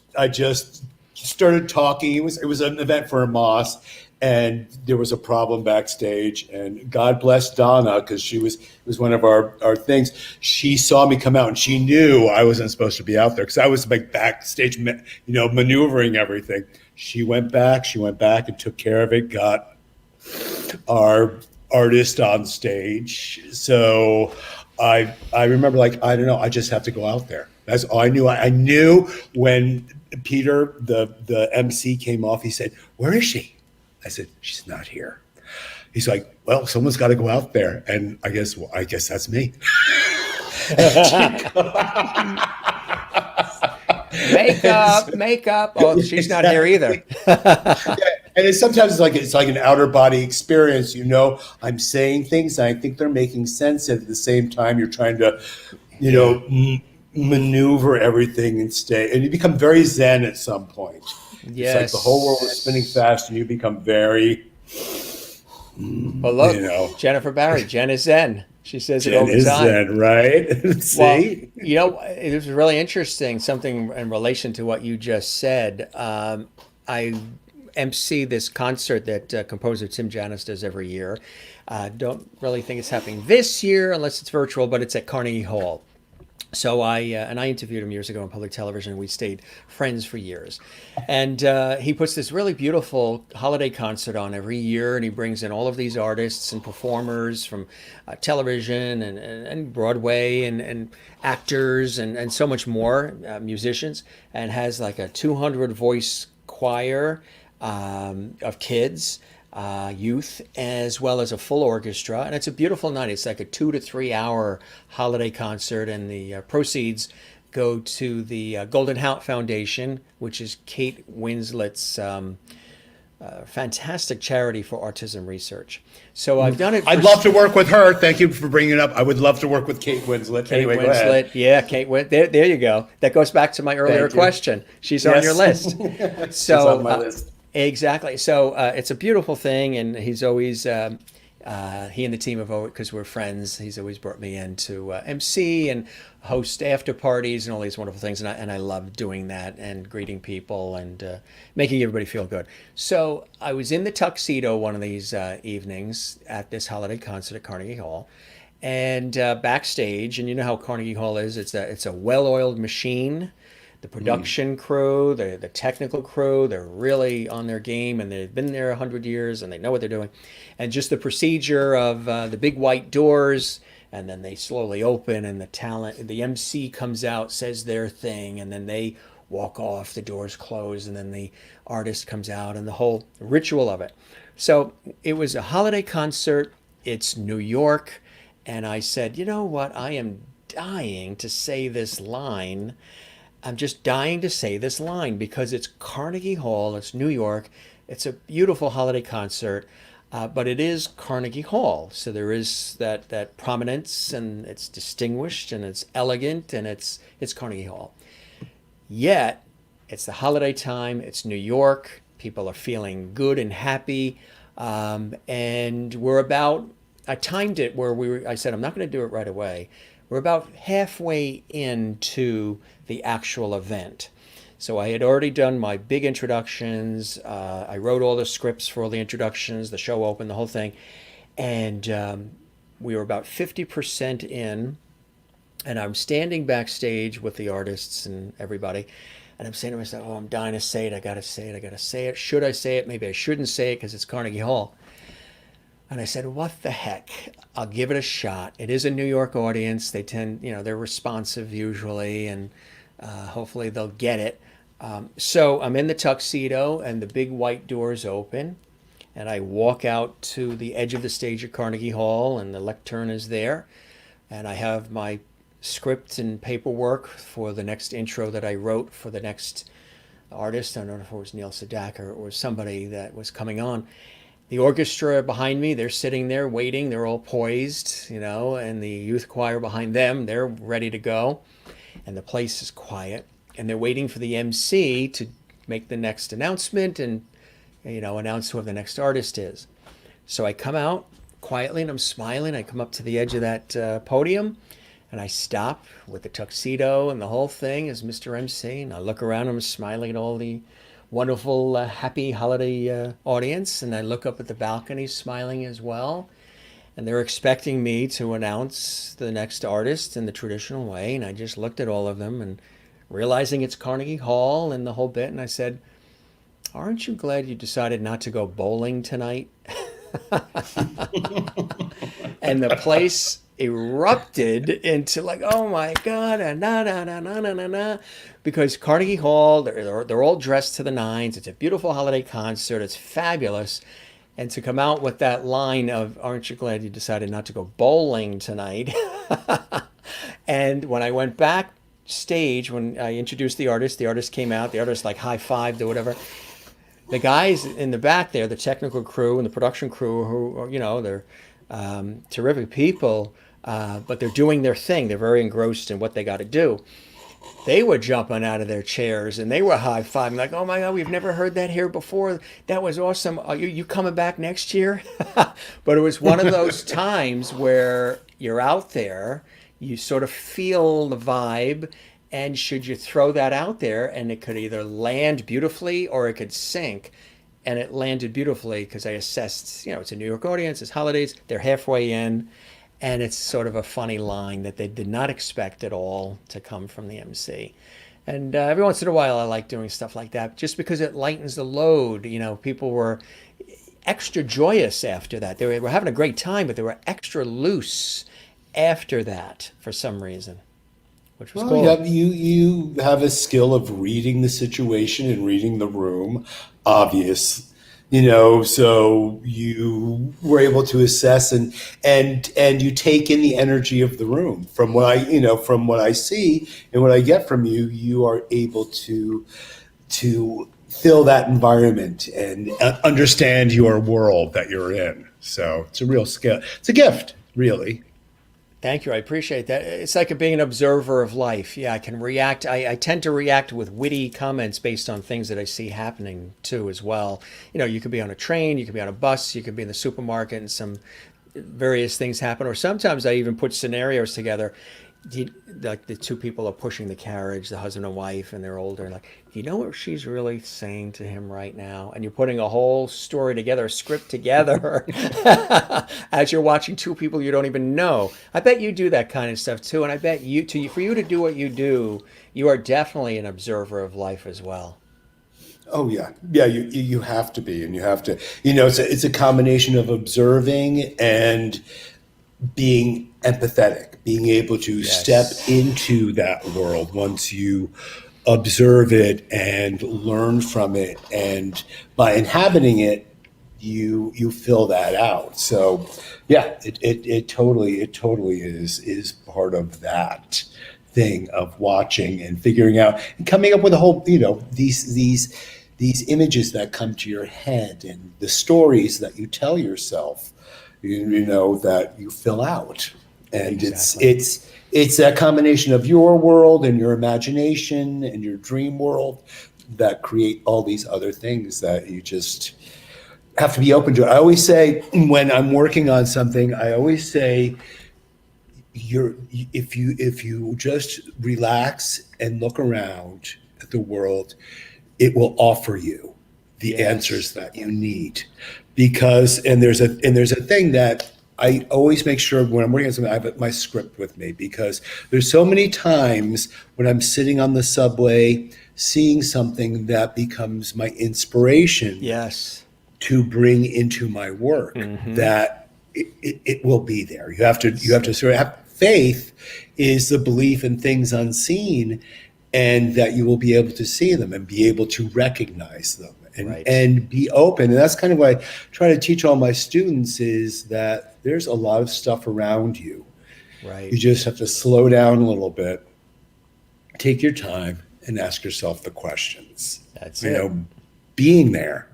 started talking. It was an event for a Moss, and there was a problem backstage, and God bless Donna, because it was one of our things. She saw me come out and she knew I wasn't supposed to be out there because I was like backstage, maneuvering everything. She went back and took care of it, got our artist on stage. So I remember, like, I don't know, I just have to go out there. That's all I knew. I knew when Peter, the MC, came off, he said, "Where is she?" I said, "She's not here." He's like, "Well, someone's got to go out there." And I guess that's me. Makeup. Oh, she's not here either. And sometimes it's like an outer body experience. I'm saying things and I think they're making sense. At the same time, you're trying to, maneuver everything and you become very zen at some point. Yes. It's like the whole world is spinning fast and you become very, well, look, Jennifer Barry, Jen is zen. She says it all the time. Zen, right? See? Well, it was really interesting, something in relation to what you just said. I MC this concert that composer Tim Janis does every year. Don't really think it's happening this year unless it's virtual, but it's at Carnegie Hall. So I interviewed him years ago on public television, and we stayed friends for years. And he puts this really beautiful holiday concert on every year, and he brings in all of these artists and performers from television and Broadway and actors and so much more, musicians, and has like a 200 voice choir of kids, youth, as well as a full orchestra. And it's a beautiful night. It's like a 2 to 3 hour holiday concert, and the proceeds go to the Golden Hout Foundation, which is Kate Winslet's fantastic charity for autism research. So I've done it. I'd love to work with her. Thank you for bringing it up. I would love to work with Kate Winslet. Kate Winslet. Yeah, Kate Winslet. There you go. That goes back to my earlier question. She's on your list. So she's on my list. Exactly. So it's a beautiful thing, and he's always he and the team have always, because we're friends, he's always brought me in to MC and host after parties and all these wonderful things, and I love doing that and greeting people and making everybody feel good. So I was in the tuxedo one of these evenings at this holiday concert at Carnegie Hall, and backstage, and you know how Carnegie Hall is. It's a well-oiled machine. The production crew, the technical crew, they're really on their game, and they've been there 100 years and they know what they're doing. And just the procedure of the big white doors, and then they slowly open, and the MC comes out, says their thing, and then they walk off, the doors close, and then the artist comes out, and the whole ritual of it. So it was a holiday concert. It's New York. And I said, you know what? I am dying to say this line. I'm just dying to say this line because it's Carnegie Hall, it's New York, it's a beautiful holiday concert, but it is Carnegie Hall. So there is that prominence, and it's distinguished, and it's elegant, and it's Carnegie Hall. Yet, it's the holiday time, it's New York, people are feeling good and happy, and I timed it where I said, I'm not going to do it right away. We're about halfway into the actual event. So I had already done my big introductions. I wrote all the scripts for all the introductions, the show opened, the whole thing. And we were about 50% in. And I'm standing backstage with the artists and everybody. And I'm saying to myself, oh, I'm dying to say it. I got to say it. I got to say it. Should I say it? Maybe I shouldn't say it because it's Carnegie Hall. And I said, what the heck? I'll give it a shot. It is a New York audience. They tend, they're responsive usually, and hopefully they'll get it. So I'm in the tuxedo, and the big white doors open, and I walk out to the edge of the stage at Carnegie Hall, and the lectern is there, and I have my script and paperwork for the next intro that I wrote for the next artist. I don't know if it was Neil Sedaka or somebody that was coming on. The orchestra behind me, they're sitting there waiting. They're all poised, and the youth choir behind them, they're ready to go. And the place is quiet. And they're waiting for the MC to make the next announcement and, announce who the next artist is. So I come out quietly and I'm smiling. I come up to the edge of that podium and I stop with the tuxedo and the whole thing as Mr. MC. And I look around, I'm smiling at all the wonderful, happy holiday audience. And I look up at the balcony smiling as well. And they're expecting me to announce the next artist in the traditional way. And I just looked at all of them and realizing it's Carnegie Hall and the whole bit. And I said, aren't you glad you decided not to go bowling tonight? And the place erupted into like, oh my God, na na na na na na na, because Carnegie Hall, they're all dressed to the nines. It's a beautiful holiday concert. It's fabulous. And to come out with that line of, aren't you glad you decided not to go bowling tonight? And when I went backstage, when I introduced the artist came out, the artist like high-fived or whatever. The guys in the back there, the technical crew and the production crew, who, they're terrific people, but they're doing their thing. They're very engrossed in what they got to do. They were jumping out of their chairs and they were high-fiving like, oh my God, we've never heard that here before. That was awesome. Are you coming back next year? But it was one of those times where you're out there, you sort of feel the vibe, and should you throw that out there, and it could either land beautifully or it could sink. And it landed beautifully because I assessed, it's a New York audience, it's holidays, they're halfway in. And it's sort of a funny line that they did not expect at all to come from the MC. And every once in a while, I like doing stuff like that just because it lightens the load. People were extra joyous after that. They were having a great time, but they were extra loose after that for some reason, which was cool. You have a skill of reading the situation and reading the room, obvious. So you were able to assess and you take in the energy of the room. From what I see and what I get from you, you are able to fill that environment and understand your world that you're in. So it's a real skill. It's a gift, really. Thank you. I appreciate that. It's like being an observer of life. Yeah, I can react. I tend to react with witty comments based on things that I see happening too as well. You could be on a train, you could be on a bus, you could be in the supermarket and some various things happen. Or sometimes I even put scenarios together. Like the two people are pushing the carriage, the husband and wife, and they're older. And like, do you know what she's really saying to him right now? And you're putting a whole story together, a script together, as you're watching two people you don't even know. I bet you do that kind of stuff too. And I bet for you to do what you do, you are definitely an observer of life as well. Oh yeah. You have to be, and you have to. It's a combination of observing and being empathetic, being able to step into that world once you observe it and learn from it, and by inhabiting it, you fill that out. So yeah, it totally is part of that thing of watching and figuring out and coming up with a whole, these images that come to your head and the stories that you tell yourself, that you fill out. And exactly. It's that combination of your world and your imagination and your dream world that create all these other things that you just have to be open to. I always say when I'm working on something, if you just relax and look around, at the world, it will offer you the Yes. answers that you need. Because, and there's a thing that I always make sure when I'm working on something, I have my script with me, because there's so many times when I'm sitting on the subway, seeing something that becomes my inspiration Yes. to bring into my work, that it will be there. You have to sort of have faith, is the belief in things unseen, and that you will be able to see them and be able to recognize them and, Right. and be open. And that's kind of what I try to teach all my students, is that there's a lot of stuff around you. Right. You just have to slow down a little bit, take your time, and ask yourself the questions. That's you it. know, being there.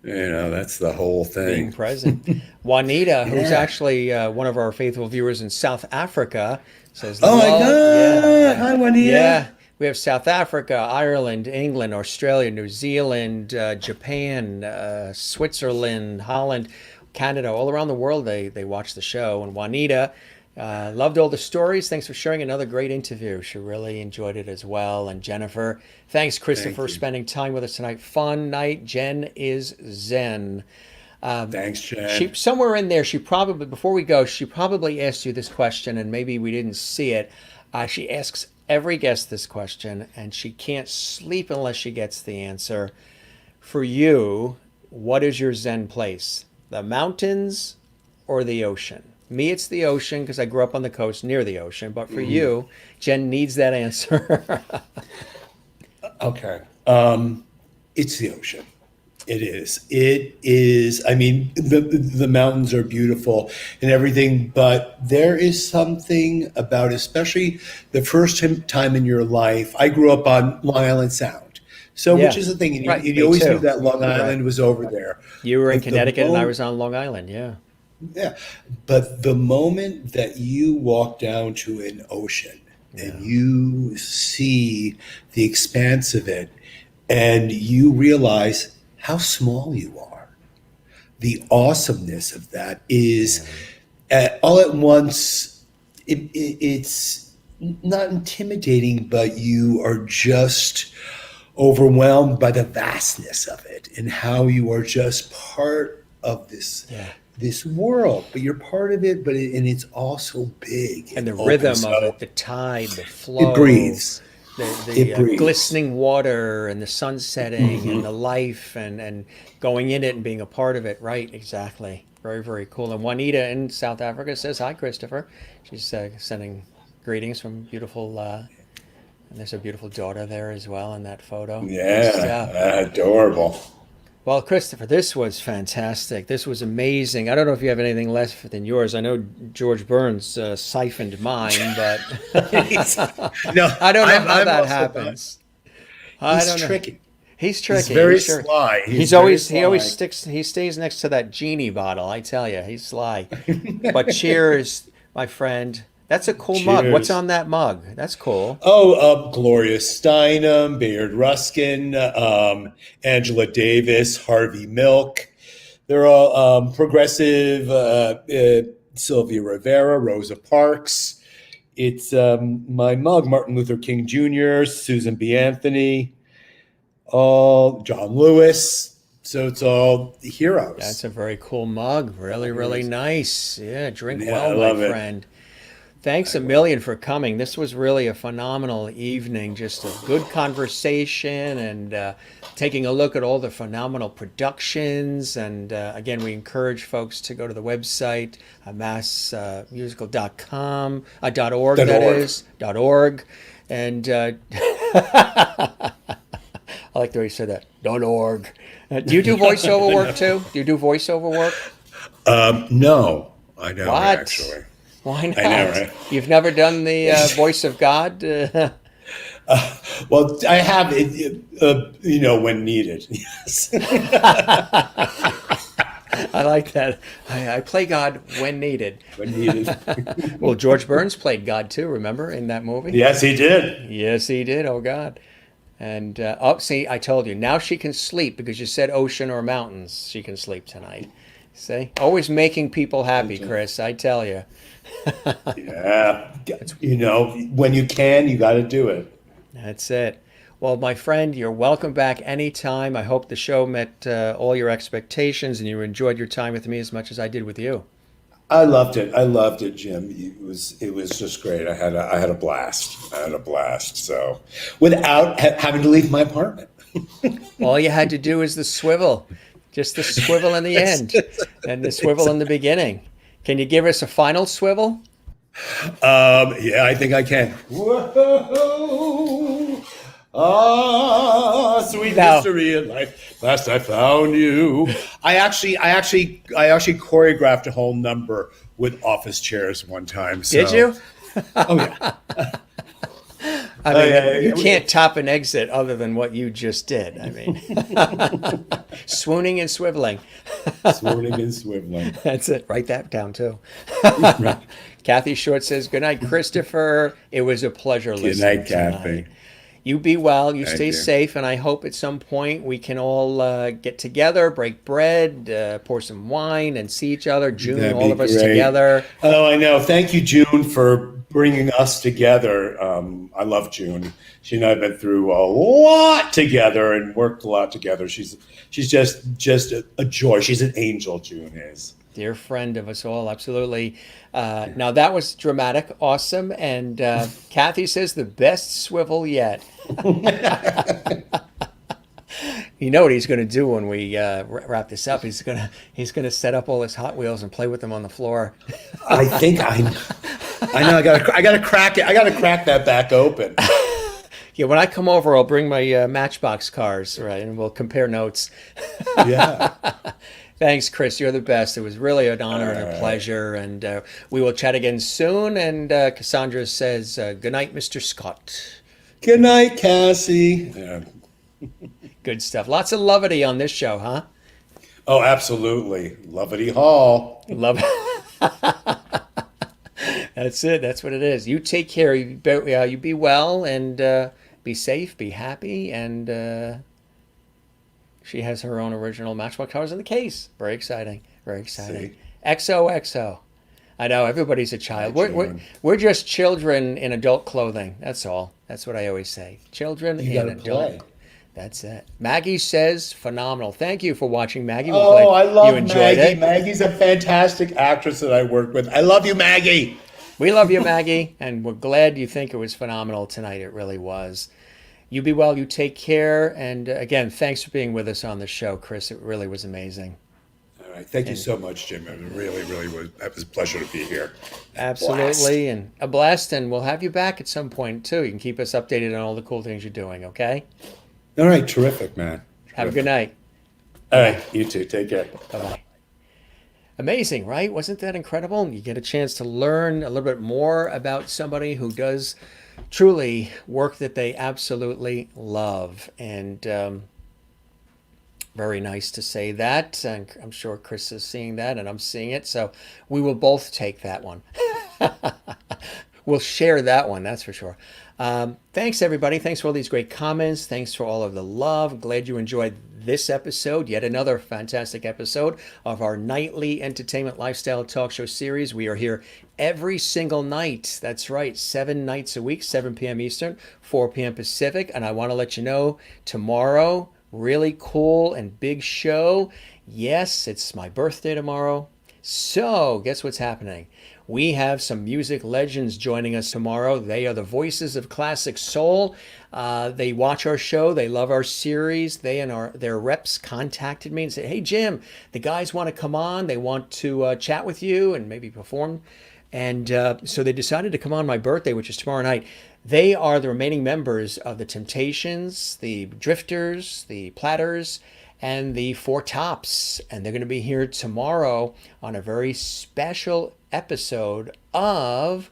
That's the whole Being thing. present. Juanita, who's Yeah. actually one of our faithful viewers in South Africa, says, Oh my "Love-" God. Hi, Juanita. Yeah. We have South Africa, Ireland, England, Australia, New Zealand, Japan, Switzerland, Holland, Canada, all around the world. They watch the show. And Juanita loved all the stories. Thanks for sharing another great interview. She really enjoyed it as well. And Jennifer, thanks, Christopher, for you. spending time with us tonight. Fun night. Jen is Zen. Thanks, Jen. Somewhere in there, she probably, before we go, she probably asked you this question, and maybe we didn't see it. She asks every guest this question, and she can't sleep unless she gets the answer. For you, what is your Zen place? The mountains or the ocean? Me, it's the ocean because I grew up on the coast near the ocean. But for you, Jen needs that answer. Okay. It's the ocean. It is. It is. I mean, the mountains are beautiful and everything, but there is something about, especially the first time in your life. I grew up on Long Island Sound, so Yeah. which is the thing, and Right, you me always too. knew that Long Island was over there. You were in But the Connecticut, and I moment- was on Long Island. Yeah. Yeah, but the moment that you walk down to an ocean and you see the expanse of it, and you realize how small you are, the awesomeness of that is all at once. It's not intimidating, but you are just overwhelmed by the vastness of it and how you are just part of this. Yeah. This world, but you're part of it, and it's also big. And the open. rhythm So of it, the tide, the flow. It breathes. The It breathes. glistening water and the sun setting and the life and going in it and being a part of it. Right, exactly. Very, very cool. And Juanita in South Africa says, hi, Christopher. She's sending greetings from beautiful, and there's a beautiful daughter there as well in that photo. Nice stuff. Yeah, adorable. Well, Christopher, this was fantastic. This was amazing. I don't know if you have anything left than yours. I know George Burns siphoned mine, but No, I don't know I'm how that also happens. not. I don't He's know. tricky. He's tricky. He's very He's sure- sly. He's very always he always sly. he stays next to that genie bottle. I tell you, he's sly. But cheers, my friend. That's a cool mug. What's Cheers. on that mug? That's cool. Oh, Gloria Steinem, Bayard Ruskin, Angela Davis, Harvey Milk. They're all progressive. Sylvia Rivera, Rosa Parks. It's my mug, Martin Luther King Jr., Susan B. Anthony, all John Lewis. So it's all the heroes. That's a very cool mug. Really, really nice. Yeah, drink Yeah, well, I my love it. friend. Thanks a million for coming. This was really a phenomenal evening. Just a good conversation and taking a look at all the phenomenal productions. And again, we encourage folks to go to the website, massmusical.com, .org, that .org. is, .org. And I like the way you said that, .org. Do you do voiceover work too? Do you do voiceover work? No, I don't What? actually. Why not? I know, right? You've never done the voice of God? Well, I have it, when needed. Yes. I like that. I play God when needed. When needed. Well, George Burns played God too, remember, in that movie? Yes, he did. Yes, he did. Oh, God. And, see, I told you. Now she can sleep because you said ocean or mountains. She can sleep tonight. See? Always making people happy, Chris, I tell you. Yeah. When you can, you got to do it. That's it. Well, my friend, you're welcome back anytime. I hope the show met all your expectations and you enjoyed your time with me as much as I did with you. I loved it. I loved it, Jim. It was just great. I had a blast. I had a blast. So, without having to leave my apartment. All you had to do is the swivel, just the swivel in the end and the swivel in the beginning. Can you give us a final swivel? Yeah, I think I can. Whoa. Ah, sweet Now- mystery in life. Last I found you. I actually choreographed a whole number with office chairs one time. So. Did you? Oh yeah. I mean, yeah, you yeah. can't top an exit other than what you just did. I mean, swooning and swiveling. Swooning and swiveling. That's it. Write that down too. Kathie Short says, "Good night, Christopher. It was a pleasure Good listening night, tonight. Kathie. You be well. You Thank stay you. safe, and I hope at some point we can all get together, break bread, pour some wine, and see each other. June, That'd all be of us great. together. Oh, I know. Thank you, June, for bringing us together. I love June. She and I have been through a lot together and worked a lot together. She's just a joy. She's an angel. June is. Dear friend of us all, absolutely. Now that was dramatic, awesome, and Kathie says the best swivel yet. You know what he's going to do when we wrap this up? He's gonna set up all his Hot Wheels and play with them on the floor. I think I know. I gotta crack it. I gotta crack that back open. Yeah, when I come over, I'll bring my Matchbox cars, right, and we'll compare notes. Yeah. Thanks, Chris. You're the best. It was really an honor and a right. pleasure, and we will chat again soon. And Cassandra says, "Good night, Mr. Scott." Good night, Cassie. Yeah. Good stuff. Lots of levity on this show, huh? Oh, absolutely. Lovety Hall. Love. That's it. That's what it is. You take care. You be well and be safe. Be happy. And she has her own original Matchbox cars in the case. Very exciting. Very exciting. See? XOXO. I know everybody's a child. Hi, We're, June. we're just children in adult clothing. That's all. That's what I always say. Children You in gotta adult. play. That's it. Maggie says, phenomenal. Thank you for watching, Maggie. We're Oh, glad I love you enjoyed Maggie. it. Maggie's a fantastic actress that I work with. I love you, Maggie. We love you, Maggie, and we're glad you think it was phenomenal tonight. It really was. You be well. You take care. And again, thanks for being with us on the show, Chris. It really was amazing. All right. Thank you so much, Jim. It really, really was. It was a pleasure to be here. Absolutely. And a blast. And we'll have you back at some point, too. You can keep us updated on all the cool things you're doing, okay? All right. Terrific, man. Have a good night. All right. You too. Take care. Bye-bye. Amazing, right? Wasn't that incredible? You get a chance to learn a little bit more about somebody who does truly work that they absolutely love. And very nice to say that. And I'm sure Chris is seeing that and I'm seeing it. So we will both take that one. We'll share that one, that's for sure. Thanks, everybody. Thanks for all these great comments. Thanks for all of the love. Glad you enjoyed this episode, yet another fantastic episode of our nightly entertainment lifestyle talk show series. We are here every single night. That's right, 7 nights a week, 7 p.m. Eastern, 4 p.m. Pacific. And I want to let you know, tomorrow, really cool and big show. Yes, it's my birthday tomorrow. So guess what's happening? We have some music legends joining us tomorrow. They are the voices of classic soul. They watch our show. They love our series. They and their reps contacted me and said, "Hey, Jim, the guys want to come on. They want to chat with you and maybe perform." And so they decided to come on my birthday, which is tomorrow night. They are the remaining members of the Temptations, the Drifters, the Platters, and the Four Tops. And they're going to be here tomorrow on a very special episode of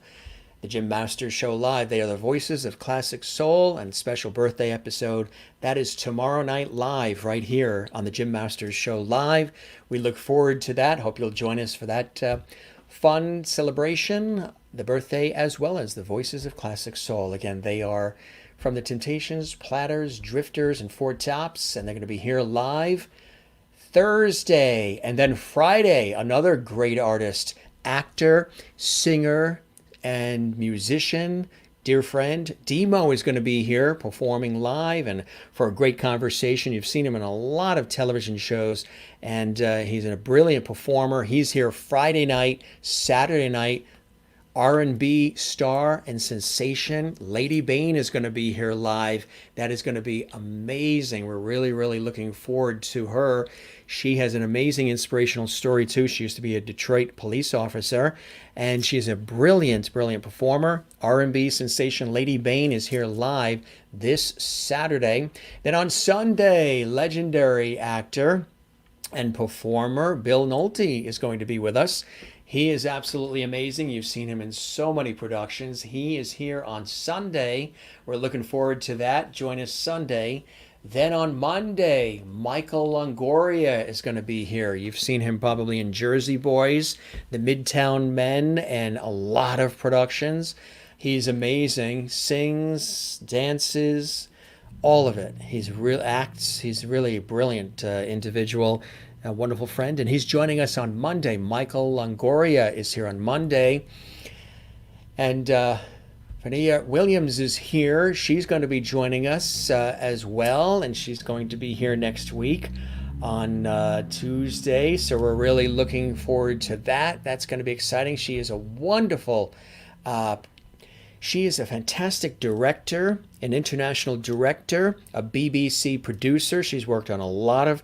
the Jim Masters Show Live. They are the voices of classic soul, and special birthday episode. That is tomorrow night live right here on the Jim Masters Show Live. We look forward to that. Hope you'll join us for that fun celebration, the birthday, as well as the voices of classic soul. Again, they are from the Temptations, Platters, Drifters, and Four Tops, and they're going to be here live Thursday. And then Friday, another great artist, actor, singer, and musician, dear friend. Demo is going to be here performing live and for a great conversation. You've seen him in a lot of television shows, and he's a brilliant performer. He's here Friday night, Saturday night. R&B star and sensation Lady Bain is going to be here live. That is going to be amazing. We're really, really looking forward to her. She has an amazing inspirational story too. She used to be a Detroit police officer, and she's a brilliant, brilliant performer. R&B sensation Lady Bain is here live this Saturday. Then on Sunday, legendary actor and performer Bill Nolte is going to be with us. He is absolutely amazing. You've seen him in so many productions. He is here on Sunday. We're looking forward to that. Join us Sunday. Then on Monday, Michael Longoria is going to be here. You've seen him probably in Jersey Boys, The Midtown Men, and a lot of productions. He's amazing. Sings, dances, all of it. He's acts. He's really a brilliant individual. A wonderful friend, and he's joining us on Monday. Michael Longoria is here on Monday, and Vania Williams is here. She's going to be joining us as well, and she's going to be here next week on Tuesday, so we're really looking forward to that. That's going to be exciting. She is a wonderful she is a fantastic director, an international director, a BBC producer. She's worked on a lot of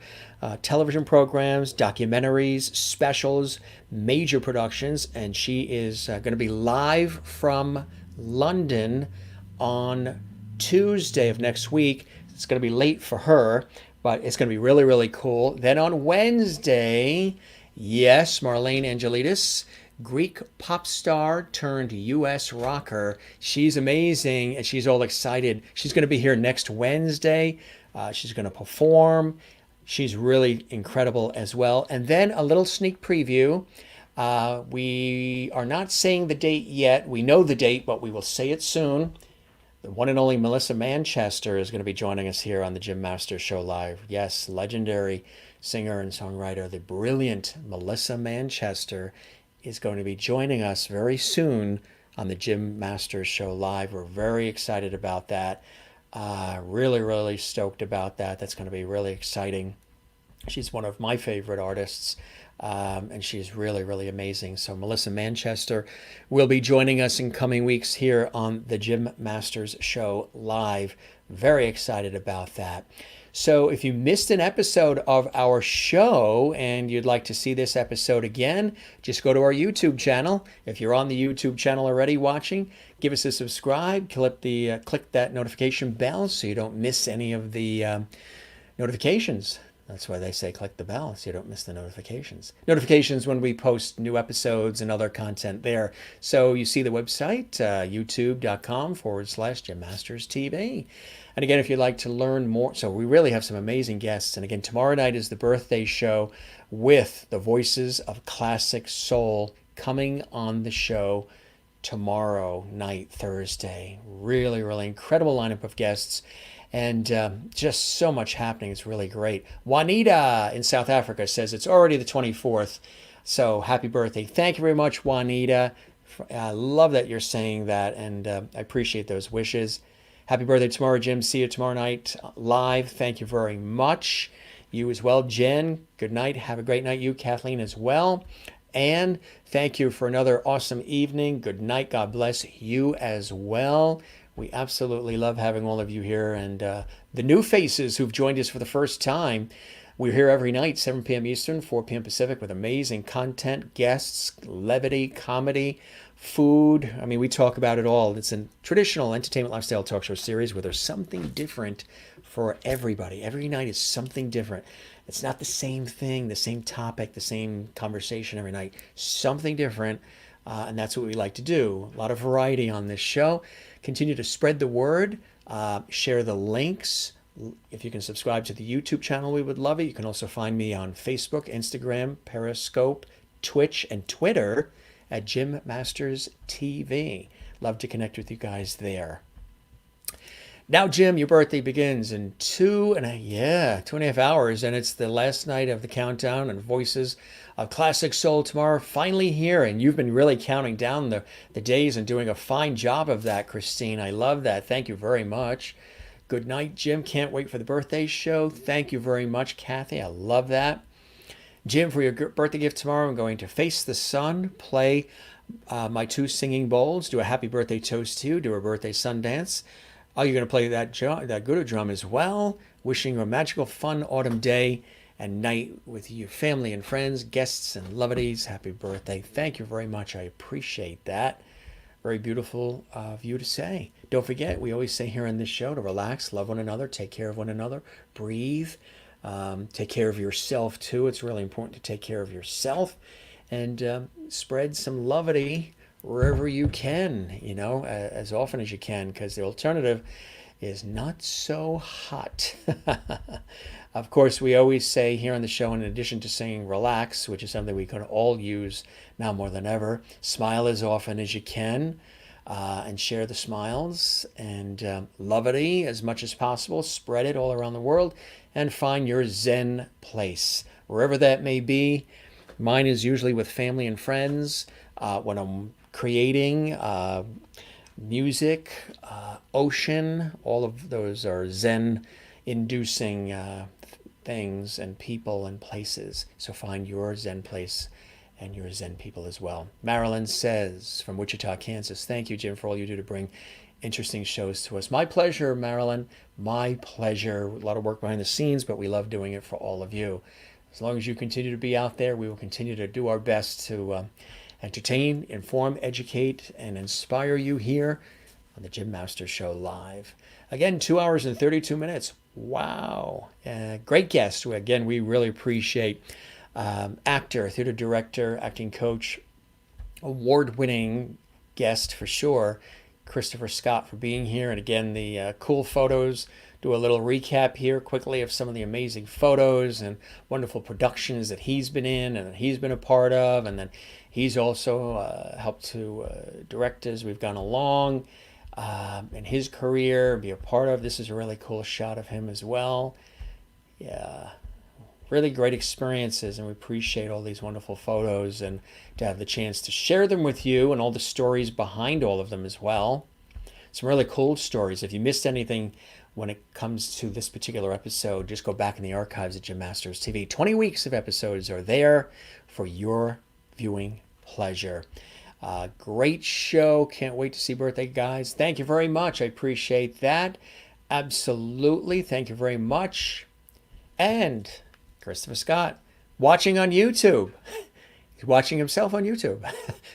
television programs, documentaries, specials, major productions, and she is going to be live from London on Tuesday of next week. It's going to be late for her, but it's going to be really, really cool. Then on Wednesday, yes, Marlene Angelidis, Greek pop star turned U.S. rocker. She's amazing, and she's all excited. She's going to be here next Wednesday. She's going to perform. She's really incredible as well. And then a little sneak preview. We are not saying the date yet. We know the date, but we will say it soon. The one and only Melissa Manchester is going to be joining us here on the Jim Masters Show Live. Yes, legendary singer and songwriter, the brilliant Melissa Manchester is going to be joining us very soon on the Jim Masters Show Live. We're very excited about that. Really, really stoked about that. That's going to be really exciting. She's one of my favorite artists, and she's really, really amazing. So Melissa Manchester will be joining us in coming weeks here on the Jim Masters Show Live. Very excited about that. So if you missed an episode of our show and you'd like to see this episode again, just go to our YouTube channel. If you're on the YouTube channel already watching, give us a subscribe, click that notification bell so you don't miss any of the notifications. That's why they say click the bell so you don't miss the notifications. Notifications when we post new episodes and other content there. So you see the website, youtube.com/Jim Masters TV. And again, if you'd like to learn more, so we really have some amazing guests. And again, tomorrow night is the birthday show with the Voices of Classic Soul coming on the show tomorrow night, Thursday. Really, really incredible lineup of guests. And just so much happening. It's really great. Juanita in South Africa says it's already the 24th. So happy birthday. Thank you very much, Juanita. I love that you're saying that, and I appreciate those wishes. Happy birthday tomorrow, Jim. See you tomorrow night live. Thank you very much. You as well, Jen. Good night. Have a great night. You, Kathleen, as well. And thank you for another awesome evening. Good night. God bless you as well. We absolutely love having all of you here. And the new faces who've joined us for the first time, we're here every night, 7 p.m. Eastern, 4 p.m. Pacific, with amazing content, guests, levity, comedy, food. I mean, we talk about it all. It's a traditional entertainment lifestyle talk show series where there's something different for everybody. Every night is something different. It's not the same thing, the same topic, the same conversation every night. Something different, and that's what we like to do. A lot of variety on this show. Continue to spread the word, share the links. If you can subscribe to the YouTube channel, we would love it. You can also find me on Facebook, Instagram, Periscope, Twitch, and Twitter at Jim Masters TV. Love to connect with you guys there. Now, Jim, your birthday begins in 2.5 hours, and it's the last night of the countdown and Voices of Classic Soul tomorrow. Finally here, and you've been really counting down the days and doing a fine job of that, Christine. I love that. Thank you very much. Good night, Jim. Can't wait for the birthday show. Thank you very much, Kathie. I love that. Jim, for your birthday gift tomorrow, I'm going to Face the Sun, play my two singing bowls, do a happy birthday toast to you, do a birthday sun dance. Oh, you're going to play that Guru drum as well. Wishing you a magical, fun autumn day and night with your family and friends, guests and lovedies. Happy birthday. Thank you very much. I appreciate that. Very beautiful of you to say. Don't forget, we always say here on this show to relax, love one another, take care of one another, breathe, take care of yourself too. It's really important to take care of yourself and spread some lovity wherever you can, as often as you can, because the alternative is not so hot. Of course, we always say here on the show, in addition to saying relax, which is something we can all use now more than ever, smile as often as you can and share the smiles and levity as much as possible. Spread it all around the world and find your Zen place, wherever that may be. Mine is usually with family and friends when I'm creating music, ocean. All of those are Zen-inducing things and people and places. So find your Zen place and your Zen people as well. Marilyn says from Wichita, Kansas, thank you, Jim, for all you do to bring interesting shows to us. My pleasure, Marilyn. My pleasure. A lot of work behind the scenes, but we love doing it for all of you. As long as you continue to be out there, we will continue to do our best to entertain, inform, educate, and inspire you here on the Jim Masters Show live. Again, 2 hours and 32 minutes. Wow. Great guest. Again, we really appreciate actor, theater director, acting coach, award-winning guest for sure, Christopher Scott, for being here. And again, the cool photos. Do a little recap here quickly of some of the amazing photos and wonderful productions that he's been in and that he's been a part of. And then he's also helped to direct as we've gone along in his career, be a part of. This is a really cool shot of him as well. Yeah, really great experiences, and we appreciate all these wonderful photos and to have the chance to share them with you and all the stories behind all of them as well. Some really cool stories. If you missed anything when it comes to this particular episode, just go back in the archives at Jim Masters TV. 20 weeks of episodes are there for your viewing pleasure. Great show. Can't wait to see birthday guys. Thank you very much. I appreciate that. Absolutely. Thank you very much. And Christopher Scott, watching on YouTube. He's watching himself on YouTube.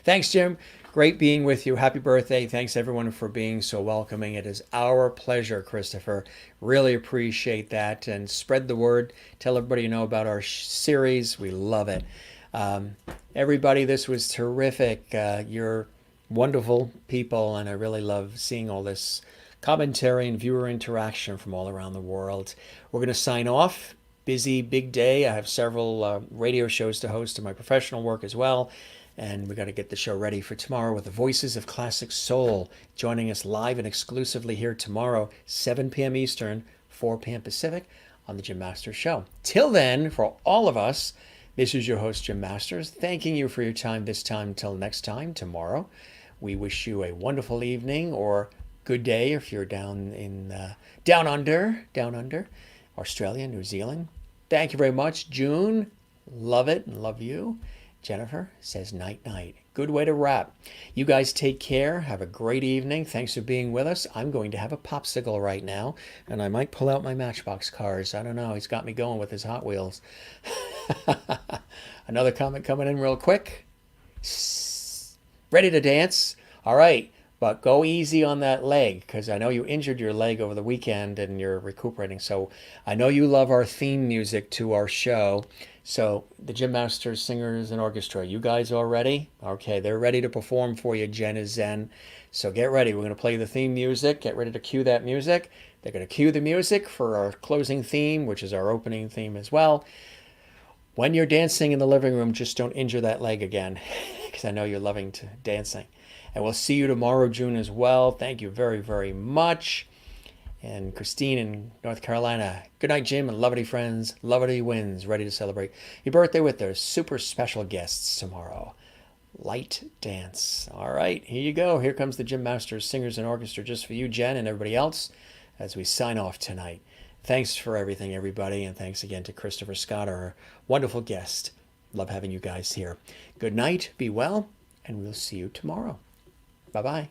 Thanks, Jim. Great being with you. Happy birthday. Thanks, everyone, for being so welcoming. It is our pleasure, Christopher. Really appreciate that. And spread the word. Tell everybody you know about our series. We love it. Everybody, this was terrific. You're wonderful people, and I really love seeing all this commentary and viewer interaction from all around the world. We're going to sign off. Busy, big day. I have several radio shows to host in my professional work as well. And we got to get the show ready for tomorrow with the Voices of Classic Soul joining us live and exclusively here tomorrow, 7 p.m. Eastern, 4 p.m. Pacific on the Jim Masters Show. Till then, for all of us, this is your host, Jim Masters, thanking you for your time this time until next time, tomorrow. We wish you a wonderful evening or good day if you're down under, Australia, New Zealand. Thank you very much, June. Love it and love you. Jennifer says night-night. Good way to wrap. You guys take care. Have a great evening. Thanks for being with us. I'm going to have a popsicle right now, and I might pull out my Matchbox cars. I don't know. He's got me going with his Hot Wheels. Another comment coming in real quick. Ready to dance? All right, but go easy on that leg, because I know you injured your leg over the weekend and you're recuperating. So I know you love our theme music to our show. So the Jim Masters Singers and Orchestra, you guys all ready? Okay, they're ready to perform for you. Jen is Zen. So get ready. We're going to play the theme music. Get ready to cue that music. They're going to cue the music for our closing theme, which is our opening theme as well. When you're dancing in the living room, just don't injure that leg again, because I know you're loving dancing. And we'll see you tomorrow, June, as well. Thank you very, very much. And Christine in North Carolina. Good night, Jim, and Loverty friends. Loverty wins. Ready to celebrate your birthday with their super special guests tomorrow. Light dance. All right, here you go. Here comes the Jim Masters Singers and Orchestra just for you, Jen, and everybody else as we sign off tonight. Thanks for everything, everybody, and thanks again to Christopher Scott, our wonderful guest. Love having you guys here. Good night, be well, and we'll see you tomorrow. Bye-bye.